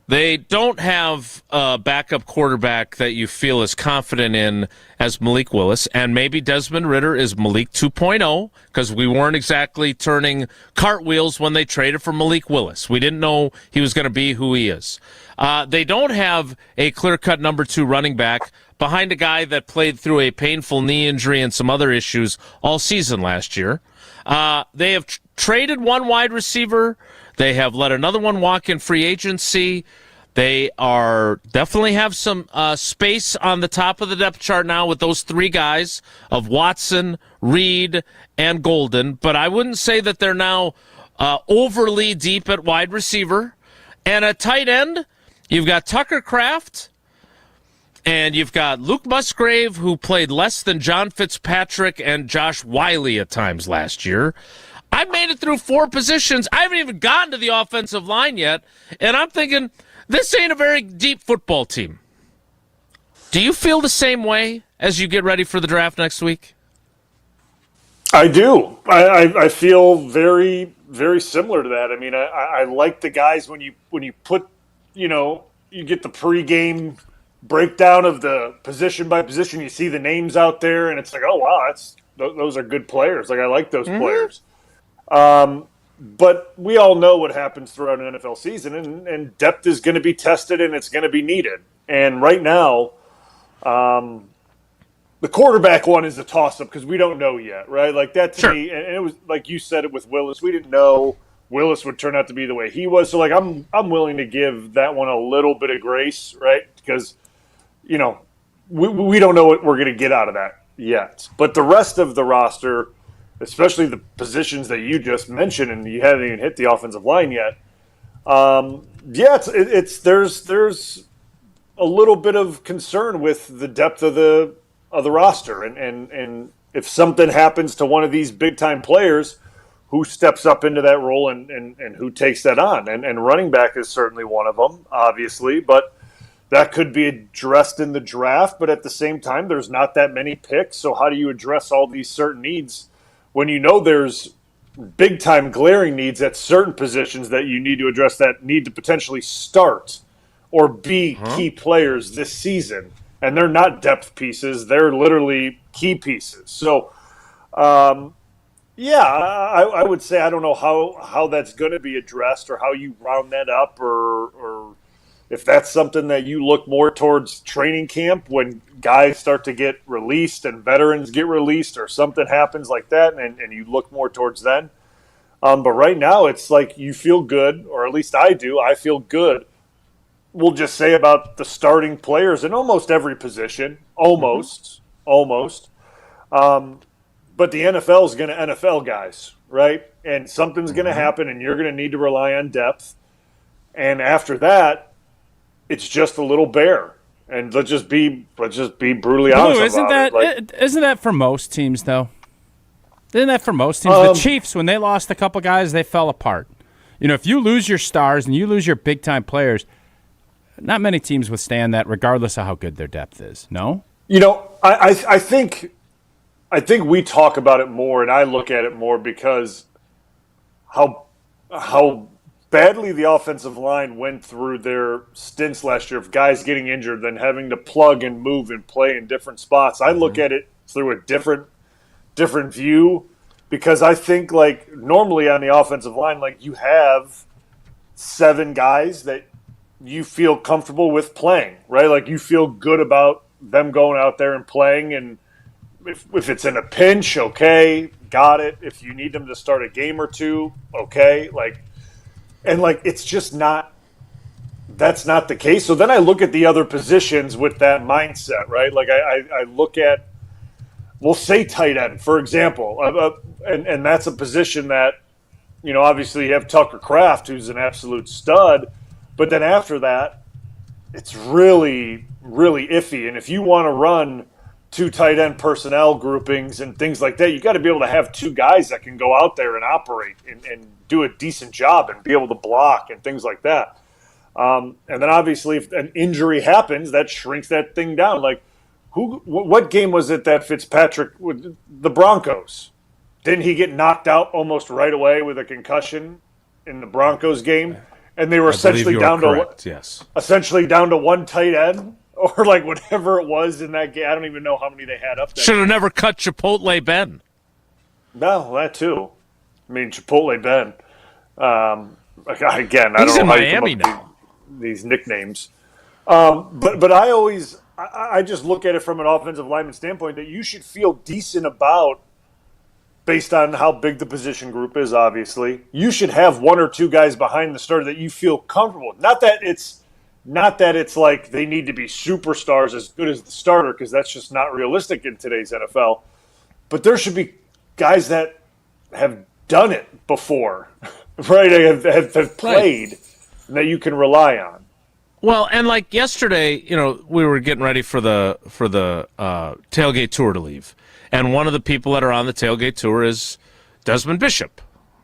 [SPEAKER 3] They don't have a backup quarterback that you feel as confident in as Malik Willis, and maybe Desmond Ridder is Malik 2.0, because we weren't exactly turning cartwheels when they traded for Malik Willis. We didn't know he was going to be who he is. They don't have a clear-cut number 2 running back behind a guy that played through a painful knee injury and some other issues all season last year. They have traded one wide receiver. They have let another one walk in free agency. They are definitely have some space on the top of the depth chart now with those three guys of Watson, Reed, and Golden. But I wouldn't say that they're now overly deep at wide receiver. And at tight end, you've got Tucker Kraft, and you've got Luke Musgrave, who played less than John Fitzpatrick and Josh Wiley at times last year. I've made it through 4 positions. I haven't even gotten to the offensive line yet, and I'm thinking, this ain't a very deep football team. Do you feel the same way as you get ready for the draft next week?
[SPEAKER 10] I do. I feel very, very similar to that. I mean, I like the guys when you put, you get the pregame breakdown of the position by position. You see the names out there, and it's like, oh wow, those are good players. Like I like those players. But we all know what happens throughout an NFL season, and depth is going to be tested and it's going to be needed. And right now, the quarterback one is a toss-up because we don't know yet, right? Like that to me, and it was like you said it with Willis. We didn't know Willis would turn out to be the way he was. So like I'm willing to give that one a little bit of grace, right? Because we don't know what we're going to get out of that yet. But the rest of the roster, especially the positions that you just mentioned, and you haven't even hit the offensive line yet. There's a little bit of concern with the depth of the roster, and if something happens to one of these big time players, who steps up into that role and who takes that on, and running back is certainly one of them, obviously, but that could be addressed in the draft. But at the same time, there's not that many picks, so how do you address all these certain needs when you know there's big-time glaring needs at certain positions that you need to address that need to potentially start or be key players this season? And they're not depth pieces. They're literally key pieces. So, I would say I don't know how that's going to be addressed or how you round that up or if that's something that you look more towards training camp when guys start to get released and veterans get released or something happens like that and you look more towards then. But right now it's like you feel good, or at least I do. I feel good. We'll just say about the starting players in almost every position, almost. But the NFL is going to NFL guys, right? And something's going to happen, and you're going to need to rely on depth. And after that, it's just a little bare. And let's just be brutally honest about it.
[SPEAKER 4] Isn't that for most teams, though? Isn't that for most teams? The Chiefs, when they lost a couple guys, they fell apart. If you lose your stars and you lose your big-time players, not many teams withstand that, regardless of how good their depth is. No?
[SPEAKER 10] I think we talk about it more, and I look at it more because how badly the offensive line went through their stints last year of guys getting injured, then having to plug and move and play in different spots. I look at it through a different view because I think like normally on the offensive line, like you have 7 guys that you feel comfortable with playing, right? Like you feel good about them going out there and playing, and if it's in a pinch, okay, got it. If you need them to start a game or two, okay. It's just not – that's not the case. So then I look at the other positions with that mindset, right? Like I look at – we'll say tight end, for example, and that's a position that, obviously you have Tucker Kraft, who's an absolute stud, but then after that, it's really, really iffy. And if you want to run 2 tight end personnel groupings and things like that, you got to be able to have 2 guys that can go out there and operate and do a decent job and be able to block and things like that. And then obviously if an injury happens, that shrinks that thing down. Like what game was it that Fitzpatrick with the Broncos? Didn't he get knocked out almost right away with a concussion in the Broncos game? And they were essentially down to 1 tight end, or like whatever it was in that game. I don't even know how many they had up there.
[SPEAKER 3] Should have never cut Chipotle Ben.
[SPEAKER 10] No, that too. I mean, Chipotle Ben. Again, I
[SPEAKER 3] He's
[SPEAKER 10] don't know
[SPEAKER 3] in
[SPEAKER 10] how
[SPEAKER 3] Miami
[SPEAKER 10] you come up
[SPEAKER 3] now.
[SPEAKER 10] with these nicknames. But I just look at it from an offensive lineman standpoint that you should feel decent about. Based on how big the position group is, obviously, you should have 1 or 2 guys behind the starter that you feel comfortable with. Not that it's Not that it's like they need to be superstars as good as the starter, because that's just not realistic in today's NFL. But there should be guys that have done it before, right? Have played, and that you can rely on.
[SPEAKER 3] Well, and like yesterday, we were getting ready for the tailgate tour to leave, and one of the people that are on the tailgate tour is Desmond Bishop,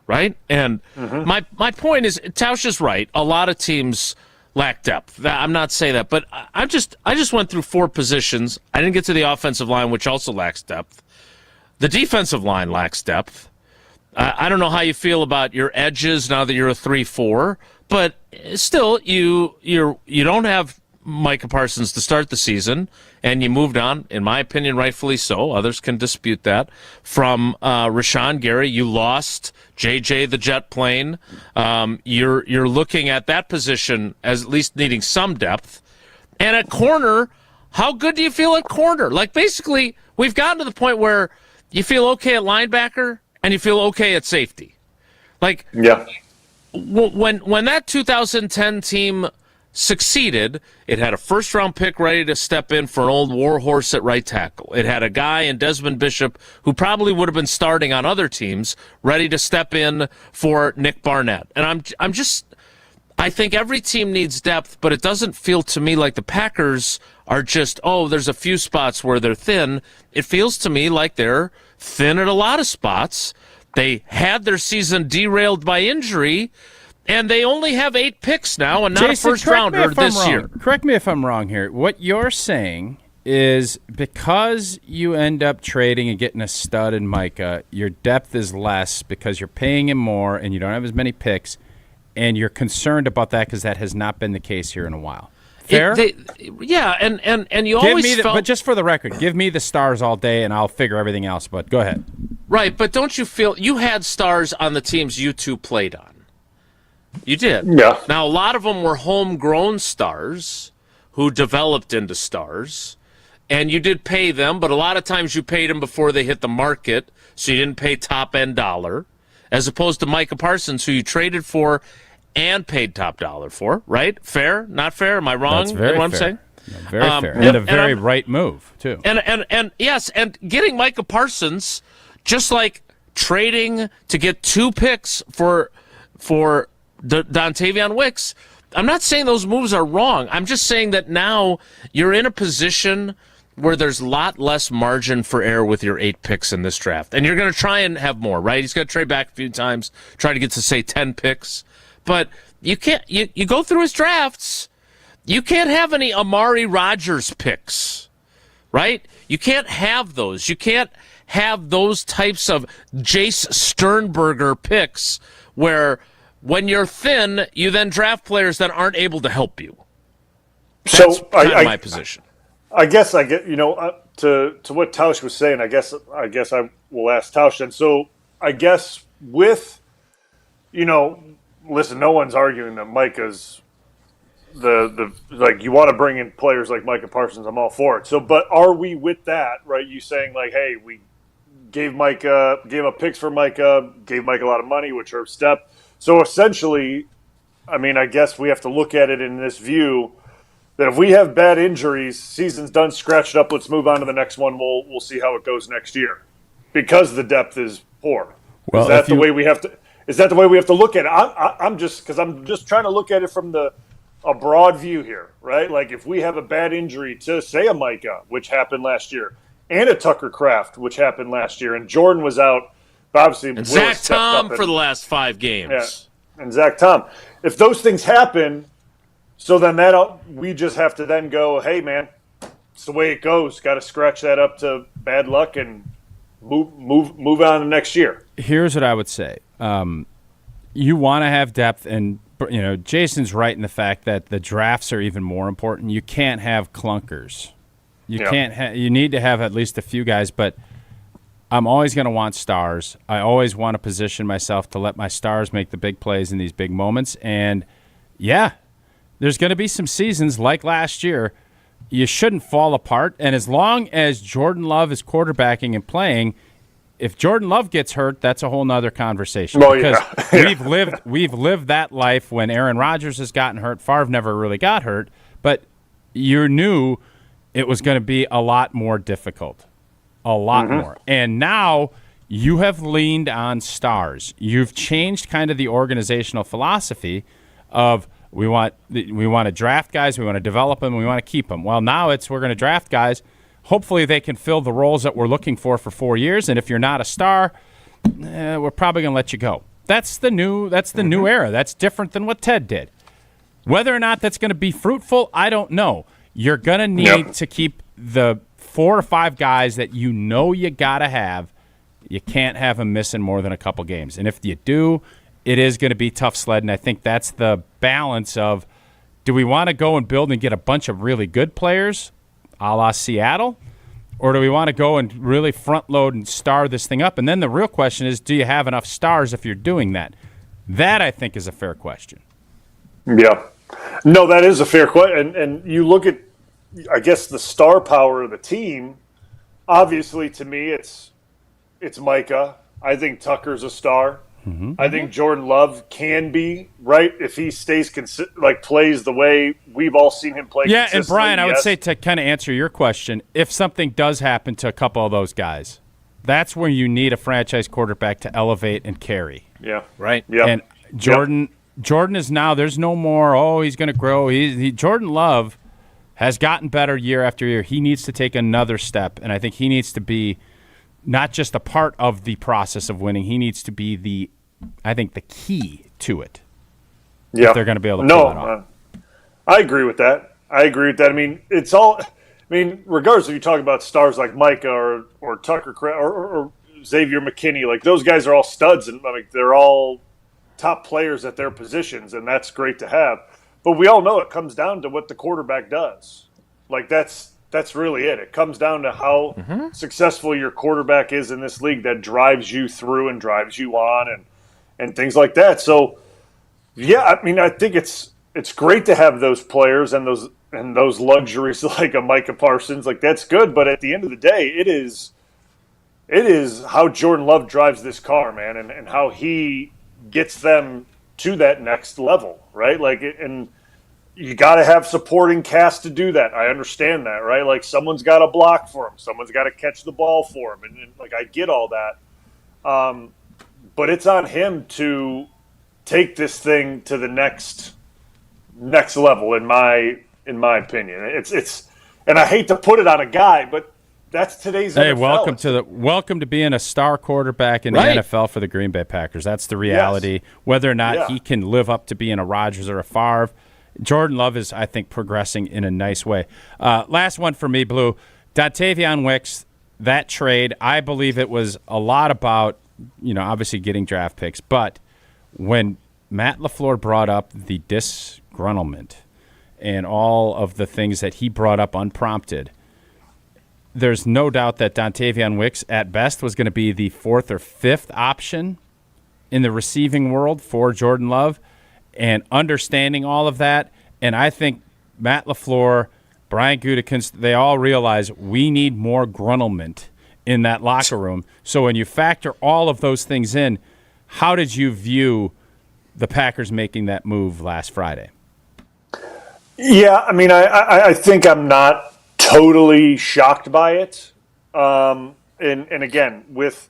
[SPEAKER 3] right? And my point is, Tausch is right. A lot of teams lack depth. I'm not saying that, but I just went through 4 positions. I didn't get to the offensive line, which also lacks depth. The defensive line lacks depth. I don't know how you feel about your edges now that you're a 3-4, but still, you don't have Micah Parsons to start the season, and you moved on, in my opinion, rightfully so. Others can dispute that. From Rashawn Gary, you lost JJ the jet plane. You're looking at that position as at least needing some depth. And at corner, how good do you feel at corner? Like, basically, we've gotten to the point where you feel okay at linebacker and you feel okay at safety. Like,
[SPEAKER 10] yeah.
[SPEAKER 3] When that 2010 team succeeded, it had a first-round pick ready to step in for an old warhorse at right tackle. It had a guy in Desmond Bishop who probably would have been starting on other teams ready to step in for Nick Barnett. And I think every team needs depth, but it doesn't feel to me like the Packers are just, there's a few spots where they're thin. It feels to me like they're thin at a lot of spots. They had their season derailed by injury, and they only have 8 picks now and not
[SPEAKER 4] Jason,
[SPEAKER 3] a first-rounder this year.
[SPEAKER 4] Correct me if I'm wrong here. What you're saying is because you end up trading and getting a stud in Micah, your depth is less because you're paying him more and you don't have as many picks, and you're concerned about that because that has not been the case here in a while. Fair?
[SPEAKER 3] Yeah, and you always felt...
[SPEAKER 4] But just for the record, give me the stars all day and I'll figure everything else, but go ahead.
[SPEAKER 3] Right, but don't you feel... You had stars on the teams you two played on. You did.
[SPEAKER 10] Yeah.
[SPEAKER 3] Now, a lot of them were homegrown stars who developed into stars, and you did pay them, but a lot of times you paid them before they hit the market, so you didn't pay top-end dollar, as opposed to Micah Parsons, who you traded for and paid top dollar for, right? Fair? Not fair? Am I wrong?
[SPEAKER 4] That's very
[SPEAKER 3] in what
[SPEAKER 4] fair.
[SPEAKER 3] I'm saying?
[SPEAKER 4] No, very fair. And a very right move, too.
[SPEAKER 3] And yes, and getting Micah Parsons, just like trading to get 2 picks for Dontavion Wicks, I'm not saying those moves are wrong. I'm just saying that now you're in a position where there's a lot less margin for error with your 8 picks in this draft. And you're going to try and have more, right? He's going to trade back a few times, try to get to, say, 10 picks. But you can't. You go through his drafts, you can't have any Amari Rodgers picks, right? You can't have those. You can't have those types of Jace Sternberger picks where when you're thin, you then draft players that aren't able to help you. That's kind of my position.
[SPEAKER 10] I guess I get, to what Tausch was saying, I guess I will ask Tausch. And so I guess with, listen, no one's arguing that Micah's you want to bring in players like Micah Parsons, I'm all for it. So, but are we with that, right? You saying like, hey, we gave up picks for Micah, gave Micah a lot of money, which are a step. So essentially, I mean, I guess we have to look at it in this view that if we have bad injuries, season's done, scratch it up, let's move on to the next one. We'll see how it goes next year because the depth is poor.
[SPEAKER 4] Well,
[SPEAKER 10] is that the way we have to? Is that the way we have to look at it? I'm just trying to look at it from a broad view here, right? Like if we have a bad injury to, say, a Micah, which happened last year, and a Tucker Kraft, which happened last year, and Jordan was out, obviously.
[SPEAKER 3] And Zach Tom for the last 5 games.
[SPEAKER 10] Yeah, and Zach Tom. If those things happen, so then we just have to then go, hey, man, it's the way it goes. Got to scratch that up to bad luck and move on to next year.
[SPEAKER 4] Here's what I would say. You want to have depth, and Jason's right in the fact that the drafts are even more important. You can't have clunkers. You need to have at least a few guys, but I'm always going to want stars. I always want to position myself to let my stars make the big plays in these big moments. And, yeah, there's going to be some seasons like last year. You shouldn't fall apart. And as long as Jordan Love is quarterbacking and playing, if Jordan Love gets hurt, that's a whole nother conversation.
[SPEAKER 10] Oh,
[SPEAKER 4] because
[SPEAKER 10] yeah.
[SPEAKER 4] we've lived that life when Aaron Rodgers has gotten hurt. Favre never really got hurt, but you knew it was going to be a lot more difficult, a lot more. And now you have leaned on stars. You've changed kind of the organizational philosophy of we want to draft guys, we want to develop them, we want to keep them. Well, now we're going to draft guys. Hopefully they can fill the roles that we're looking for 4 years. And if you're not a star, we're probably going to let you go. That's the new era. That's different than what Ted did. Whether or not that's going to be fruitful, I don't know. You're going to need to keep the 4 or 5 guys that you know you got to have. You can't have them missing more than a couple games. And if you do, it is going to be tough sledding. I think that's the balance of, do we want to go and build and get a bunch of really good players, a la Seattle, or do we want to go and really front load and star this thing up? And then the real question is, do you have enough stars if you're doing that? That, I think, is a fair question.
[SPEAKER 10] Yeah. No, that is a fair question. And you look at, I guess, the star power of the team. Obviously, to me, it's Micah. I think Tucker's a star. I think Jordan Love can be, right, if he stays plays the way we've all seen him play.
[SPEAKER 4] Yeah, and Brian, I would say, to kind of answer your question, if something does happen to a couple of those guys, that's where you need a franchise quarterback to elevate and carry.
[SPEAKER 10] Yeah.
[SPEAKER 3] Right.
[SPEAKER 10] Yeah.
[SPEAKER 4] And Jordan is now, there's no more, he's going to grow. Jordan Love has gotten better year after year. He needs to take another step, and I think he needs to be not just a part of the process of winning. He needs to be the key to it.
[SPEAKER 10] Yeah.
[SPEAKER 4] If they're going to be able to pull that off.
[SPEAKER 10] I agree with that. I mean, regardless if you talk about stars like Micah or Tucker or Xavier McKinney, like those guys are all studs, and they're all top players at their positions, and that's great to have. But we all know it comes down to what the quarterback does. Like that's really it. It comes down to how successful your quarterback is in this league that drives you through and drives you on and things like that. So, yeah, I mean, I think it's great to have those players and those luxuries like a Micah Parsons. Like, that's good. But at the end of the day, it is how Jordan Love drives this car, man, and how he gets them to that next level, right? And you got to have supporting cast to do that. I understand that, right? Like, someone's got to block for him. Someone's got to catch the ball for him. And I get all that. But it's on him to take this thing to the next level, in my opinion. It's and I hate to put it on a guy, but that's today's NFL.
[SPEAKER 4] Welcome to being a star quarterback in the NFL for the Green Bay Packers. That's the reality. Yes. Whether or not he can live up to being a Rodgers or a Favre, Jordan Love is, I think, progressing in a nice way. Last one for me, Blue. Dontavion Wicks, that trade, I believe it was a lot about, obviously getting draft picks. But when Matt LaFleur brought up the disgruntlement and all of the things that he brought up unprompted, there's no doubt that Dontavion Wicks, at best, was going to be the 4th or 5th option in the receiving world for Jordan Love. And understanding all of that, and I think Matt LaFleur, Brian Gutekunst, they all realize we need more gruntlement in that locker room. So when you factor all of those things in, how did you view the Packers making that move last Friday?
[SPEAKER 10] Yeah, I mean, I think I'm not totally shocked by it. And again, with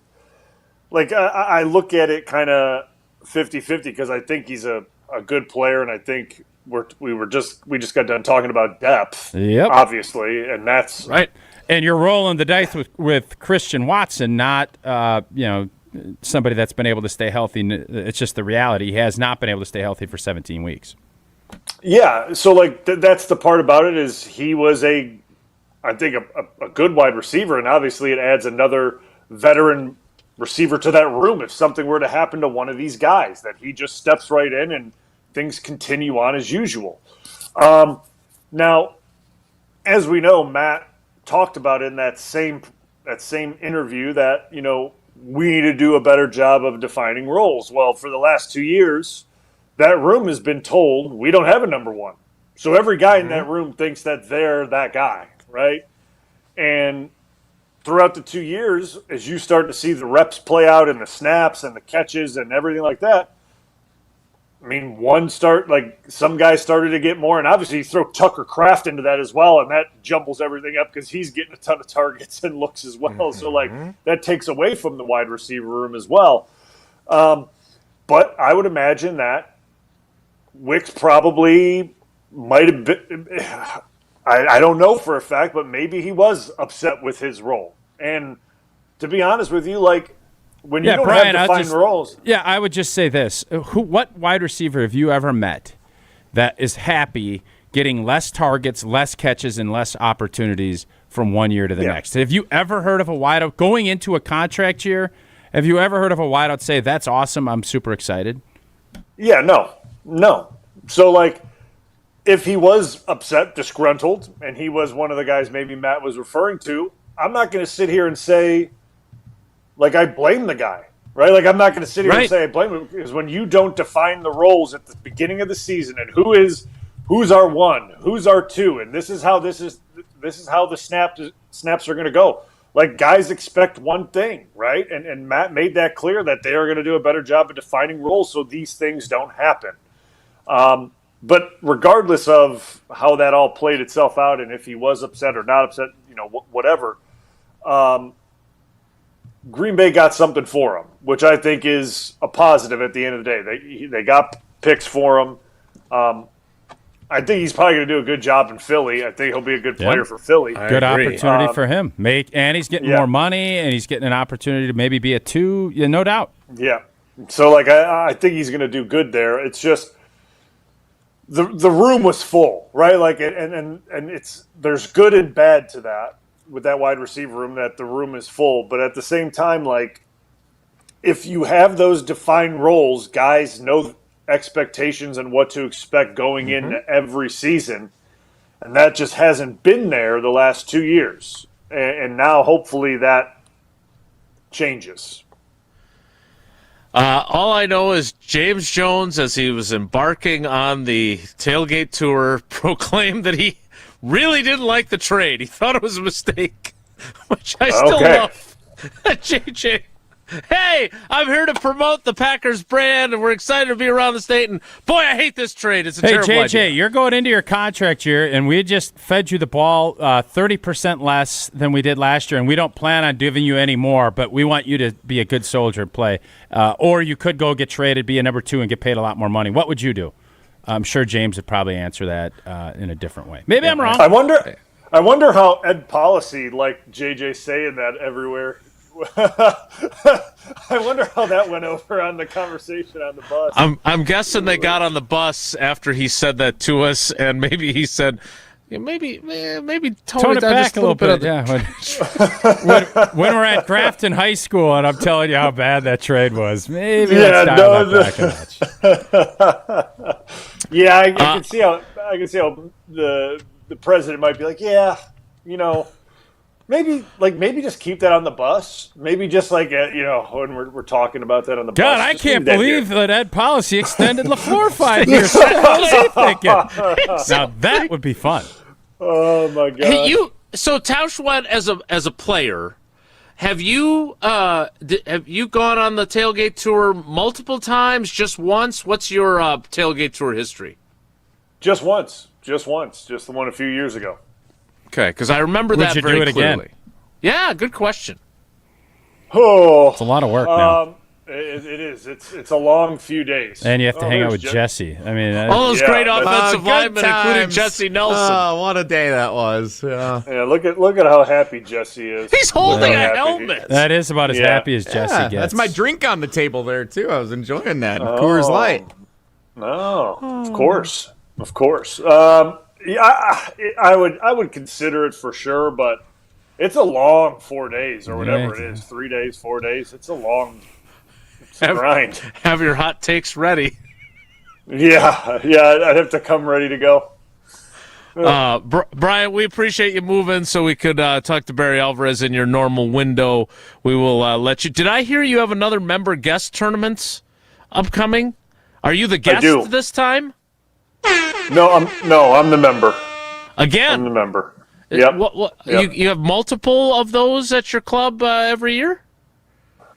[SPEAKER 10] I look at it kind of 50-50 because I think he's a good player, and I think we just got done talking about depth, obviously, and that's
[SPEAKER 4] right. And you're rolling the dice with Christian Watson, not somebody that's been able to stay healthy. It's just the reality. He has not been able to stay healthy for 17 weeks.
[SPEAKER 10] Yeah, so that's the part about it is he was I think a good wide receiver, and obviously it adds another veteran receiver to that room if something were to happen to one of these guys, that he just steps right in and things continue on as usual. Now, as we know, Matt talked about in that same interview that, we need to do a better job of defining roles. Well, for the last 2 years, that room has been told we don't have a number one. So every guy in that room thinks that they're that guy, right? And throughout the 2 years, as you start to see the reps play out and the snaps and the catches and everything like that, I mean, some guys started to get more, and obviously you throw Tucker Kraft into that as well, and that jumbles everything up because he's getting a ton of targets and looks as well. So, that takes away from the wide receiver room as well. But I would imagine that Wicks probably might have been I don't know for a fact, but maybe he was upset with his role. And to be honest with you, when you don't
[SPEAKER 4] Brian,
[SPEAKER 10] have defined roles.
[SPEAKER 4] Yeah, I would just say this. What wide receiver have you ever met that is happy getting less targets, less catches, and less opportunities from one year to the next? Have you ever heard of a wideout going into a contract year? Have you ever heard of a wideout say, that's awesome, I'm super excited?
[SPEAKER 10] Yeah, no. So, if he was upset, disgruntled, and he was one of the guys maybe Matt was referring to, I'm not going to sit here and say, I blame the guy, right? I'm not going to sit here and say I blame him, because when you don't define the roles at the beginning of the season and who's our one, who's our two, and this is how the snaps are going to go. Guys expect one thing, right? And Matt made that clear that they are going to do a better job of defining roles so these things don't happen. But regardless of how that all played itself out and if he was upset or not upset, whatever, Green Bay got something for him, which I think is a positive at the end of the day. They got picks for him. I think he's probably going to do a good job in Philly. I think he'll be a good player for Philly.
[SPEAKER 4] Good opportunity for him. And he's getting more money, and he's getting an opportunity to maybe be a 2, no doubt.
[SPEAKER 10] Yeah. So, I think he's going to do good there. It's just the room was full, right? And there's good and bad to that with that wide receiver room, that the room is full. But at the same time, if you have those defined roles, guys know expectations and what to expect going into every season, and that just hasn't been there the last 2 years, and now hopefully that changes.
[SPEAKER 3] All I know is James Jones, as he was embarking on the tailgate tour, proclaimed that he really didn't like the trade. He thought it was a mistake, which I still love. JJ, hey, I'm here to promote the Packers brand, and we're excited to be around the state. And boy, I hate this trade. It's a terrible idea.
[SPEAKER 4] Hey, JJ, you're going into your contract year, and we just fed you the ball 30% less than we did last year, and we don't plan on giving you any more, but we want you to be a good soldier and play. Or you could go get traded, be a number 2, and get paid a lot more money. What would you do? I'm sure James would probably answer that in a different way. Maybe I'm wrong.
[SPEAKER 10] I wonder how Ed Policy, JJ saying that everywhere. I wonder how that went over on the conversation on the bus.
[SPEAKER 3] I'm guessing they got on the bus after he said that to us, and maybe he said, maybe tone it back a little bit.
[SPEAKER 4] Yeah, when we're at Grafton High School, and I'm telling you how bad that trade was, maybe let's dial that back a notch.
[SPEAKER 10] Yeah, I can see how the president might be maybe just keep that on the bus. Maybe just when we're talking about that on the bus.
[SPEAKER 4] God, I can't believe that Ed Policy extended LaFleur 5 years. What was he thinking? Now that would be fun.
[SPEAKER 10] Oh my God!
[SPEAKER 3] Hey, so Tausch went as a player. Have you gone on the tailgate tour multiple times? Just once? What's your tailgate tour history?
[SPEAKER 10] Just once. Just the one a few years ago.
[SPEAKER 3] Okay, because I remember that very
[SPEAKER 4] do it
[SPEAKER 3] clearly.
[SPEAKER 4] Again?
[SPEAKER 3] Yeah, good question.
[SPEAKER 10] Oh,
[SPEAKER 4] it's a lot of work now.
[SPEAKER 10] It is. It's a long few days.
[SPEAKER 4] And you have to hang out with Jesse. I mean,
[SPEAKER 3] all those great offensive linemen, including Jesse Nelson.
[SPEAKER 7] Oh, what a day that was! Yeah.
[SPEAKER 10] Look at how happy Jesse is.
[SPEAKER 3] He's holding a helmet.
[SPEAKER 4] That is about as happy as Jesse gets.
[SPEAKER 7] That's my drink on the table there too. I was enjoying that. Coors Light.
[SPEAKER 10] No, of course. I would consider it for sure, but it's a long 4 days or whatever it is. 3 days, 4 days. It's a long grind.
[SPEAKER 3] Have your hot takes ready.
[SPEAKER 10] Yeah, I'd have to come ready to go.
[SPEAKER 3] Brian, we appreciate you moving so we could talk to Barry Alvarez in your normal window. We will let you. Did I hear you have another member guest tournaments upcoming? Are you the guest this time?
[SPEAKER 10] No, I'm the member.
[SPEAKER 3] Again?
[SPEAKER 10] I'm the member. Yep.
[SPEAKER 3] You have multiple of those at your club every year?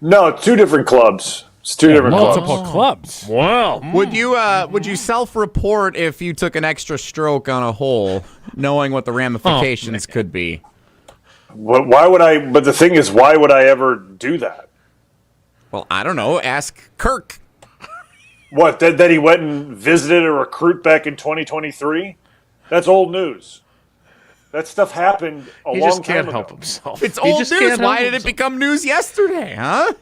[SPEAKER 10] No, 2 different clubs. It's 2 different
[SPEAKER 4] multiple
[SPEAKER 10] clubs.
[SPEAKER 3] Wow.
[SPEAKER 7] Would you self-report if you took an extra stroke on a hole, knowing what the ramifications could be?
[SPEAKER 10] Why would I? But the thing is, why would I ever do that?
[SPEAKER 7] Well, I don't know. Ask Kirk.
[SPEAKER 10] What, that he went and visited a recruit back in 2023? That's old news. That stuff happened a long time ago.
[SPEAKER 3] He just can't help himself.
[SPEAKER 7] It's old news. Why did it become news yesterday, huh?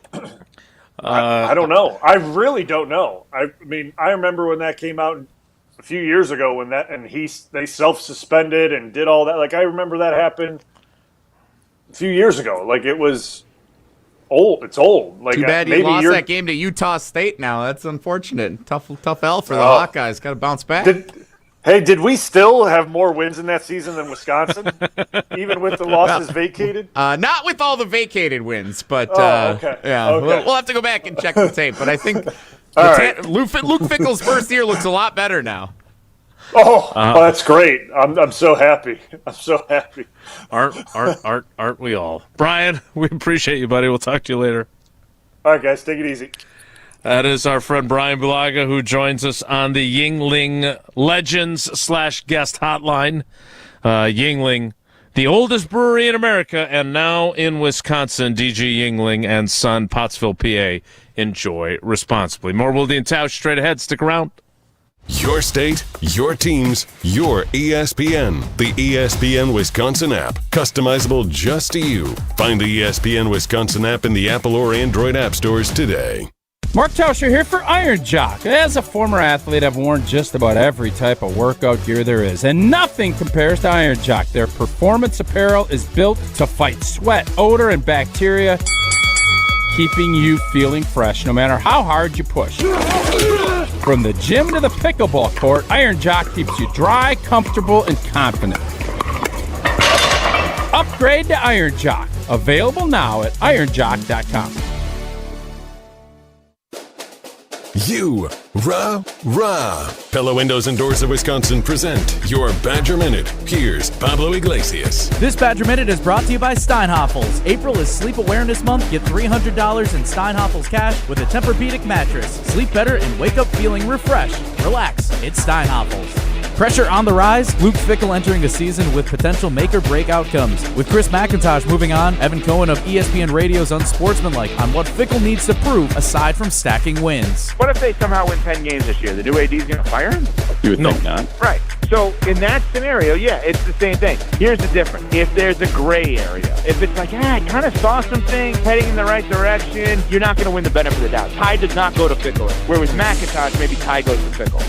[SPEAKER 10] I don't know. I really don't know. I mean, I remember when that came out a few years ago when they self-suspended and did all that. Like, I remember that happened a few years ago. Like, it was old. It's old. Like,
[SPEAKER 7] too bad you lost that game to Utah State now. That's unfortunate. Tough L for the Hawkeyes. Got to bounce back.
[SPEAKER 10] Did we still have more wins in that season than Wisconsin, even with the losses vacated?
[SPEAKER 7] Not with all the vacated wins, but
[SPEAKER 10] okay.
[SPEAKER 7] Yeah,
[SPEAKER 10] Okay.
[SPEAKER 7] We'll have to go back and check the tape. But I think Luke Fickle's first year looks a lot better now.
[SPEAKER 10] Oh, that's great! I'm so happy. I'm so happy.
[SPEAKER 3] Aren't we all? Brian, we appreciate you, buddy. We'll talk to you later.
[SPEAKER 10] All right, guys, take it easy.
[SPEAKER 3] That is our friend Bryan Bulaga, who joins us on the Yuengling Legends/guest hotline. Yuengling, the oldest brewery in America, and now in Wisconsin. DG Yuengling and Son, Pottsville, PA. Enjoy responsibly. More Wilde and Tausch straight ahead. Stick around.
[SPEAKER 1] Your state, your teams, your ESPN. The ESPN Wisconsin app. Customizable just to you. Find the ESPN Wisconsin app in the Apple or Android app stores today.
[SPEAKER 4] Mark Tauscher here for Iron Jock. As a former athlete, I've worn just about every type of workout gear there is, and nothing compares to Iron Jock. Their performance apparel is built to fight sweat, odor, and bacteria, keeping you feeling fresh no matter how hard you push. From the gym to the pickleball court, Iron Jock keeps you dry, comfortable, and confident. Upgrade to Iron Jock. Available now at ironjock.com.
[SPEAKER 1] Pella Windows and Doors of Wisconsin present your Badger Minute. Here's Pablo Iglesias.
[SPEAKER 5] This Badger Minute is brought to you by Steinhoffels. April is Sleep Awareness Month. Get $300 in Steinhoffels cash with a Tempur-Pedic mattress. Sleep better and wake up feeling refreshed. Relax, it's Steinhoffels. Pressure on the rise, Luke Fickle entering the season with potential make-or-break outcomes. With Chris McIntosh moving on, Evan Cohen of ESPN Radio's Unsportsmanlike on what Fickle needs to prove aside from stacking wins.
[SPEAKER 11] What if they somehow win 10 games this year? The new AD's going to fire him?
[SPEAKER 24] You would think not.
[SPEAKER 11] Right. So in that scenario, yeah, it's the same thing. Here's the difference. If there's a gray area, if it's like, I kind of saw some things heading in the right direction, you're not going to win the benefit of the doubt. Ty does not go to Fickle. Where with McIntosh, maybe Ty goes to Fickle.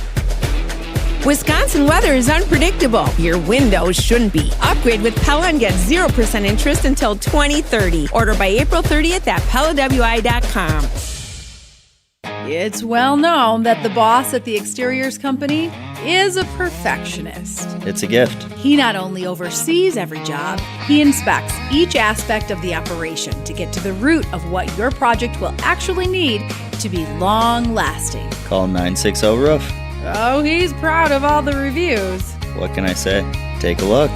[SPEAKER 12] Wisconsin weather is unpredictable. Your windows shouldn't be. Upgrade with Pella and get 0% interest until 2030. Order by April 30th at PellaWI.com.
[SPEAKER 15] It's well known that the boss at the exteriors company is a perfectionist.
[SPEAKER 16] It's a gift.
[SPEAKER 15] He not only oversees every job, he inspects each aspect of the operation to get to the root of what your project will actually need to be long-lasting.
[SPEAKER 16] Call 960-ROOF.
[SPEAKER 15] Oh, he's proud of all the reviews.
[SPEAKER 16] What can I say? Take a look.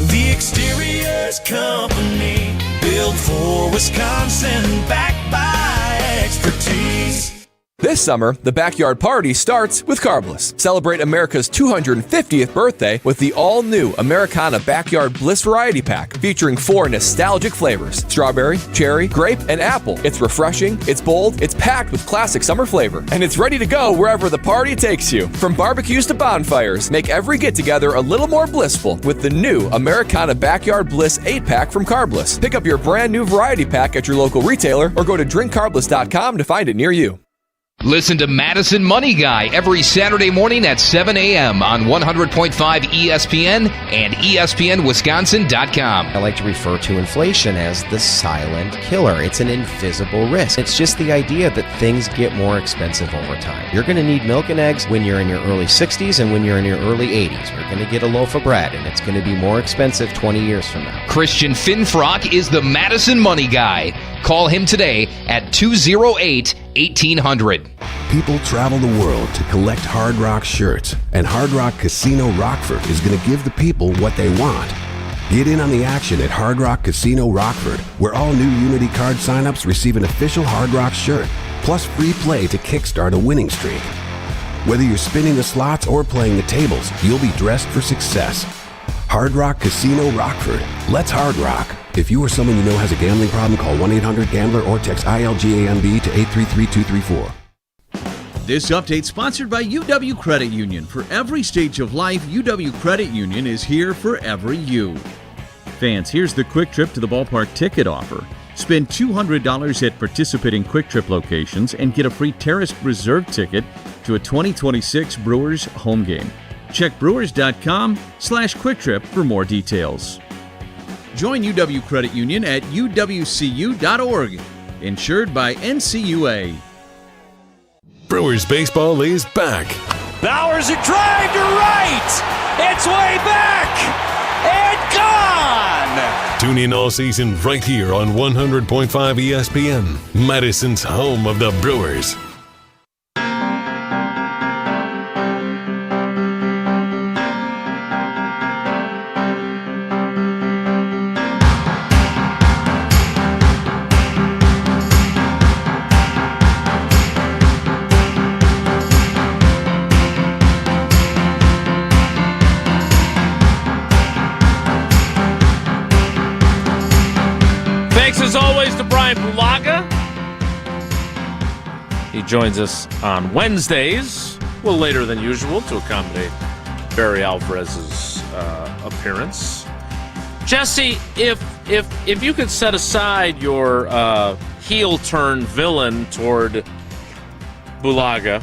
[SPEAKER 25] The Exteriors Company, built for Wisconsin, backed by expertise.
[SPEAKER 26] This summer, the backyard party starts with Carbless. Celebrate America's 250th birthday with the all-new Americana Backyard Bliss Variety Pack, featuring 4 nostalgic flavors: strawberry, cherry, grape, and apple. It's refreshing, it's bold, it's packed with classic summer flavor, and it's ready to go wherever the party takes you. From barbecues to bonfires, make every get-together a little more blissful with the new Americana Backyard Bliss 8-pack from Carbless. Pick up your brand new variety pack at your local retailer or go to drinkcarbless.com to find it near you.
[SPEAKER 27] Listen to Madison Money Guy every Saturday morning at 7 a.m. on 100.5 ESPN and ESPNWisconsin.com.
[SPEAKER 28] I like to refer to inflation as the silent killer. It's an invisible risk. It's just the idea that things get more expensive over time. You're going to need milk and eggs when you're in your early 60s and when you're in your early 80s. You're going to get a loaf of bread, and it's going to be more expensive 20 years from now.
[SPEAKER 27] Christian Finfrock is the Madison Money Guy. Call him today at 208-1800.
[SPEAKER 29] People travel the world to collect Hard Rock shirts, and Hard Rock Casino Rockford is going to give the people what they want.
[SPEAKER 6] Get in on the action at Hard Rock Casino Rockford, where all new Unity card signups receive an official Hard Rock shirt, plus free play to kickstart a winning streak. Whether you're spinning the slots or playing the tables, you'll be dressed for success. Hard Rock Casino Rockford. Let's Hard Rock. If you or someone you know has a gambling problem, call 1-800-GAMBLER or text ILGAMB to 833-234.
[SPEAKER 8] This update sponsored by UW Credit Union. For every stage of life, UW Credit Union is here for every you. Fans, here's the Quick Trip to the Ballpark ticket offer. Spend $200 at participating Quick Trip locations and get a free Terrace Reserve ticket to a 2026 Brewers home game. Check brewers.com/quicktrip for more details. Join UW Credit Union at uwcu.org. Insured by NCUA.
[SPEAKER 1] Brewers baseball is back.
[SPEAKER 2] Bowers a drive to right. It's way back and gone.
[SPEAKER 1] Tune in all season right here on 100.5 ESPN, Madison's home of the Brewers.
[SPEAKER 3] As always, to Bryan Bulaga. He joins us on Wednesdays, a little later than usual to accommodate Barry Alvarez's appearance. Jesse, if you could set aside your heel turn villain toward Bulaga,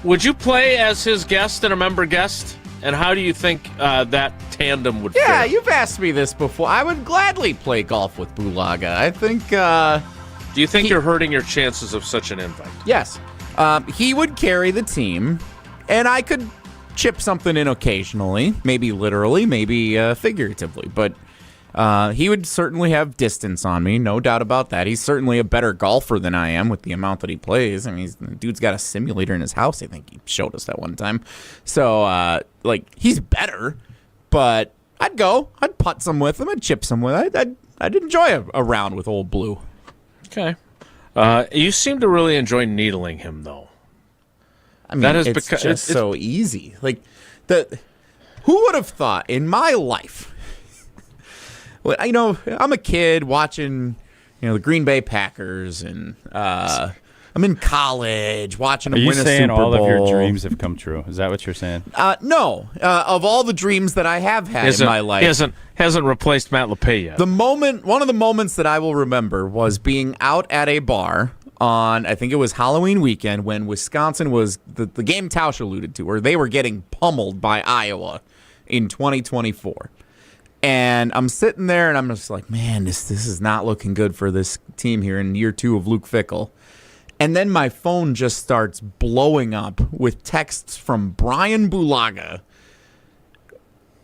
[SPEAKER 3] would you play as his guest and a member guest? And how do you think that tandem would fare?
[SPEAKER 7] You've asked me this before. I would gladly play golf with Bulaga. I think...
[SPEAKER 3] do you think you're hurting your chances of such an invite?
[SPEAKER 7] Yes. He would carry the team, and I could chip something in occasionally. Maybe literally, maybe figuratively. But he would certainly have distance on me, no doubt about that. He's certainly a better golfer than I am with the amount that he plays. I mean, the dude's got a simulator in his house. I think he showed us that one time. So, he's better, but I'd go. I'd putt some with him. I'd chip some with him. I'd enjoy a round with old Blue.
[SPEAKER 3] Okay. You seem to really enjoy needling him, though.
[SPEAKER 7] I mean, it's just so easy. Who would have thought in my life... Well, I'm a kid watching, the Green Bay Packers, and I'm in college watching them win a Super Bowl.
[SPEAKER 4] Are you saying all of your dreams have come true? Is that what you're saying?
[SPEAKER 7] No. Of all the dreams that I have had in my life,
[SPEAKER 3] hasn't replaced Matt LePay yet.
[SPEAKER 7] One of the moments that I will remember was being out at a bar on, I think it was Halloween weekend, when Wisconsin was the game Tausch alluded to, where they were getting pummeled by Iowa in 2024. And I'm sitting there, and I'm just like, man, this is not looking good for this team here in year 2 of Luke Fickle. And then my phone just starts blowing up with texts from Bryan Bulaga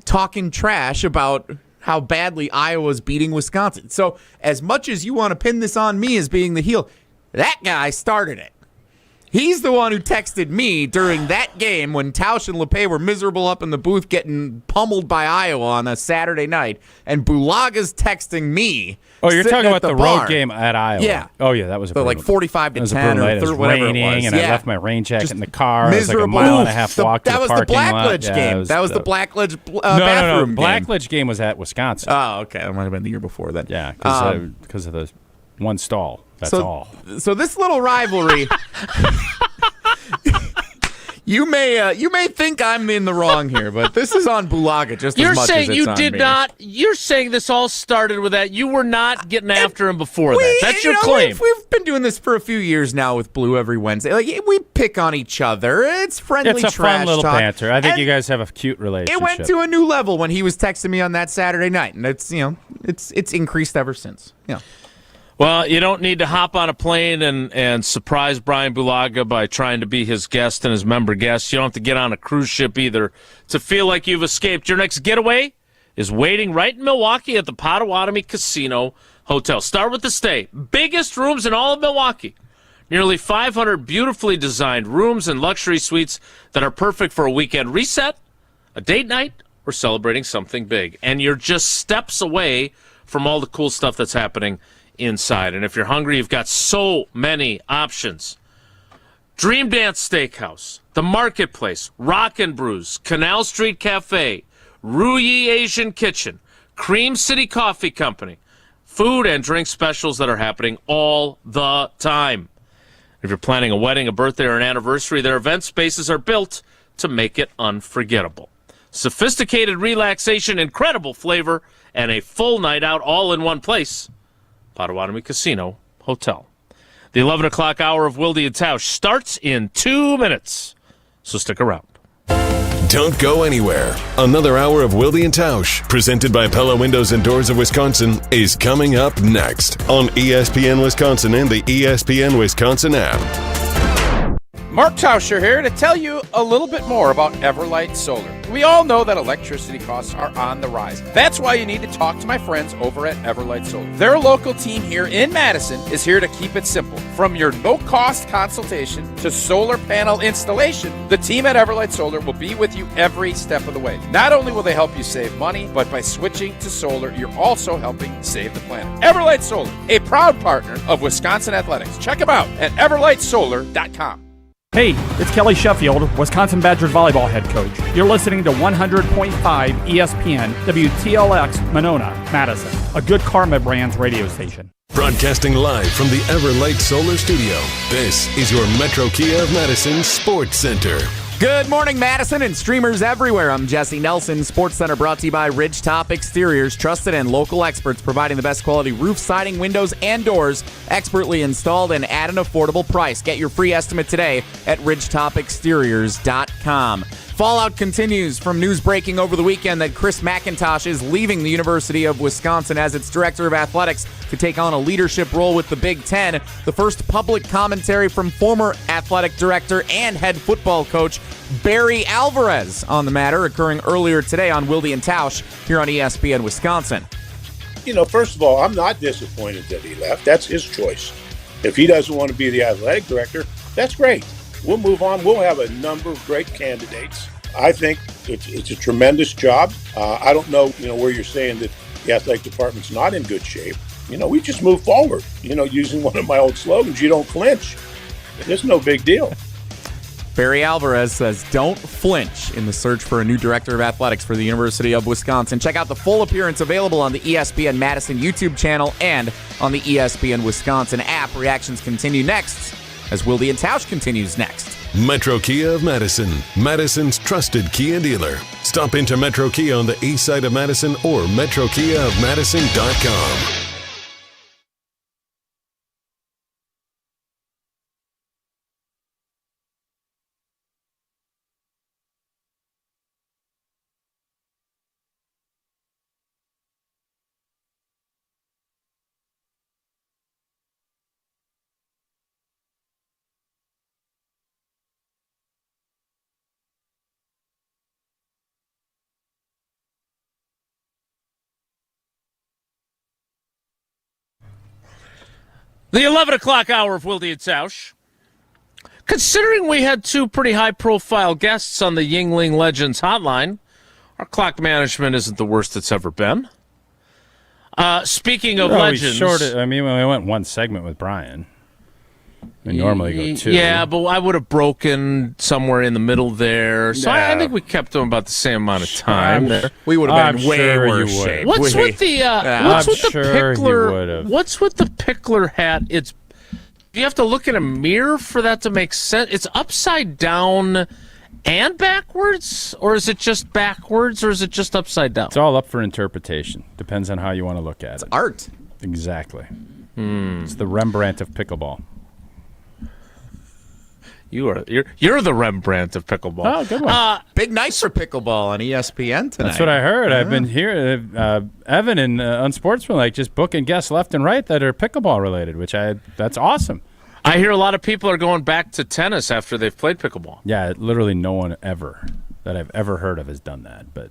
[SPEAKER 7] talking trash about how badly Iowa's beating Wisconsin. So as much as you want to pin this on me as being the heel, that guy started it. He's the one who texted me during that game when Tausch and LePay were miserable up in the booth getting pummeled by Iowa on a Saturday night, and Bulaga's texting me.
[SPEAKER 4] Oh, you're talking about the
[SPEAKER 7] bar.
[SPEAKER 4] road game at Iowa.
[SPEAKER 7] Yeah.
[SPEAKER 4] Oh, yeah, that was a brutal,
[SPEAKER 7] like 45 to 10 or 30, whatever it was.
[SPEAKER 4] And I left my rain jacket in the car.
[SPEAKER 7] Miserable.
[SPEAKER 4] It was like a mile and a half walk to the parking lot.
[SPEAKER 7] That was the Blackledge game. That was the Blackledge bathroom game.
[SPEAKER 4] Blackledge game was at Wisconsin.
[SPEAKER 7] Oh, okay. That might have been the year before then.
[SPEAKER 4] Yeah, because of the one stall. That's all.
[SPEAKER 7] So this little rivalry... You may think I'm in the wrong here, but this is on Bulaga just as much as it's on me.
[SPEAKER 3] You're saying this all started with that. You were not getting after him before that. That's your claim.
[SPEAKER 7] We've been doing this for a few years now with Blue every Wednesday. We pick on each other. It's friendly trash talk.
[SPEAKER 4] It's a fun little banter. I think you guys have a cute relationship.
[SPEAKER 7] It went to a new level when he was texting me on that Saturday night, and it's increased ever since. Yeah.
[SPEAKER 3] Well, you don't need to hop on a plane and surprise Bryan Bulaga by trying to be his guest and his member guest. You don't have to get on a cruise ship either to feel like you've escaped. Your next getaway is waiting right in Milwaukee at the Potawatomi Casino Hotel. Start with the stay. Biggest rooms in all of Milwaukee. Nearly 500 beautifully designed rooms and luxury suites that are perfect for a weekend reset, a date night, we're celebrating something big. And you're just steps away from all the cool stuff that's happening inside. And if you're hungry, you've got so many options. Dream Dance Steakhouse, The Marketplace, Rockin' Brews, Canal Street Cafe, Ruyi Asian Kitchen, Cream City Coffee Company. Food and drink specials that are happening all the time. If you're planning a wedding, a birthday, or an anniversary, their event spaces are built to make it unforgettable. Sophisticated relaxation, incredible flavor, and a full night out all in one place. Potawatomi Casino Hotel. The 11 o'clock hour of Wilde and Tausch starts in 2 minutes, so stick around.
[SPEAKER 1] Don't go anywhere. Another hour of Wilde and Tausch, presented by Pella Windows and Doors of Wisconsin, is coming up next on ESPN Wisconsin and the ESPN Wisconsin app.
[SPEAKER 9] Mark Tauscher here to tell you a little bit more about Everlight Solar. We all know that electricity costs are on the rise. That's why you need to talk to my friends over at Everlight Solar. Their local team here in Madison is here to keep it simple. From your no-cost consultation to solar panel installation, the team at Everlight Solar will be with you every step of the way. Not only will they help you save money, but by switching to solar, you're also helping save the planet. Everlight Solar, a proud partner of Wisconsin Athletics. Check them out at everlightsolar.com.
[SPEAKER 13] Hey, it's Kelly Sheffield, Wisconsin Badgers volleyball head coach. You're listening to 100.5 ESPN, WTLX, Monona, Madison, a good Karma Brands radio station.
[SPEAKER 1] Broadcasting live from the Everlight Solar Studio, this is your Metro Kia of Madison Sports Center.
[SPEAKER 7] Good morning, Madison and streamers everywhere. I'm Jesse Nelson. Sports Center brought to you by Ridgetop Exteriors, trusted and local experts providing the best quality roof, siding, windows, and doors, expertly installed and at an affordable price. Get your free estimate today at ridgetopexteriors.com. Fallout continues from news breaking over the weekend that Chris McIntosh is leaving the University of Wisconsin as its director of athletics to take on a leadership role with the Big Ten. The first public commentary from former athletic director and head football coach Barry Alvarez on the matter, occurring earlier today on Wilde and Tausch here on ESPN Wisconsin.
[SPEAKER 14] You know, first of all, I'm not disappointed that he left. That's his choice. If he doesn't want to be the athletic director, that's great. We'll move on. We'll have a number of great candidates. I think it's a tremendous job. I don't know, where you're saying that the athletic department's not in good shape. We just move forward. Using one of my old slogans, you don't flinch. It's no big deal.
[SPEAKER 7] Barry Alvarez says don't flinch in the search for a new director of athletics for the University of Wisconsin. Check out the full appearance available on the ESPN Madison YouTube channel and on the ESPN Wisconsin app. Reactions continue next as Wilde and Tausch continues next.
[SPEAKER 1] Metro Kia of Madison, Madison's trusted Kia dealer. Stop into Metro Kia on the east side of Madison or metrokiaofmadison.com.
[SPEAKER 3] The 11 o'clock hour of Wilde and Tausch. Considering we had two pretty high-profile guests on the Yingling Legends hotline, our clock management isn't the worst it's ever been. Speaking of legends...
[SPEAKER 4] we went one segment with Bryan. We normally go two.
[SPEAKER 3] Yeah, but I would have broken somewhere in the middle there. So I think we kept them about the same amount of time there.
[SPEAKER 7] We would have been way worse shape.
[SPEAKER 3] What's with the Pickler? What's with the Pickler hat? Do you have to look in a mirror for that to make sense? It's upside down and backwards, or is it just backwards, or is it just upside down?
[SPEAKER 4] It's all up for interpretation. Depends on how you want to look at it.
[SPEAKER 7] It's art.
[SPEAKER 4] Exactly. It's the Rembrandt of pickleball.
[SPEAKER 3] You're the Rembrandt of pickleball.
[SPEAKER 4] Oh, good one.
[SPEAKER 7] Big nights for pickleball on ESPN tonight.
[SPEAKER 4] That's what I heard. I've been here. Evan and Unsportsmanlike just booking guests left and right that are pickleball related, that's awesome.
[SPEAKER 3] I hear a lot of people are going back to tennis after they've played pickleball.
[SPEAKER 4] Yeah, literally no one ever that I've ever heard of has done that. But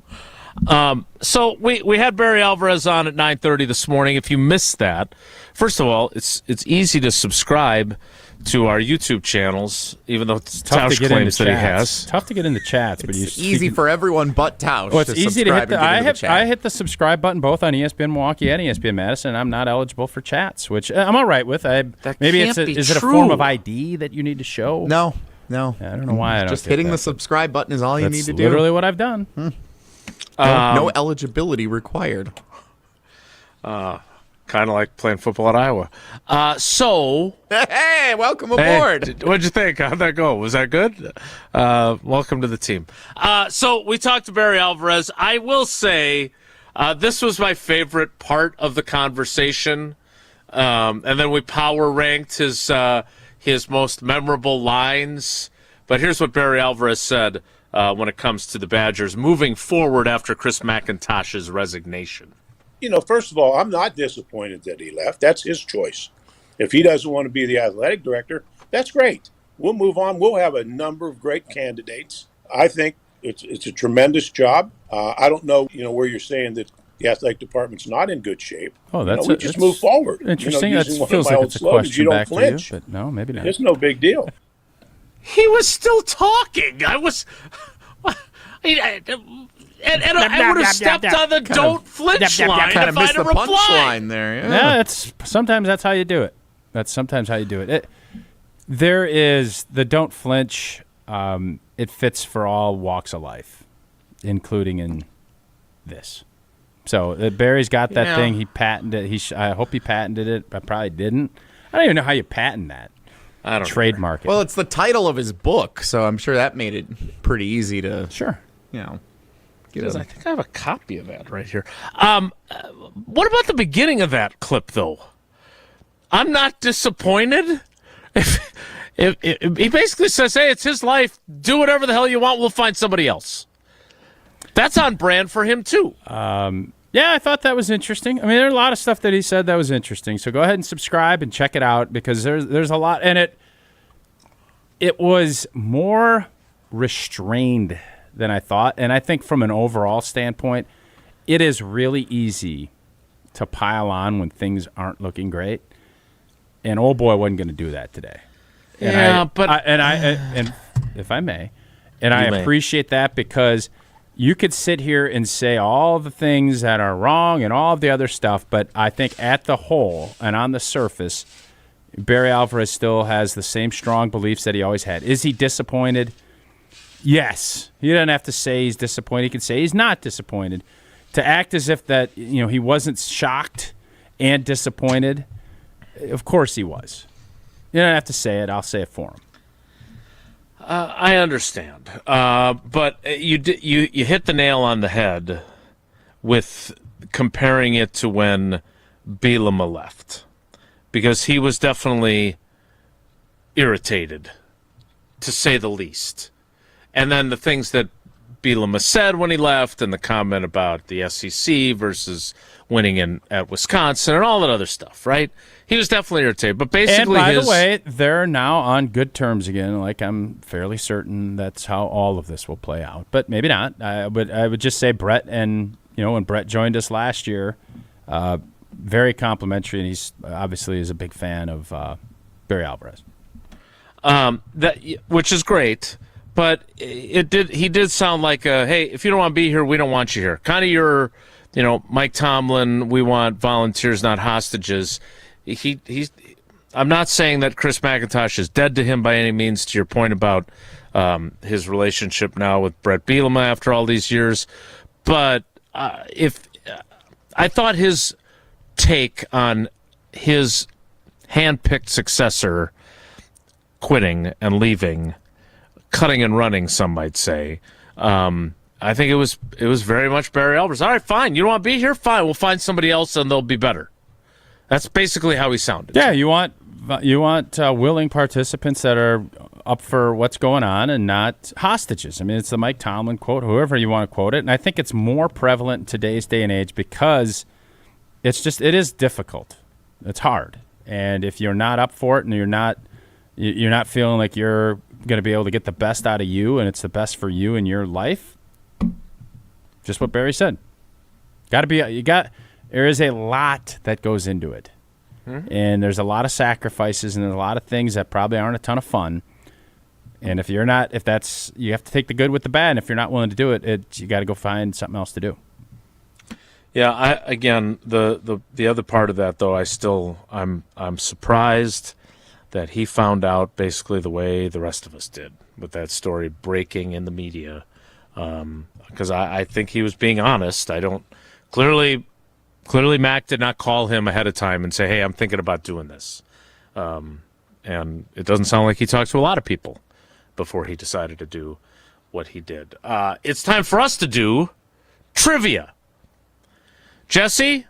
[SPEAKER 3] So we had Barry Alvarez on at 9:30 this morning. If you missed that, first of all, it's easy to subscribe to our YouTube channels, even though Tausch claims that he has.
[SPEAKER 4] Tough to get into chats, but
[SPEAKER 7] it's easy for everyone but Tausch.
[SPEAKER 4] Well, it's easy to hit
[SPEAKER 7] I
[SPEAKER 4] hit the subscribe button both on ESPN Milwaukee and ESPN Madison. I'm not eligible for chats, which I'm all right with. Maybe is it a form of ID that you need to show?
[SPEAKER 7] No.
[SPEAKER 4] I don't know why.
[SPEAKER 7] Just hitting the subscribe button is all you need to do.
[SPEAKER 4] Literally what I've done.
[SPEAKER 7] No eligibility required.
[SPEAKER 3] Kind of like playing football at Iowa.
[SPEAKER 7] Hey, welcome aboard.
[SPEAKER 3] Hey, what'd you think? How'd that go? Was that good? Welcome to the team. So we talked to Barry Alvarez. I will say this was my favorite part of the conversation. And then we power ranked his most memorable lines. But here's what Barry Alvarez said when it comes to the Badgers moving forward after Chris McIntosh's resignation.
[SPEAKER 14] First of all, I'm not disappointed that he left. That's his choice. If he doesn't want to be the athletic director, that's great. We'll move on. We'll have a number of great candidates. I think it's a tremendous job. I don't know, where you're saying that the athletic department's not in good shape.
[SPEAKER 4] Oh, that's
[SPEAKER 14] we just move forward.
[SPEAKER 4] Interesting. That feels like it's a
[SPEAKER 14] slogans,
[SPEAKER 4] question back
[SPEAKER 14] flinch.
[SPEAKER 4] to you, but no, maybe not.
[SPEAKER 14] It's no big deal.
[SPEAKER 3] He was still talking. I was... And I would have stepped on the don't flinch line
[SPEAKER 7] kind
[SPEAKER 3] if
[SPEAKER 7] of
[SPEAKER 3] I'd
[SPEAKER 7] missed the
[SPEAKER 3] have replied.
[SPEAKER 7] punchline there.
[SPEAKER 4] Yeah, sometimes that's how you do it. There is the don't flinch. It fits for all walks of life, including in this. So Barry's got that thing. He patented it. I hope he patented it. I probably didn't. I don't even know how you patent that.
[SPEAKER 3] I don't
[SPEAKER 4] trademark it.
[SPEAKER 7] Well, it's the title of his book, so I'm sure that made it pretty easy to
[SPEAKER 3] I think I have a copy of that right here. What about the beginning of that clip, though? I'm not disappointed. If he basically says, hey, it's his life. Do whatever the hell you want. We'll find somebody else. That's on brand for him, too.
[SPEAKER 4] Yeah, I thought that was interesting. I mean, there's a lot of stuff that he said that was interesting. So go ahead and subscribe and check it out because there's a lot. And it was more restrained than I thought. And I think from an overall standpoint, it is really easy to pile on when things aren't looking great. And old boy wasn't going to do that today. And and if I may, appreciate that because you could sit here and say all the things that are wrong and all of the other stuff, but I think at the whole and on the surface, Barry Alvarez still has the same strong beliefs that he always had. Is he disappointed? Yes. He doesn't have to say he's disappointed. He can say he's not disappointed. To act as if that he wasn't shocked and disappointed, of course he was. You don't have to say it. I'll say it for him.
[SPEAKER 3] I understand, but you hit the nail on the head with comparing it to when Bielema left, because he was definitely irritated, to say the least. And then the things that Bielema said when he left, and the comment about the SEC versus winning at Wisconsin, and all that other stuff, right? He was definitely irritated. But basically,
[SPEAKER 4] and by the way, they're now on good terms again. Like I'm fairly certain that's how all of this will play out, but maybe not. I would just say Brett and when Brett joined us last year, very complimentary, and he's obviously is a big fan of Barry Alvarez.
[SPEAKER 3] Which is great. But he did sound like, hey, if you don't want to be here, we don't want you here. Kind of your, Mike Tomlin, we want volunteers, not hostages. I'm not saying that Chris McIntosh is dead to him by any means, to your point about his relationship now with Brett Bielema after all these years. But I thought his take on his handpicked successor quitting and leaving, cutting and running, some might say. I think it was very much Barry Alvarez. All right, fine. You don't want to be here? Fine. We'll find somebody else and they'll be better. That's basically how he sounded.
[SPEAKER 4] Yeah, you want willing participants that are up for what's going on and not hostages. I mean, it's the Mike Tomlin quote, whoever you want to quote it. And I think it's more prevalent in today's day and age because it is difficult. It's hard. And if you're not up for it and you're not feeling like you're going to be able to get the best out of you and it's the best for you in your life, Just what Barry said. There is a lot that goes into it. Mm-hmm. And there's a lot of sacrifices and there's a lot of things that probably aren't a ton of fun. And you have to take the good with the bad. And if you're not willing to do it, you got to go find something else to do.
[SPEAKER 3] Yeah, the other part of that though, I'm surprised that he found out basically the way the rest of us did with that story breaking in the media. Because I think he was being honest. Clearly Mac did not call him ahead of time and say, hey, I'm thinking about doing this. And it doesn't sound like he talked to a lot of people before he decided to do what he did. It's time for us to do trivia. Jesse,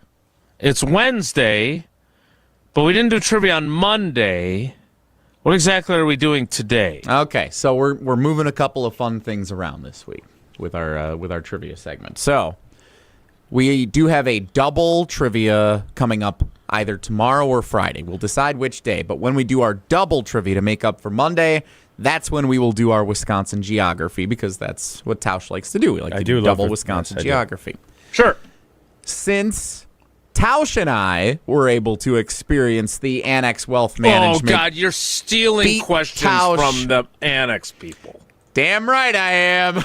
[SPEAKER 3] it's Wednesday, but we didn't do trivia on Monday. What exactly are we doing today?
[SPEAKER 7] Okay, so we're moving a couple of fun things around this week with our trivia segment. So we do have a double trivia coming up either tomorrow or Friday. We'll decide which day, but when we do our double trivia to make up for Monday, that's when we will do our Wisconsin geography, because that's what Tausch likes to do. We like to do double Wisconsin geography.
[SPEAKER 3] Sure.
[SPEAKER 7] Since Tausch and I were able to experience the Annex Wealth Management.
[SPEAKER 3] Oh, God, you're stealing questions from the Annex people.
[SPEAKER 7] Damn right I am.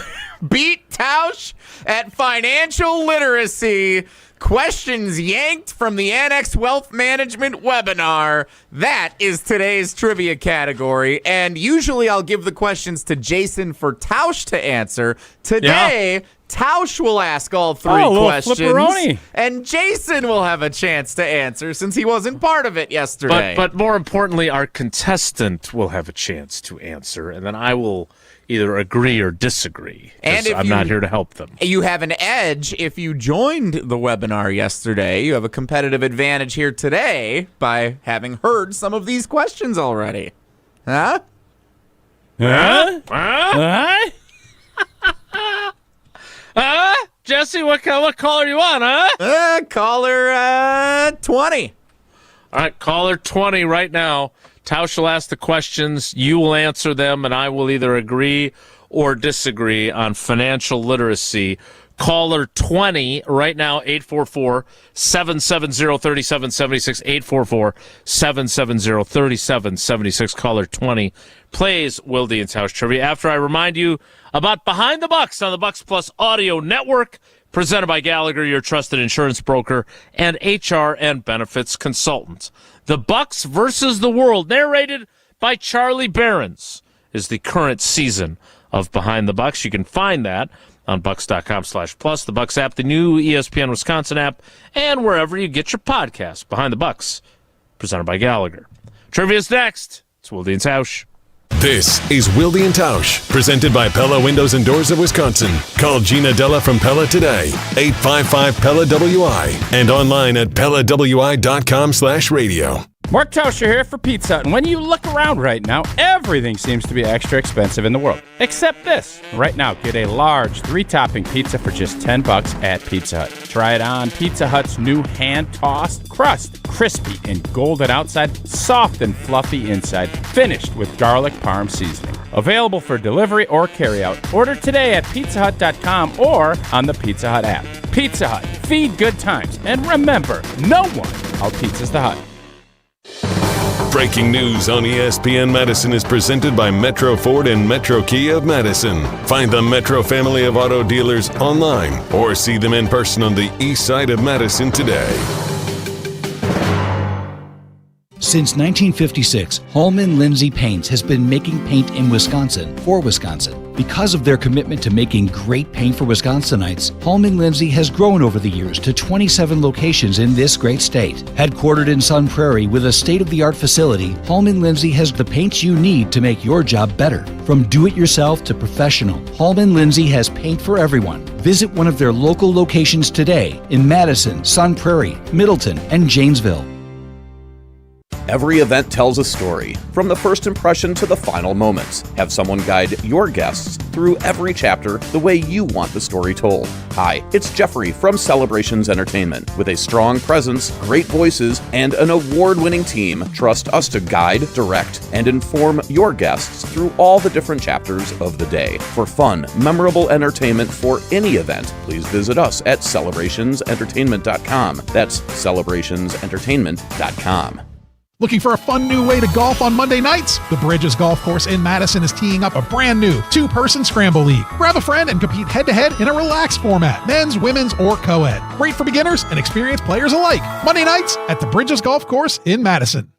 [SPEAKER 7] Beat Tausch at financial literacy. Questions yanked from the Annex Wealth Management webinar. That is today's trivia category. And usually I'll give the questions to Jason for Tausch to answer. Today, Tausch will ask all three questions.
[SPEAKER 4] Flipperoni.
[SPEAKER 7] And Jason will have a chance to answer since he wasn't part of it yesterday.
[SPEAKER 3] But more importantly, our contestant will have a chance to answer, and then I will either agree or disagree, and I'm not here to help them.
[SPEAKER 7] You have an edge if you joined the webinar yesterday. You have a competitive advantage here today by having heard some of these questions already. Huh?
[SPEAKER 3] Jesse, what caller you on, huh?
[SPEAKER 7] Caller 20.
[SPEAKER 3] All right, caller 20 right now. Tausch will ask the questions, you will answer them, and I will either agree or disagree on financial literacy. Caller 20 right now, 844-770-3776, 844-770-3776. Caller 20 plays Wilde and Tausch Trivia. After I remind you about Behind the Bucks on the Bucks Plus Audio Network, presented by Gallagher, your trusted insurance broker and HR and benefits consultant. The Bucks versus the World, narrated by Charlie Behrens, is the current season of Behind the Bucks. You can find that on bucks.com/plus, the Bucks app, the new ESPN Wisconsin app, and wherever you get your podcasts. Behind the Bucks, presented by Gallagher. Trivia's next. It's Wilde and Tausch.
[SPEAKER 1] This is Wilde and Tausch, presented by Pella Windows and Doors of Wisconsin. Call Gina Della from Pella today, 855-PELLA-WI, and online at PellaWI.com/radio.
[SPEAKER 4] Mark Tauscher here for Pizza Hut. And when you look around right now, everything seems to be extra expensive in the world, except this. Right now, get a large 3-topping pizza for just $10 at Pizza Hut. Try it on Pizza Hut's new hand-tossed crust. Crispy and golden outside, soft and fluffy inside, finished with garlic parm seasoning. Available for delivery or carryout. Order today at pizzahut.com or on the Pizza Hut app. Pizza Hut, feed good times. And remember, no one out-pizzas the Hut.
[SPEAKER 1] Breaking news on ESPN Madison is presented by Metro Ford and Metro Kia of Madison. Find the Metro family of auto dealers online or see them in person on the east side of Madison today.
[SPEAKER 5] Since 1956, Holman Lindsay Paints has been making paint in Wisconsin for Wisconsin. Because of their commitment to making great paint for Wisconsinites, Holman Lindsay has grown over the years to 27 locations in this great state. Headquartered in Sun Prairie with a state-of-the-art facility, Holman Lindsay has the paints you need to make your job better. From do-it-yourself to professional, Holman Lindsay has paint for everyone. Visit one of their local locations today in Madison, Sun Prairie, Middleton, and Janesville.
[SPEAKER 10] Every event tells a story, from the first impression to the final moments. Have someone guide your guests through every chapter the way you want the story told. Hi, it's Jeffrey from Celebrations Entertainment. With a strong presence, great voices, and an award-winning team, trust us to guide, direct, and inform your guests through all the different chapters of the day. For fun, memorable entertainment for any event, please visit us at celebrationsentertainment.com. That's celebrationsentertainment.com.
[SPEAKER 17] Looking for a fun new way to golf on Monday nights? The Bridges Golf Course in Madison is teeing up a brand new 2-person scramble league. Grab a friend and compete head-to-head in a relaxed format, men's, women's, or co-ed. Great for beginners and experienced players alike. Monday nights at the Bridges Golf Course in Madison.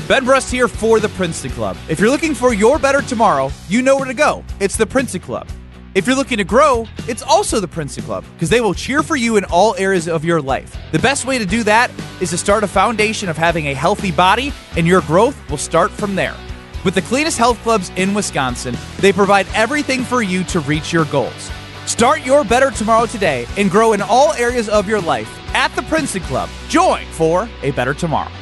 [SPEAKER 18] Ben Brust here for the Princeton Club. If you're looking for your better tomorrow, you know where to go. It's the Princeton Club. If you're looking to grow, it's also the Princeton Club, because they will cheer for you in all areas of your life. The best way to do that is to start a foundation of having a healthy body, and your growth will start from there. With the cleanest health clubs in Wisconsin, they provide everything for you to reach your goals. Start your better tomorrow today and grow in all areas of your life at the Princeton Club. Join for a better tomorrow.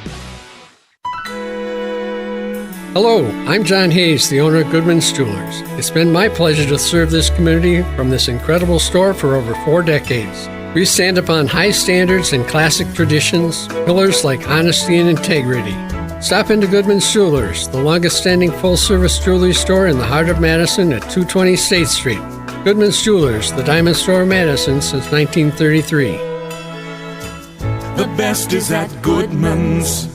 [SPEAKER 19] Hello, I'm John Hayes, the owner of Goodman's Jewelers. It's been my pleasure to serve this community from this incredible store for over 4 decades. We stand upon high standards and classic traditions, pillars like honesty and integrity. Stop into Goodman's Jewelers, the longest-standing full-service jewelry store in the heart of Madison at 220 State Street. Goodman's Jewelers, the diamond store of Madison since 1933.
[SPEAKER 25] The best is at Goodman's.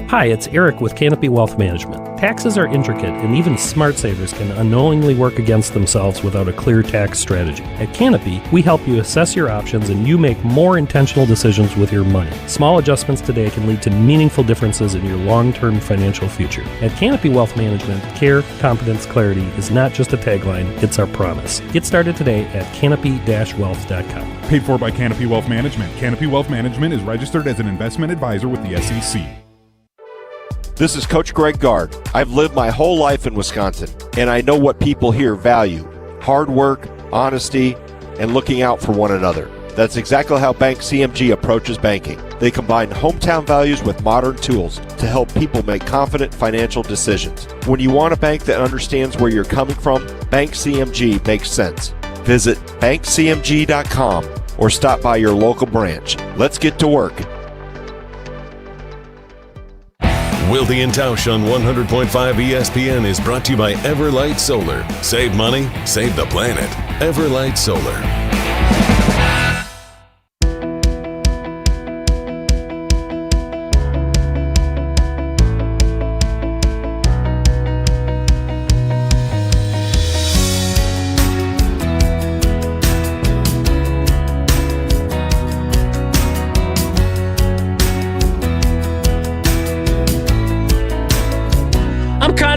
[SPEAKER 20] Hi, it's Eric with Canopy Wealth Management. Taxes are intricate, and even smart savers can unknowingly work against themselves without a clear tax strategy. At Canopy, we help you assess your options and you make more intentional decisions with your money. Small adjustments today can lead to meaningful differences in your long-term financial future. At Canopy Wealth Management, care, competence, clarity is not just a tagline, it's our promise. Get started today at canopy-wealth.com.
[SPEAKER 21] Paid for by Canopy Wealth Management. Canopy Wealth Management is registered as an investment advisor with the SEC.
[SPEAKER 22] This is Coach Greg Gard. I've lived my whole life in Wisconsin, and I know what people here value: hard work, honesty, and looking out for one another. That's exactly how Bank CMG approaches banking. They combine hometown values with modern tools to help people make confident financial decisions. When you want a bank that understands where you're coming from, Bank CMG makes sense. Visit bankcmg.com or stop by your local branch. Let's get to work.
[SPEAKER 1] Wilde and Tausch on 100.5 ESPN is brought to you by Everlight Solar. Save money, save the planet. Everlight Solar.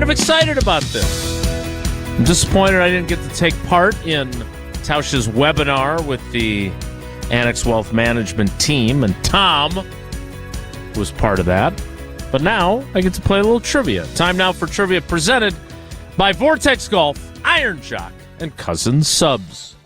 [SPEAKER 3] Excited about this. I'm disappointed I didn't get to take part in Tausch's webinar with the Annex Wealth Management team, and Tom was part of that. But now I get to play a little trivia. Time now for trivia presented by Vortex Golf, Iron Jock, and Cousin Subs.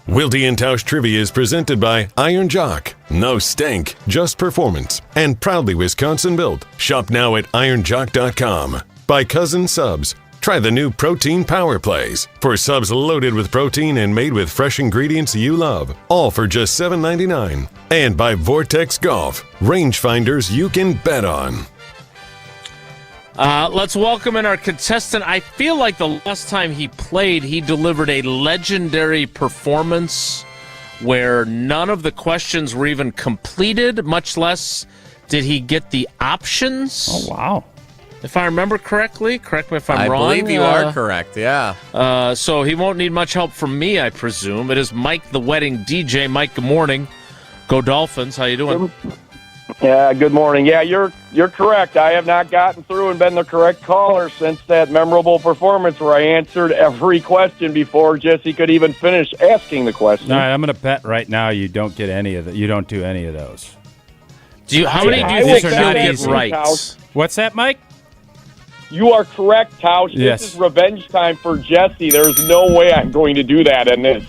[SPEAKER 1] Wilde and Tausch Trivia is presented by Iron Jock. No stink, just performance. And proudly Wisconsin built. Shop now at ironjock.com. By Cousin Subs. Try the new Protein Power Plays. For subs loaded with protein and made with fresh ingredients you love. All for just $7.99. And by Vortex Golf. Rangefinders you can bet on.
[SPEAKER 3] Let's welcome in our contestant. I feel like the last time he played, he delivered a legendary performance where none of the questions were even completed, much less did he get the options.
[SPEAKER 4] Oh, wow.
[SPEAKER 3] If I remember correctly, correct me if I'm wrong.
[SPEAKER 7] I believe you are correct, yeah.
[SPEAKER 3] So he won't need much help from me, I presume. It is Mike, the wedding DJ. Mike, good morning. Go Dolphins. How you doing?
[SPEAKER 23] Yeah, good morning. Yeah, you're correct. I have not gotten through and been the correct caller since that memorable performance where I answered every question before Jesse could even finish asking the question.
[SPEAKER 4] All right, I'm going to bet right now you don't get any of that. You don't do any of those.
[SPEAKER 3] How many do you think you'll get right?
[SPEAKER 4] What's that, Mike?
[SPEAKER 23] You are correct, Tausch.
[SPEAKER 4] Yes.
[SPEAKER 23] This is revenge time for Jesse. There's no way I'm going to do that in this.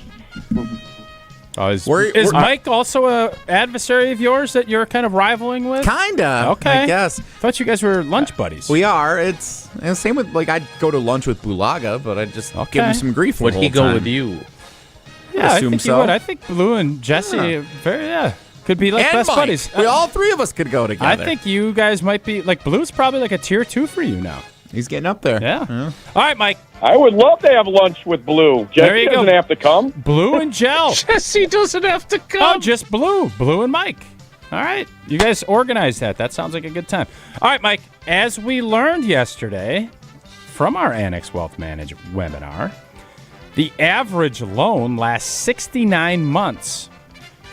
[SPEAKER 4] Oh, is Mike also a adversary of yours that you're kind of rivaling with?
[SPEAKER 7] Kinda.
[SPEAKER 4] Okay.
[SPEAKER 7] I guess.
[SPEAKER 4] Thought you guys were lunch buddies.
[SPEAKER 7] We are. It's the same with, like, I'd go to lunch with Bulaga, but I'd just give him some grief.
[SPEAKER 3] Would he go with you?
[SPEAKER 4] Yeah, I
[SPEAKER 7] assume
[SPEAKER 4] think
[SPEAKER 7] so.
[SPEAKER 4] he would. I think Blue and Jesse, could be like
[SPEAKER 7] And
[SPEAKER 4] best
[SPEAKER 7] Mike.
[SPEAKER 4] buddies.
[SPEAKER 7] We all three of us could go together.
[SPEAKER 4] I think you guys might be like Blue's probably like a tier 2 for you now.
[SPEAKER 7] He's getting up there.
[SPEAKER 4] Yeah. All right, Mike.
[SPEAKER 23] I would love to have lunch with Blue.
[SPEAKER 4] There
[SPEAKER 23] Jesse
[SPEAKER 4] you go.
[SPEAKER 23] doesn't have to come.
[SPEAKER 4] Blue and Gel.
[SPEAKER 3] Jesse doesn't have to come.
[SPEAKER 4] Oh, just Blue. Blue and Mike. All right. You guys organize that. That sounds like a good time. All right, Mike. As we learned yesterday from our Annex Wealth Manage webinar, the average loan lasts 69 months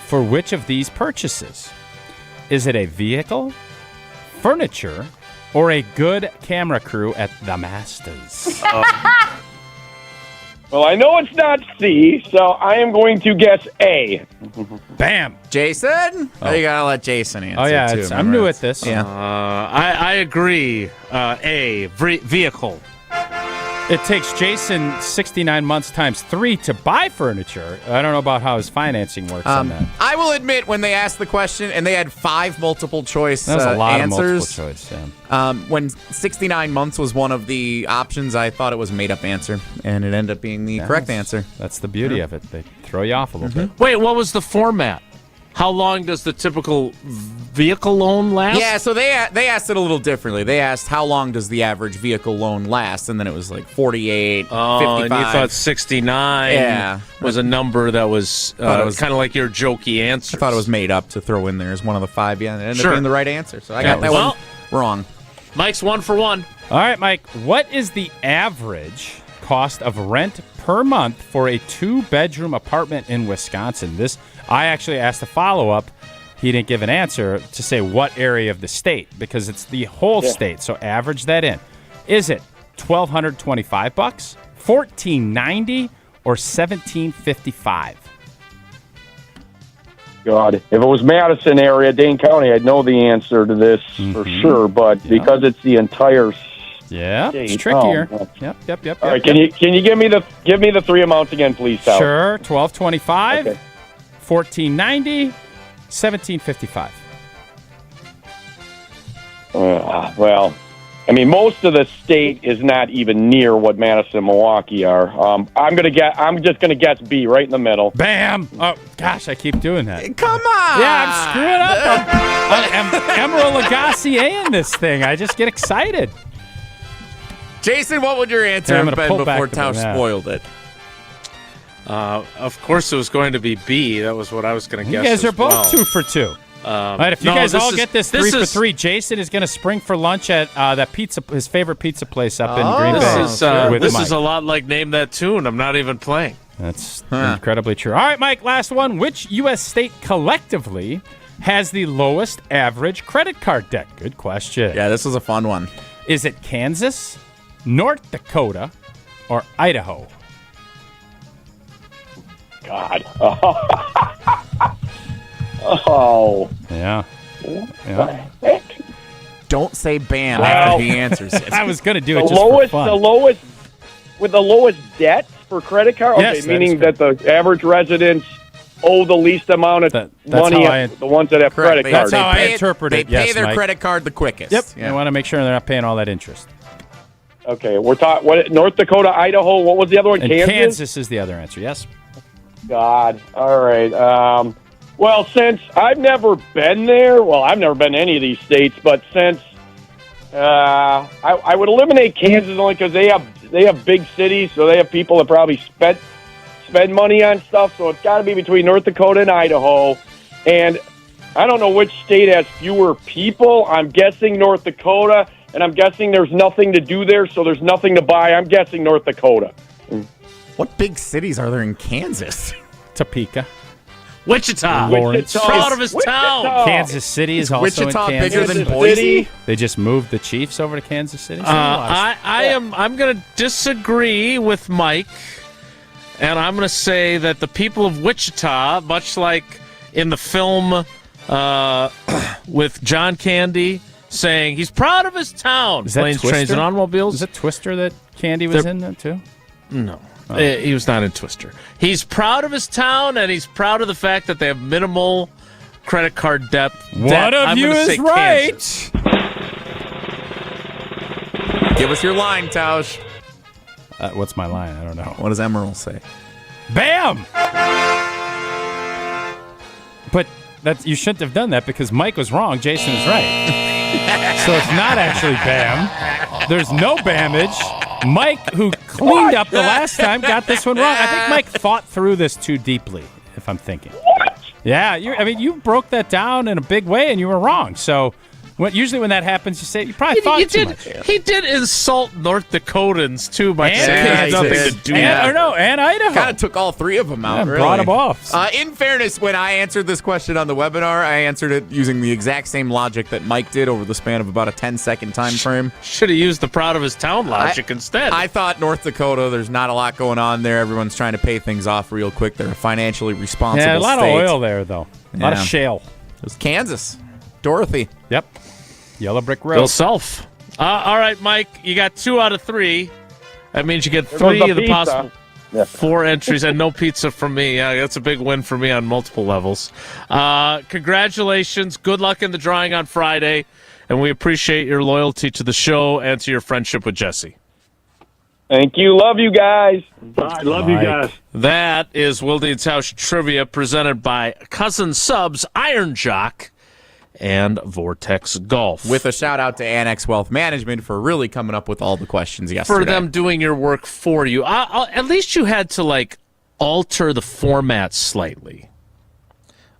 [SPEAKER 4] for which of these purchases? Is it a vehicle, furniture, or a good camera crew at the Masters?
[SPEAKER 23] Well, I know it's not C, so I am going to guess A.
[SPEAKER 4] Bam.
[SPEAKER 7] Jason? Oh, you gotta let Jason answer.
[SPEAKER 4] Oh, yeah.
[SPEAKER 7] too.
[SPEAKER 4] I'm new at this.
[SPEAKER 7] Yeah.
[SPEAKER 3] I agree. A, vehicle.
[SPEAKER 4] It takes Jason 69 months times 3 to buy furniture. I don't know about how his financing works on that.
[SPEAKER 7] I will admit, when they asked the question and they had 5 multiple choice
[SPEAKER 4] That was a lot
[SPEAKER 7] answers,
[SPEAKER 4] of multiple choice, yeah.
[SPEAKER 7] When 69 months was one of the options, I thought it was a made-up answer, and it ended up being the correct answer.
[SPEAKER 4] That's the beauty of it. They throw you off a little bit.
[SPEAKER 3] Wait, what was the format? How long does the typical vehicle loan last?
[SPEAKER 7] Yeah, so they asked it a little differently. They asked how long does the average vehicle loan last, and then it was like 48, 55.
[SPEAKER 3] And you thought 69 was a number that was kind of like your jokey answer.
[SPEAKER 7] I thought it was made up to throw in there as one of the 5, yeah, and it ended
[SPEAKER 3] Sure.
[SPEAKER 7] up being the right answer. So I got that one wrong.
[SPEAKER 3] Mike's 1 for 1.
[SPEAKER 4] All right, Mike. What is the average cost of rent per month for a 2-bedroom apartment in Wisconsin? I actually asked a follow-up. He didn't give an answer to say what area of the state, because it's the whole state. So average that in. Is it $1,225, $1,490, or $1,755?
[SPEAKER 23] God, if it was Madison area, Dane County, I'd know the answer to this for sure. But because it's the entire
[SPEAKER 4] Yeah,
[SPEAKER 23] state,
[SPEAKER 4] it's trickier.
[SPEAKER 23] oh,
[SPEAKER 4] Yep.
[SPEAKER 23] All right, can you give me the 3 amounts again, please, Sal?
[SPEAKER 4] Sure, $1,225,
[SPEAKER 23] Okay.
[SPEAKER 4] $1,490, $1,755.
[SPEAKER 23] Well, I mean, most of the state is not even near what Madison and Milwaukee are. I'm just gonna guess B, right in the middle.
[SPEAKER 4] Bam! Oh gosh, I keep doing that.
[SPEAKER 7] Come on!
[SPEAKER 4] Yeah, I'm screwing up. I'm Emerald Lagasse in this thing. I just get excited.
[SPEAKER 7] Jason, what would your answer
[SPEAKER 4] Yeah, I'm
[SPEAKER 7] have
[SPEAKER 4] gonna
[SPEAKER 7] been
[SPEAKER 4] pull back
[SPEAKER 7] before
[SPEAKER 4] the
[SPEAKER 7] Tausch
[SPEAKER 4] banana.
[SPEAKER 7] spoiled it?
[SPEAKER 3] Of course, it was going to be B. That was what I was going to
[SPEAKER 4] You
[SPEAKER 3] guess.
[SPEAKER 4] guys are
[SPEAKER 3] as
[SPEAKER 4] both
[SPEAKER 3] well.
[SPEAKER 4] 2 for 2. All right, if you guys all get this 3 for 3, Jason is going to spring for lunch at that his favorite pizza place up in Green Bay.
[SPEAKER 3] This
[SPEAKER 4] Mike.
[SPEAKER 3] is a lot like Name That Tune. I'm not even playing.
[SPEAKER 4] That's incredibly true. All right, Mike, last one. Which U.S. state collectively has the lowest average credit card debt? Good question.
[SPEAKER 7] Yeah, this was a fun one.
[SPEAKER 4] Is it Kansas, North Dakota, or Idaho?
[SPEAKER 23] God. Oh.
[SPEAKER 4] Yeah.
[SPEAKER 7] Don't say bam
[SPEAKER 23] Wow.
[SPEAKER 7] after he answers it.
[SPEAKER 4] I was going to do it
[SPEAKER 23] The
[SPEAKER 4] just
[SPEAKER 23] lowest,
[SPEAKER 4] for fun.
[SPEAKER 23] the lowest, with the lowest debts for credit card.
[SPEAKER 4] Yes,
[SPEAKER 23] Okay,
[SPEAKER 4] that
[SPEAKER 23] meaning
[SPEAKER 4] is
[SPEAKER 23] that the average residents owe the least amount of money. The ones that have credit cards.
[SPEAKER 4] That's how I interpret it.
[SPEAKER 7] They pay
[SPEAKER 4] yes,
[SPEAKER 7] their
[SPEAKER 4] Mike.
[SPEAKER 7] credit card the quickest.
[SPEAKER 4] Yep.
[SPEAKER 7] Yeah.
[SPEAKER 4] I want to make sure they're not paying all that interest.
[SPEAKER 23] Okay, we're talking. What? North Dakota, Idaho. What was the other one?
[SPEAKER 4] And
[SPEAKER 23] Kansas.
[SPEAKER 4] Kansas is the other answer. Yes.
[SPEAKER 23] God. All right. Well, since I've never been there, I've never been to any of these states, but since I would eliminate Kansas only because they have big cities, so they have people that probably spend money on stuff. So it's got to be between North Dakota and Idaho, and I don't know which state has fewer people. I'm guessing North Dakota, and I'm guessing there's nothing to do there, so there's nothing to buy. I'm guessing North Dakota.
[SPEAKER 7] What big cities are there in Kansas?
[SPEAKER 4] Topeka.
[SPEAKER 3] Wichita.
[SPEAKER 4] Lawrence.
[SPEAKER 3] Proud of his town.
[SPEAKER 4] Kansas City is also
[SPEAKER 7] Wichita
[SPEAKER 4] in Kansas.
[SPEAKER 7] bigger than Boise?
[SPEAKER 4] They just moved the Chiefs over to Kansas City.
[SPEAKER 3] I'm going to disagree with Mike, and I'm going to say that the people of Wichita, much like in the film with John Candy saying he's proud of his town,
[SPEAKER 4] Is that
[SPEAKER 3] planes,
[SPEAKER 4] Twister?
[SPEAKER 3] trains, and automobiles.
[SPEAKER 4] Is it Twister that Candy was in that too?
[SPEAKER 3] No. He was not in Twister. He's proud of his town, and he's proud of the fact that they have minimal credit card debt.
[SPEAKER 4] One of you is right.
[SPEAKER 7] Give us your line, Tausch.
[SPEAKER 4] What's my line? I don't know.
[SPEAKER 7] What does Emerald say?
[SPEAKER 4] Bam! But you shouldn't have done that because Mike was wrong. Jason was right. So it's not actually bam. There's no bamage. Mike, who cleaned up the last time, got this one wrong. I think Mike thought through this too deeply, if I'm thinking. Yeah, you broke that down in a big way, and you were wrong. So usually when that happens, you say you probably thought too much.
[SPEAKER 3] He did insult North Dakotans, too, by saying it had nothing to do with it.
[SPEAKER 4] And Idaho.
[SPEAKER 7] Kind of took all three of them out, really.
[SPEAKER 4] Brought them off.
[SPEAKER 7] In fairness, when I answered this question on the webinar, I answered it using the exact same logic that Mike did over the span of about a 10-second time frame.
[SPEAKER 3] Should have used the proud of his town logic instead.
[SPEAKER 7] I thought North Dakota, there's not a lot going on there. Everyone's trying to pay things off real quick. They're a financially responsible state.
[SPEAKER 4] Yeah, a lot of oil there, though. A lot of shale.
[SPEAKER 7] It was Kansas. Dorothy.
[SPEAKER 4] Yep. Yellow brick road.
[SPEAKER 3] Bill Self. All right, Mike, you got 2 out of 3. That means you get 3 of the possible 4 entries and no pizza from me. That's a big win for me on multiple levels. Congratulations. Good luck in the drawing on Friday. And we appreciate your loyalty to the show and to your friendship with Jesse.
[SPEAKER 23] Thank you. Love you guys.
[SPEAKER 11] I love you guys.
[SPEAKER 3] That is Wilde and Tausch Trivia presented by Cousin Subs, Iron Jock, and Vortex Golf.
[SPEAKER 7] With a shout-out to Annex Wealth Management for really coming up with all the questions yesterday.
[SPEAKER 3] For them doing your work for you. At least you had to, alter the format slightly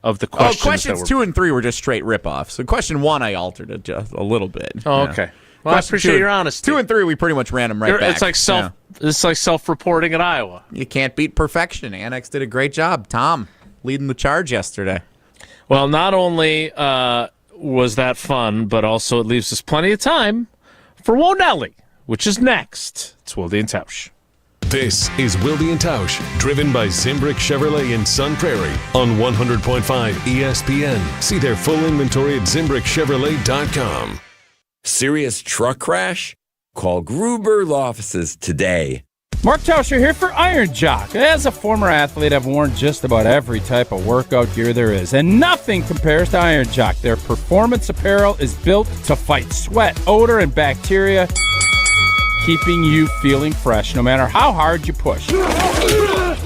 [SPEAKER 3] of the questions.
[SPEAKER 7] Questions 2 and 3 were just straight rip-offs. So question 1, I altered it just a little bit.
[SPEAKER 3] Oh, okay. Well, I appreciate your honesty.
[SPEAKER 7] 2 and 3, we pretty much ran them back.
[SPEAKER 3] It's like self-reporting at Iowa.
[SPEAKER 7] You can't beat perfection. Annex did a great job. Tom leading the charge yesterday.
[SPEAKER 3] Well, not only was that fun, but also it leaves us plenty of time for Wonelli, which is next. It's Wilde and Tausch.
[SPEAKER 1] This is Wilde and Tausch, driven by Zimbrick Chevrolet in Sun Prairie on 100.5 ESPN. See their full inventory at ZimbrickChevrolet.com.
[SPEAKER 12] Serious truck crash? Call Gruber Law Offices today.
[SPEAKER 4] Mark Tauscher here for Iron Jock. As a former athlete, I've worn just about every type of workout gear there is, and nothing compares to Iron Jock. Their performance apparel is built to fight sweat, odor, and bacteria, keeping you feeling fresh no matter how hard you push.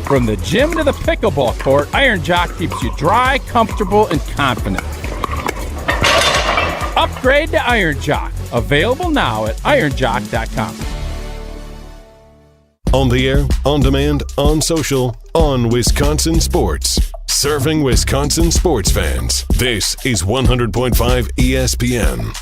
[SPEAKER 4] From the gym to the pickleball court, Iron Jock keeps you dry, comfortable, and confident. Upgrade to Iron Jock. Available now at ironjock.com.
[SPEAKER 1] On the air, on demand, on social, on Wisconsin Sports. Serving Wisconsin sports fans. This is 100.5 ESPN.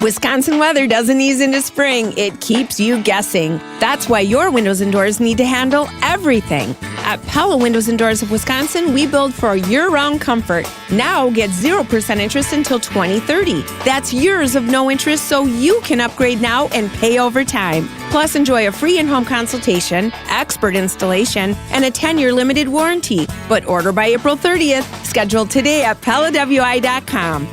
[SPEAKER 15] Wisconsin weather doesn't ease into spring. It keeps you guessing. That's why your windows and doors need to handle everything. At Pella Windows and Doors of Wisconsin, we build for year-round comfort. Now get 0% interest until 2030. That's years of no interest, so you can upgrade now and pay over time. Plus, enjoy a free in-home consultation, expert installation, and a 10-year limited warranty. But order by April 30th. Schedule today at PellaWI.com.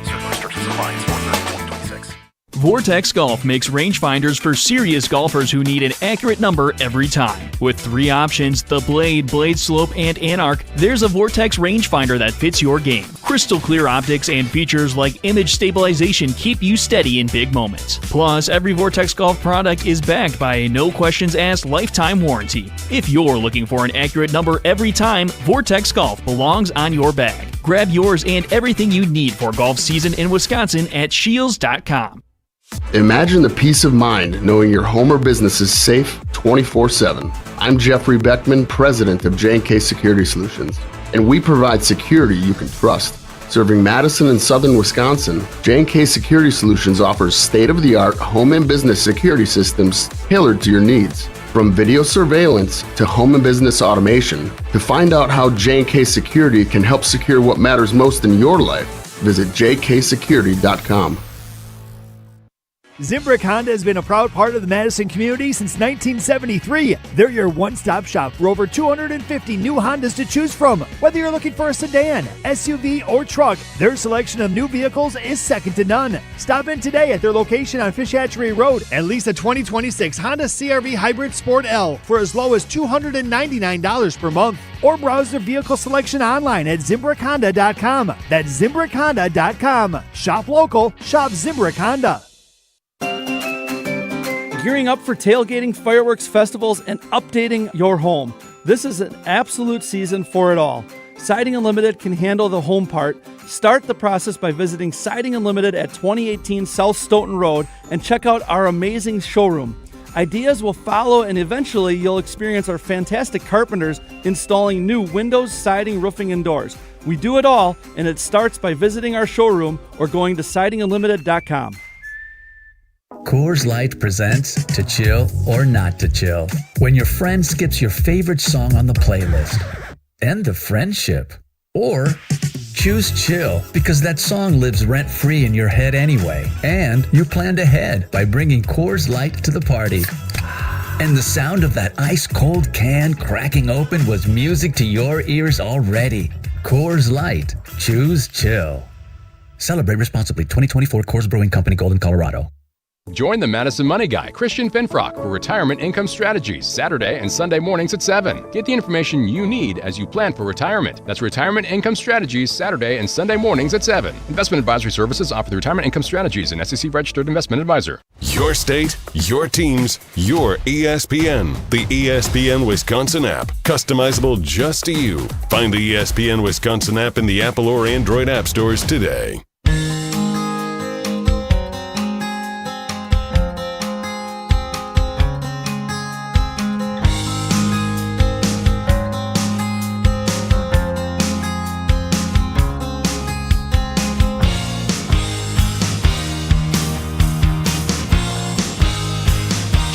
[SPEAKER 16] Vortex Golf makes rangefinders for serious golfers who need an accurate number every time. With 3 options, the Blade, Blade Slope, and Anarch, there's a Vortex rangefinder that fits your game. Crystal clear optics and features like image stabilization keep you steady in big moments. Plus, every Vortex Golf product is backed by a no-questions-asked lifetime warranty. If you're looking for an accurate number every time, Vortex Golf belongs on your bag. Grab yours and everything you need for golf season in Wisconsin at Shields.com.
[SPEAKER 24] Imagine the peace of mind knowing your home or business is safe 24/7. I'm Jeffrey Beckman, president of J&K Security Solutions, and we provide security you can trust. Serving Madison and southern Wisconsin, J&K Security Solutions offers state-of-the-art home and business security systems tailored to your needs. From video surveillance to home and business automation, to find out how J&K Security can help secure what matters most in your life, visit jksecurity.com.
[SPEAKER 2] Zimbrick Honda has been a proud part of the Madison community since 1973. They're your one-stop shop for over 250 new Hondas to choose from. Whether you're looking for a sedan, SUV, or truck, their selection of new vehicles is second to none. Stop in today at their location on Fish Hatchery Road and lease a 2026 Honda CR-V Hybrid Sport L for as low as $299 per month. Or browse their vehicle selection online at ZimbrickHonda.com. That's ZimbrickHonda.com. Shop local, shop Zimbrick Honda.
[SPEAKER 6] Gearing up for tailgating, fireworks, festivals, and updating your home. This is an absolute season for it all. Siding Unlimited can handle the home part. Start the process by visiting Siding Unlimited at 2018 South Stoughton Road and check out our amazing showroom. Ideas will follow, and eventually you'll experience our fantastic carpenters installing new windows, siding, roofing, and doors. We do it all, and it starts by visiting our showroom or going to sidingunlimited.com.
[SPEAKER 8] Coors Light presents To Chill or Not to Chill. When your friend skips your favorite song on the playlist. End the friendship. Or choose chill because that song lives rent-free in your head anyway. And you planned ahead by bringing Coors Light to the party. And the sound of that ice-cold can cracking open was music to your ears already. Coors Light. Choose chill. Celebrate responsibly. 2024 Coors Brewing Company, Golden, Colorado.
[SPEAKER 9] Join the Madison Money Guy, Christian Finfrock, for Retirement Income Strategies, Saturday and Sunday mornings at 7. Get the information you need as you plan for retirement. That's Retirement Income Strategies, Saturday and Sunday mornings at 7. Investment advisory services offered through Retirement Income Strategies, an SEC-registered investment advisor.
[SPEAKER 1] Your state, your teams, your ESPN. The ESPN Wisconsin app, customizable just to you. Find the ESPN Wisconsin app in the Apple or Android app stores today.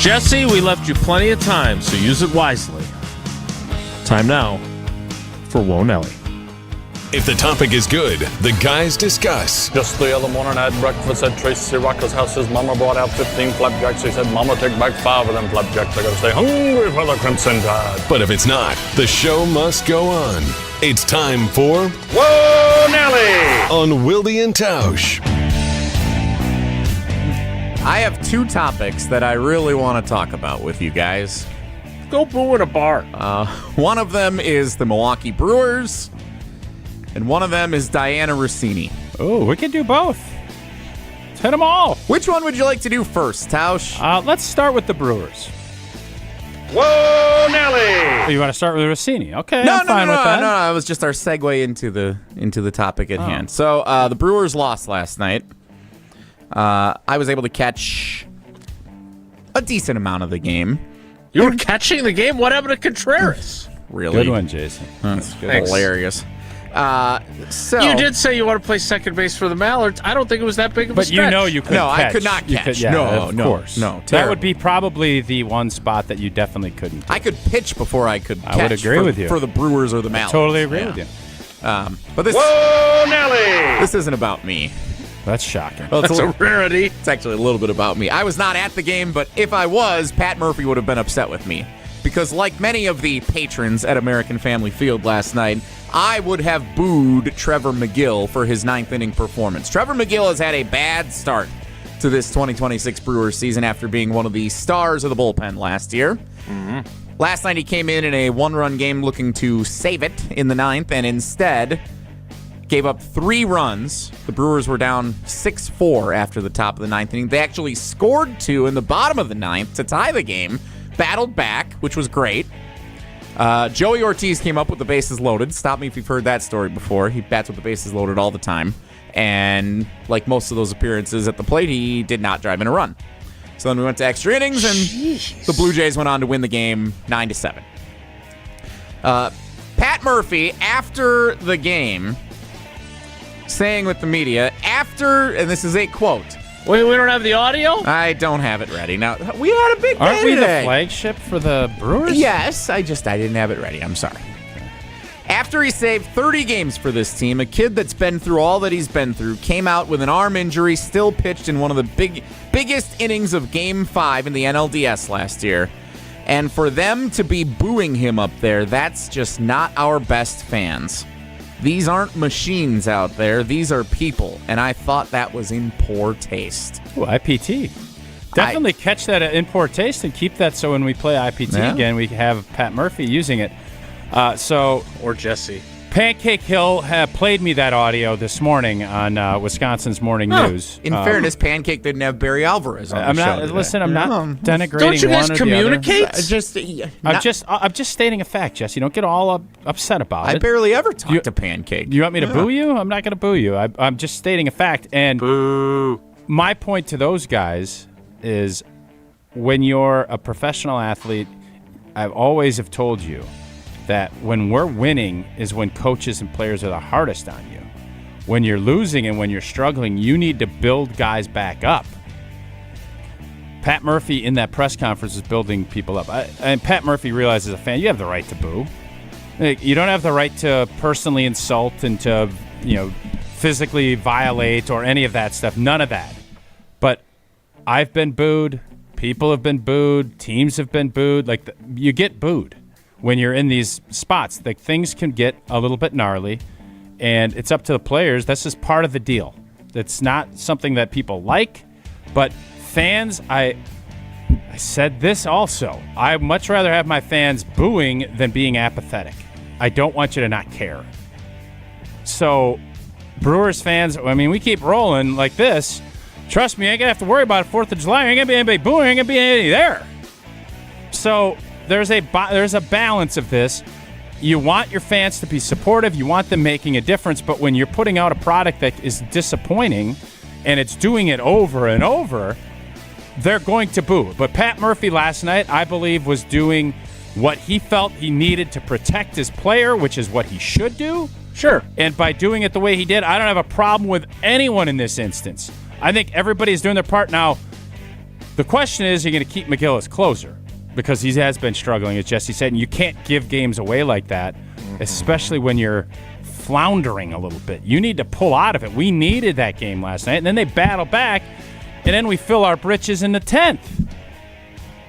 [SPEAKER 3] Jesse, we left you plenty of time, so use it wisely. Time now for Whoa Nelly.
[SPEAKER 1] If the topic is good, the guys discuss.
[SPEAKER 11] Just the other morning I had breakfast at Tracy Rocker's house. His mama brought out 15 flapjacks. He said, Mama, take back 5 of them flapjacks. I gotta stay hungry for the Crimson Tide.
[SPEAKER 1] But if it's not, the show must go on. It's time for
[SPEAKER 11] Whoa Nelly
[SPEAKER 1] on Wilde and Tausch.
[SPEAKER 7] I have 2 topics that I really want to talk about with you guys.
[SPEAKER 3] Go boo in a bar.
[SPEAKER 7] One of them is the Milwaukee Brewers, and one of them is Diana Rossini.
[SPEAKER 4] Oh, we can do both. Let's hit them all.
[SPEAKER 7] Which one would you like to do first, Tausch?
[SPEAKER 4] Let's start with the Brewers.
[SPEAKER 11] Whoa, Nelly!
[SPEAKER 4] Oh, you want to start with Rossini? Okay,
[SPEAKER 7] No,
[SPEAKER 4] I'm fine with that.
[SPEAKER 7] No, it was just our segue into the topic at hand. So the Brewers lost last night. I was able to catch a decent amount of the game.
[SPEAKER 3] You were catching the game? What happened to Contreras?
[SPEAKER 7] Really?
[SPEAKER 4] Good one, Jason.
[SPEAKER 7] That's
[SPEAKER 4] good.
[SPEAKER 7] Hilarious. So
[SPEAKER 3] you did say you want to play second base for the Mallards. I don't think it was that big of a
[SPEAKER 4] But
[SPEAKER 3] stretch.
[SPEAKER 4] you know you could catch.
[SPEAKER 7] I could not catch.
[SPEAKER 4] Of course.
[SPEAKER 7] No.
[SPEAKER 4] That would be probably the one spot that you definitely couldn't do.
[SPEAKER 7] I could pitch before I could catch.
[SPEAKER 4] I would agree with you.
[SPEAKER 7] For the Brewers or the Mallards.
[SPEAKER 4] Totally agree with you.
[SPEAKER 7] But this,
[SPEAKER 11] Whoa, Nelly!
[SPEAKER 7] This isn't about me.
[SPEAKER 4] That's shocking.
[SPEAKER 7] Well,
[SPEAKER 3] That's a rarity.
[SPEAKER 7] It's actually a little bit about me. I was not at the game, but if I was, Pat Murphy would have been upset with me. Because like many of the patrons at American Family Field last night, I would have booed Trevor McGill for his 9th inning performance. Trevor McGill has had a bad start to this 2026 Brewers season after being one of the stars of the bullpen last year. Mm-hmm. Last night he came in a 1-run game looking to save it in the 9th, and instead gave up 3 runs. The Brewers were down 6-4 after the top of the 9th inning. They actually scored 2 in the bottom of the 9th to tie the game. Battled back, which was great. Joey Ortiz came up with the bases loaded. Stop me if you've heard that story before. He bats with the bases loaded all the time. And like most of those appearances at the plate, he did not drive in a run. So then we went to extra innings, and the Blue Jays went on to win the game 9-7. Pat Murphy, after the game, saying with the media, and this is a quote.
[SPEAKER 3] Wait, we don't have the audio?
[SPEAKER 7] I don't have it ready. Now, we had a big day
[SPEAKER 4] Aren't we
[SPEAKER 7] today.
[SPEAKER 4] the flagship for the Brewers?
[SPEAKER 7] Yes, I didn't have it ready. I'm sorry. After he saved 30 games for this team, a kid that's been through all that he's been through came out with an arm injury, still pitched in one of the biggest innings of Game 5 in the NLDS last year. And for them to be booing him up there, that's just not our best fans. These aren't machines out there. These are people. And I thought that was in poor taste.
[SPEAKER 4] Ooh, IPT. Definitely catch that in poor taste and keep that so when we play IPT again, we have Pat Murphy using it.
[SPEAKER 3] Or Jesse.
[SPEAKER 4] Pancake Hill played me that audio this morning on Wisconsin's Morning News.
[SPEAKER 7] In fairness, Pancake didn't have Barry Alvarez on the show today.
[SPEAKER 4] Listen, I'm not denigrating
[SPEAKER 3] Don't you guys
[SPEAKER 4] one or
[SPEAKER 3] communicate?
[SPEAKER 4] the other. I'm just stating a fact, Jesse. Don't get all upset about it.
[SPEAKER 7] I barely ever talk to Pancake.
[SPEAKER 4] You want me to boo you? I'm not going to boo you. I'm just stating a fact. And
[SPEAKER 3] boo.
[SPEAKER 4] My point to those guys is when you're a professional athlete, I always have told you that when we're winning is when coaches and players are the hardest on you. When you're losing and when you're struggling, you need to build guys back up. Pat Murphy in that press conference is building people up. And Pat Murphy realizes as a fan, you have the right to boo. You don't have the right to personally insult and to, physically violate or any of that stuff. None of that. But I've been booed. People have been booed. Teams have been booed. You get booed when you're in these spots. Things can get a little bit gnarly, and it's up to the players. That's just part of the deal. That's not something that people like, but fans, I said this also. I much rather have my fans booing than being apathetic. I don't want you to not care. So, Brewers fans, we keep rolling like this. Trust me, I ain't going to have to worry about it 4th of July. There ain't going to be anybody booing. There ain't going to be anybody there. So, there's a balance of this. You want your fans to be supportive. You want them making a difference. But when you're putting out a product that is disappointing and it's doing it over and over, they're going to boo. But Pat Murphy last night, I believe, was doing what he felt he needed to protect his player, which is what he should do.
[SPEAKER 3] Sure.
[SPEAKER 4] And by doing it the way he did, I don't have a problem with anyone in this instance. I think everybody's doing their part. Now, the question is, you're going to keep McGill as closer because he has been struggling, as Jesse said, and you can't give games away like that, especially when you're floundering a little bit. You need to pull out of it. We needed that game last night, and then they battle back, and then we fill our britches in the 10th.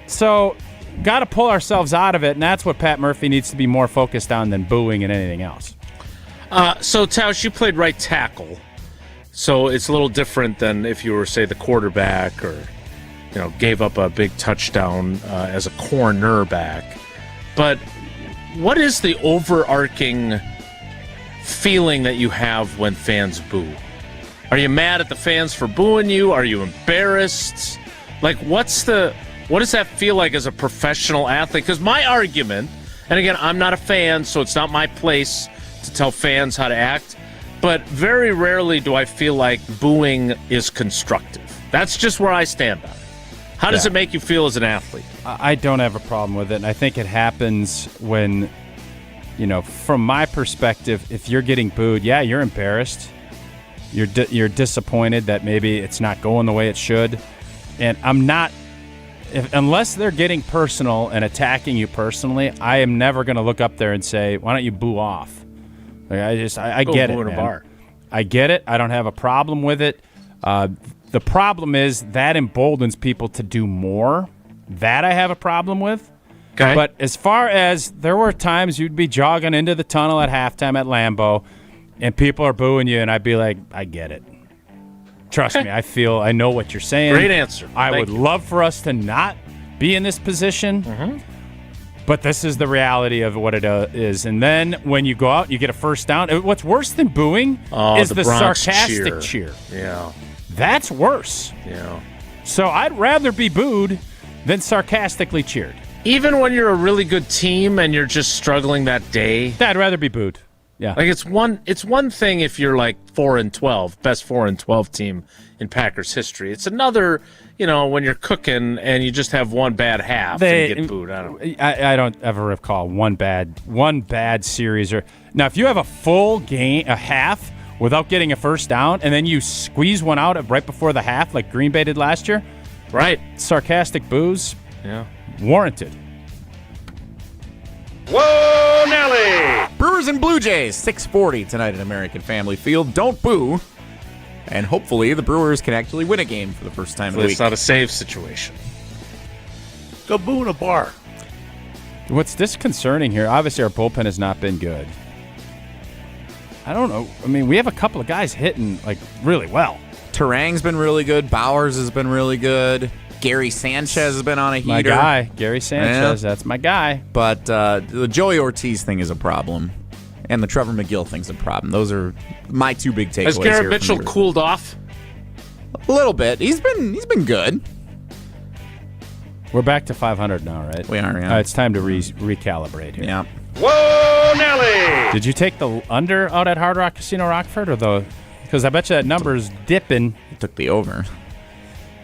[SPEAKER 4] So, got to pull ourselves out of it, and that's what Pat Murphy needs to be more focused on than booing and anything else.
[SPEAKER 3] So, Tausch, you played right tackle. So it's a little different than if you were, say, the quarterback or, gave up a big touchdown as a cornerback. But what is the overarching feeling that you have when fans boo? Are you mad at the fans for booing you? Are you embarrassed? What does that feel like as a professional athlete? Because my argument, and again, I'm not a fan, so it's not my place to tell fans how to act, but very rarely do I feel like booing is constructive. That's just where I stand on it. How does it make you feel as an athlete?
[SPEAKER 4] I don't have a problem with it, and I think it happens when, from my perspective, if you're getting booed, you're embarrassed. You're disappointed that maybe it's not going the way it should. And I'm not, unless they're getting personal and attacking you personally, I am never going to look up there and say, why don't you boo off? I get it, man. I get it. I don't have a problem with it. The problem is that emboldens people to do more. That I have a problem with. Okay. But as far as there were times you'd be jogging into the tunnel at halftime at Lambeau, and people are booing you, and I'd be like, I get it. Trust me, I know what you're saying.
[SPEAKER 3] Great answer.
[SPEAKER 4] I would love for us to not be in this position. Mm-hmm. But this is the reality of what it is. And then when you go out, you get a first down. What's worse than booing is the sarcastic cheer.
[SPEAKER 3] Yeah.
[SPEAKER 4] That's worse.
[SPEAKER 3] Yeah.
[SPEAKER 4] So I'd rather be booed than sarcastically cheered.
[SPEAKER 3] Even when you're a really good team and you're just struggling that day?
[SPEAKER 4] I'd rather be booed. Yeah.
[SPEAKER 3] It's one thing if you're 4-12, best 4-12 team in Packers history. It's another, when you're cooking and you just have one bad half and get booed.
[SPEAKER 4] I don't ever recall one bad series. Now, if you have a full game, a half, without getting a first down, and then you squeeze one out right before the half like Green Bay did last year,
[SPEAKER 3] right?
[SPEAKER 4] Sarcastic boos, warranted.
[SPEAKER 5] Whoa, Nelly!
[SPEAKER 7] Brewers and Blue Jays, 6:40 tonight at American Family Field. Don't boo. And hopefully the Brewers can actually win a game for the first time in the week.
[SPEAKER 3] It's not a save situation.
[SPEAKER 5] Go boo in a bar.
[SPEAKER 4] What's disconcerting here, obviously our bullpen has not been good. I don't know. I mean, we have a couple of guys hitting like really well.
[SPEAKER 7] Terang's been really good. Bowers has been really good. Gary Sanchez has been on a heater.
[SPEAKER 4] My guy, Gary Sanchez.
[SPEAKER 7] Yeah.
[SPEAKER 4] That's my guy.
[SPEAKER 7] But the Joey Ortiz thing is a problem. And the Trevor McGill thing's a problem. Those are my two big takeaways.
[SPEAKER 3] Has Garrett Mitchell cooled off?
[SPEAKER 7] A little bit. He's been good.
[SPEAKER 4] We're back to 500 now, right?
[SPEAKER 7] We are, yeah.
[SPEAKER 4] It's time to recalibrate here.
[SPEAKER 7] Yeah.
[SPEAKER 3] Whoa, Nelly!
[SPEAKER 4] Did you take the under out at Hard Rock Casino Rockford or the? Because I bet you that number's dipping.
[SPEAKER 7] He took the over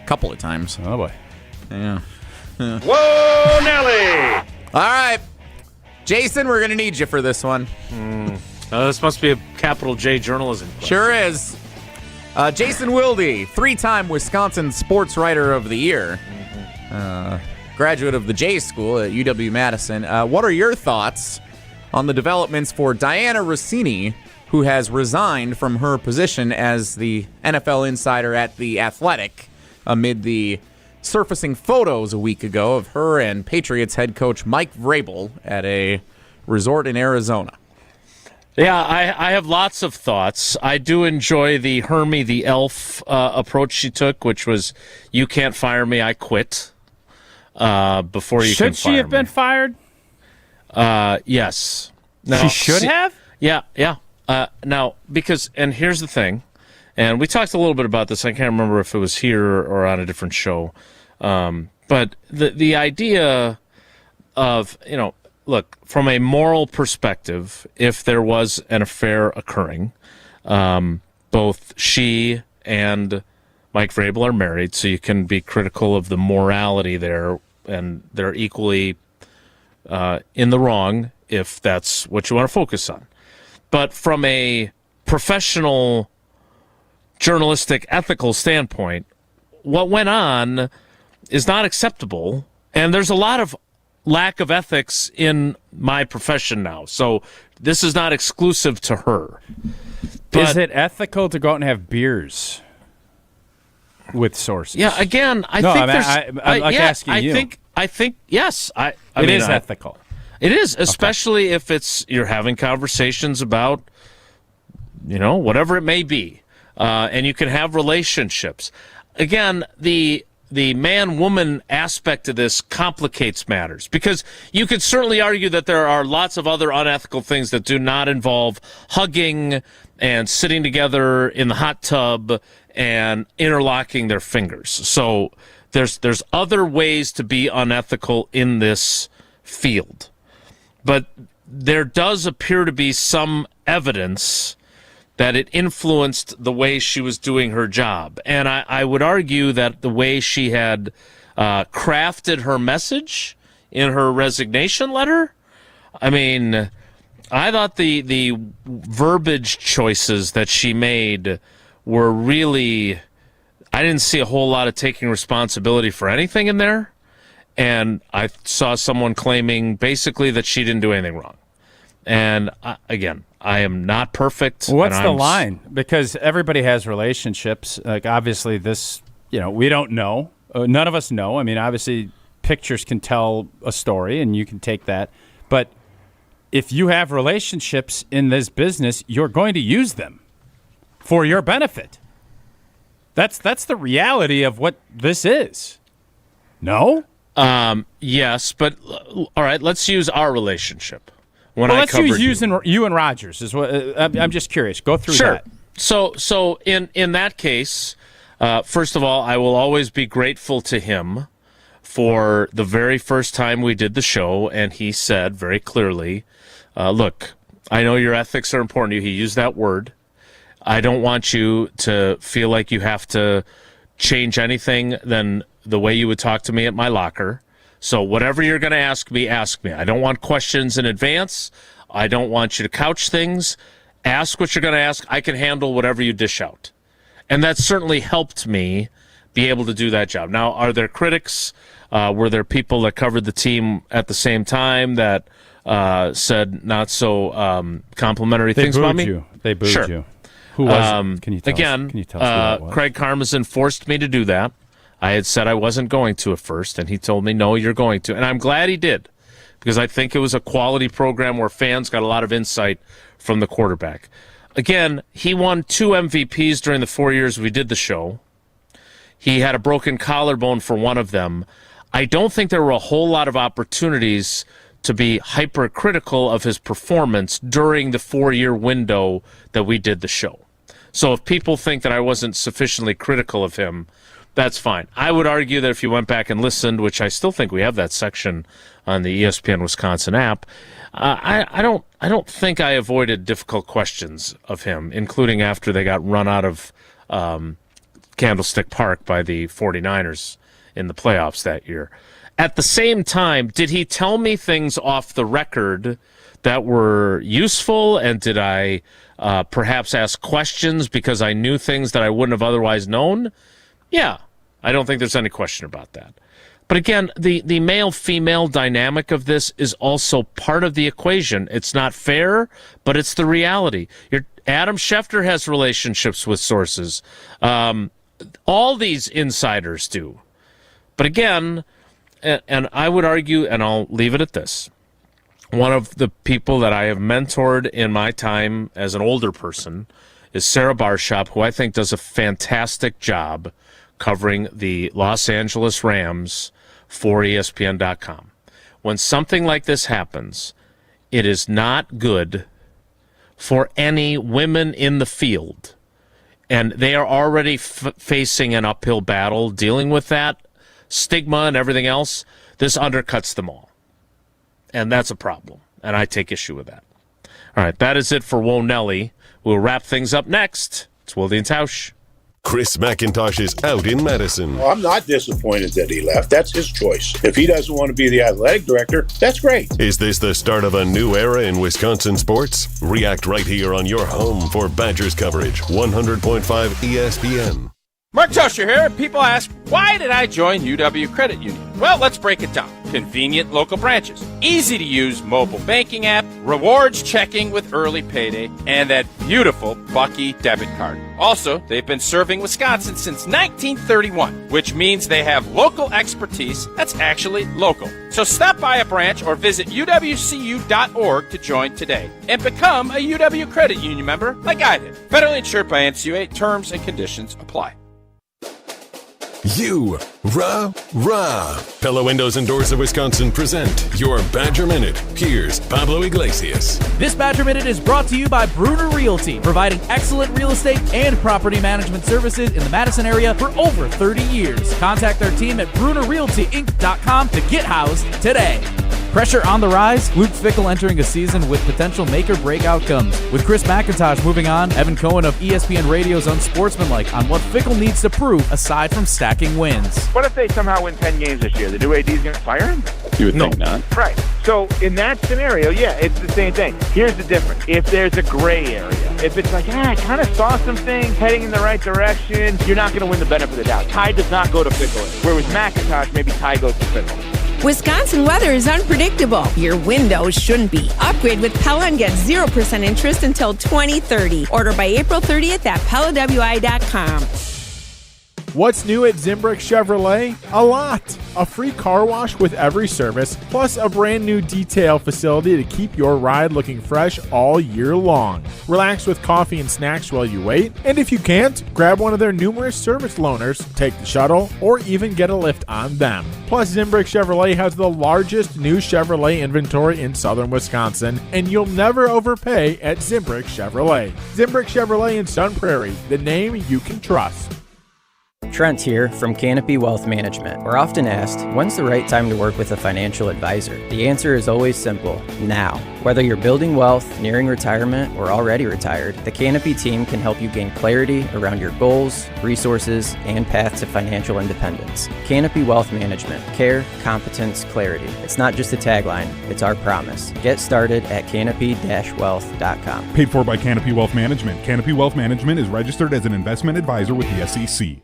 [SPEAKER 7] a couple of times.
[SPEAKER 4] Oh boy.
[SPEAKER 7] Yeah.
[SPEAKER 3] Whoa, Nelly!
[SPEAKER 7] All right, Jason, we're gonna need you for this one.
[SPEAKER 3] This must be a capital J journalism question.
[SPEAKER 7] Sure is. Jason Wilde, 3-time Wisconsin Sports Writer of the Year. Graduate of the J School at UW-Madison. What are your thoughts on the developments for Diana Rossini, who has resigned from her position as the NFL insider at The Athletic amid the surfacing photos a week ago of her and Patriots head coach Mike Vrabel at a resort in Arizona?
[SPEAKER 3] Yeah, I have lots of thoughts. I do enjoy the Hermie the Elf approach she took, which was, you can't fire me, I quit. Before you can fire me.
[SPEAKER 4] Should she have been fired?
[SPEAKER 3] Yes.
[SPEAKER 4] She should have?
[SPEAKER 3] Yeah. Now, because, and here's the thing, and we talked a little bit about this. I can't remember if it was here or on a different show. But the idea of, look, from a moral perspective, if there was an affair occurring, both she and Mike Vrabel are married, so you can be critical of the morality there, and they're equally in the wrong if that's what you want to focus on. But from a professional, journalistic, ethical standpoint, what went on is not acceptable, and there's a lot of lack of ethics in my profession now. So this is not exclusive to her. But,
[SPEAKER 4] is it ethical to go out and have beers with sources?
[SPEAKER 3] Yeah, again, I'm asking you. I think yes.
[SPEAKER 4] It is ethical.
[SPEAKER 3] It is, especially if you're having conversations about, whatever it may be, and you can have relationships. Again, the man-woman aspect of this complicates matters, because you could certainly argue that there are lots of other unethical things that do not involve hugging and sitting together in the hot tub and interlocking their fingers. So there's other ways to be unethical in this field. But there does appear to be some evidence that it influenced the way she was doing her job. And I would argue that the way she had crafted her message in her resignation letter, I mean, I thought the verbiage choices that she made were really, I didn't see a whole lot of taking responsibility for anything in there. And I saw someone claiming basically that she didn't do anything wrong. And again, I am not perfect.
[SPEAKER 4] What's the line? Because everybody has relationships. Like, obviously this, we don't know. None of us know. I mean, obviously pictures can tell a story and you can take that. But if you have relationships in this business, you're going to use them for your benefit. That's the reality of what this is. No?
[SPEAKER 3] Yes, but all right, let's use our relationship.
[SPEAKER 4] Let's use you and Rogers. Is what I'm just curious. Go through that.
[SPEAKER 3] So in that case, first of all, I will always be grateful to him for the very first time we did the show, and he said very clearly, look, I know your ethics are important to you. He used that word. I don't want you to feel like you have to change anything than the way you would talk to me at my locker. So whatever you're going to ask me, ask me. I don't want questions in advance. I don't want you to couch things. Ask what you're going to ask. I can handle whatever you dish out. And that certainly helped me be able to do that job. Now, are there critics? Were there people that covered the team at the same time that said not so complimentary things about me.
[SPEAKER 4] They booed
[SPEAKER 3] Sure.
[SPEAKER 4] you. Who was it? Can you tell
[SPEAKER 3] again,
[SPEAKER 4] us? Can you tell us who that was?
[SPEAKER 3] Craig Karmazin forced me to do that. I had said I wasn't going to at first, and he told me, no, you're going to. And I'm glad he did, because I think it was a quality program where fans got a lot of insight from the quarterback. Again, he won 2 MVPs during the 4 years we did the show. He had a broken collarbone for one of them. I don't think there were a whole lot of opportunities to be hypercritical of his performance during the 4-year window that we did the show. So if people think that I wasn't sufficiently critical of him, that's fine. I would argue that if you went back and listened, which I still think we have that section on the ESPN Wisconsin app, I don't think I avoided difficult questions of him, including after they got run out of Candlestick Park by the 49ers in the playoffs that year. At the same time, did he tell me things off the record that were useful, and did I perhaps ask questions because I knew things that I wouldn't have otherwise known? Yeah, I don't think there's any question about that. But again, the male-female dynamic of this is also part of the equation. It's not fair, but it's the reality. Adam Schefter has relationships with sources. All these insiders do. But again, and I would argue, and I'll leave it at this, one of the people that I have mentored in my time as an older person is Sarah Barshop, who I think does a fantastic job covering the Los Angeles Rams for ESPN.com. When something like this happens, it is not good for any women in the field. And they are already facing an uphill battle dealing with that stigma and everything else. This undercuts them all. And that's a problem. And I take issue with that. All right, that is it for Whoa Nelly. We'll wrap things up next. It's Wilde and Tausch.
[SPEAKER 1] Chris McIntosh is out in Madison.
[SPEAKER 5] Well, I'm not disappointed that he left. That's his choice. If he doesn't want to be the athletic director, that's great.
[SPEAKER 1] Is this the start of a new era in Wisconsin sports? React right here on your home for Badgers coverage. 100.5 ESPN.
[SPEAKER 10] Mark Tosher here. People ask, why did I join UW Credit Union? Well, let's break it down. Convenient local branches, easy to use mobile banking app, rewards checking with early payday, and that beautiful Bucky debit card. Also, they've been serving Wisconsin since 1931, which means they have local expertise that's actually local. So stop by a branch or visit uwcu.org to join today and become a UW Credit Union member like I did. Federally insured by NCUA. Terms and conditions apply.
[SPEAKER 1] Rah. Pella Windows and Doors of Wisconsin present your Badger Minute. Here's Pablo Iglesias.
[SPEAKER 13] This Badger Minute is brought to you by Bruner Realty, providing excellent real estate and property management services in the Madison area for over 30 years. Contact their team at BrunerRealtyInc.com to get housed today. Pressure on the rise, Luke Fickle entering a season with potential make-or-break outcomes. With Chris McIntosh moving on, Evan Cohen of ESPN Radio's Unsportsmanlike on what Fickle needs to prove aside from stacking wins.
[SPEAKER 14] What if they somehow win 10 games this year? The new AD is going to fire him?
[SPEAKER 17] You would think not.
[SPEAKER 14] Right. So in that scenario, yeah, it's the same thing. Here's the difference. If there's a gray area, if it's like, I kind of saw some things heading in the right direction, you're not going to win the benefit of the doubt. Ty does not go to Fickle. Whereas McIntosh, maybe Ty goes to Fickle.
[SPEAKER 15] Wisconsin weather is unpredictable. Your windows shouldn't be. Upgrade with Pella and get 0% interest until 2030. Order by April 30th at PellaWI.com.
[SPEAKER 18] What's new at Zimbrick Chevrolet? A lot. A free car wash with every service, plus a brand new detail facility to keep your ride looking fresh all year long. Relax with coffee and snacks while you wait, and if you can't, grab one of their numerous service loaners, take the shuttle, or even get a lift on them. Plus, Zimbrick Chevrolet has the largest new Chevrolet inventory in southern Wisconsin, and you'll never overpay at Zimbrick Chevrolet. Zimbrick Chevrolet in Sun Prairie, the name you can trust.
[SPEAKER 26] Trent here from Canopy Wealth Management. We're often asked, when's the right time to work with a financial advisor? The answer is always simple, now. Whether you're building wealth, nearing retirement, or already retired, the Canopy team can help you gain clarity around your goals, resources, and path to financial independence. Canopy Wealth Management. Care, competence, clarity. It's not just a tagline, it's our promise. Get started at canopy-wealth.com.
[SPEAKER 21] Paid for by Canopy Wealth Management. Canopy Wealth Management is registered as an investment advisor with the SEC.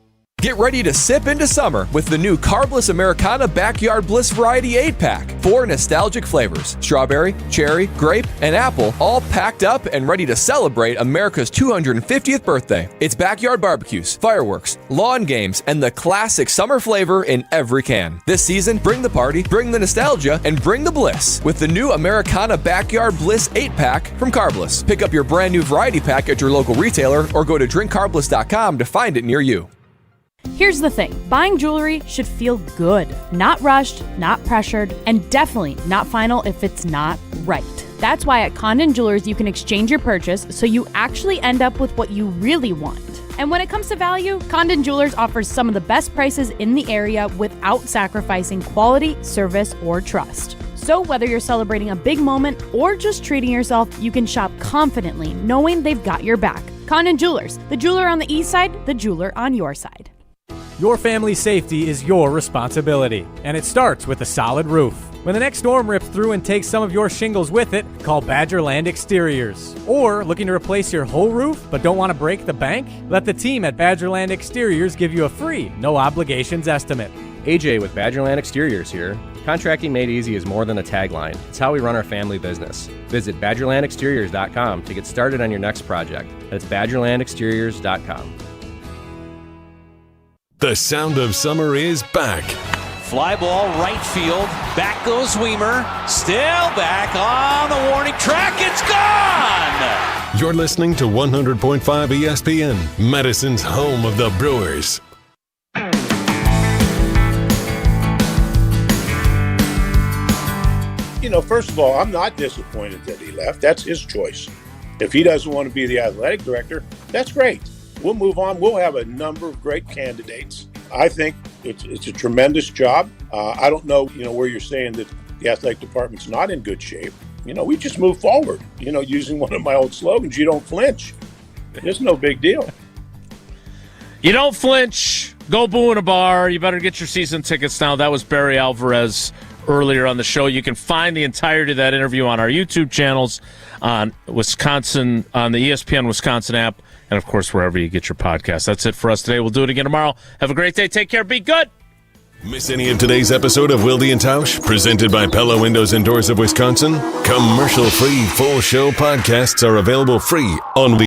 [SPEAKER 12] Get ready to sip into summer with the new Carbless Americana Backyard Bliss Variety 8-pack. 4 nostalgic flavors: strawberry, cherry, grape, and apple, all packed up and ready to celebrate America's 250th birthday. It's backyard barbecues, fireworks, lawn games, and the classic summer flavor in every can. This season, bring the party, bring the nostalgia, and bring the bliss with the new Americana Backyard Bliss 8-pack from Carbless. Pick up your brand new variety pack at your local retailer or go to drinkcarbless.com to find it near you.
[SPEAKER 17] Here's the thing. Buying jewelry should feel good. Not rushed, not pressured, and definitely not final if it's not right. That's why at Condon Jewelers you can exchange your purchase so you actually end up with what you really want. And when it comes to value, Condon Jewelers offers some of the best prices in the area without sacrificing quality, service, or trust. So whether you're celebrating a big moment or just treating yourself, you can shop confidently knowing they've got your back. Condon Jewelers, the jeweler on the east side, the jeweler on your side.
[SPEAKER 19] Your family's safety is your responsibility, and it starts with a solid roof. When the next storm rips through and takes some of your shingles with it, call Badgerland Exteriors. Or looking to replace your whole roof but don't want to break the bank? Let the team at Badgerland Exteriors give you a free, no obligations estimate.
[SPEAKER 20] AJ with Badgerland Exteriors here. Contracting made easy is more than a tagline. It's how we run our family business. Visit BadgerlandExteriors.com to get started on your next project. That's BadgerlandExteriors.com.
[SPEAKER 1] The sound of summer is back.
[SPEAKER 22] Fly ball, right field. Back goes Weimer. Still back on the warning track. It's gone!
[SPEAKER 1] You're listening to 100.5 ESPN, Madison's home of the Brewers.
[SPEAKER 5] You know, first of all, I'm not disappointed that he left. That's his choice. If he doesn't want to be the athletic director, that's great. We'll move on. We'll have a number of great candidates. I think it's a tremendous job. I don't know, where you're saying that the athletic department's not in good shape. We just move forward. Using one of my old slogans, you don't flinch. It's no big deal.
[SPEAKER 3] You don't flinch. Go boo in a bar. You better get your season tickets now. That was Barry Alvarez earlier on the show. You can find the entirety of that interview on our YouTube channels, on the ESPN Wisconsin app, and, of course, wherever you get your podcast. That's it for us today. We'll do it again tomorrow. Have a great day. Take care. Be good.
[SPEAKER 1] Miss any of today's episode of Wilde and Tausch, presented by Pella Windows and Doors of Wisconsin? Commercial-free full show podcasts are available free on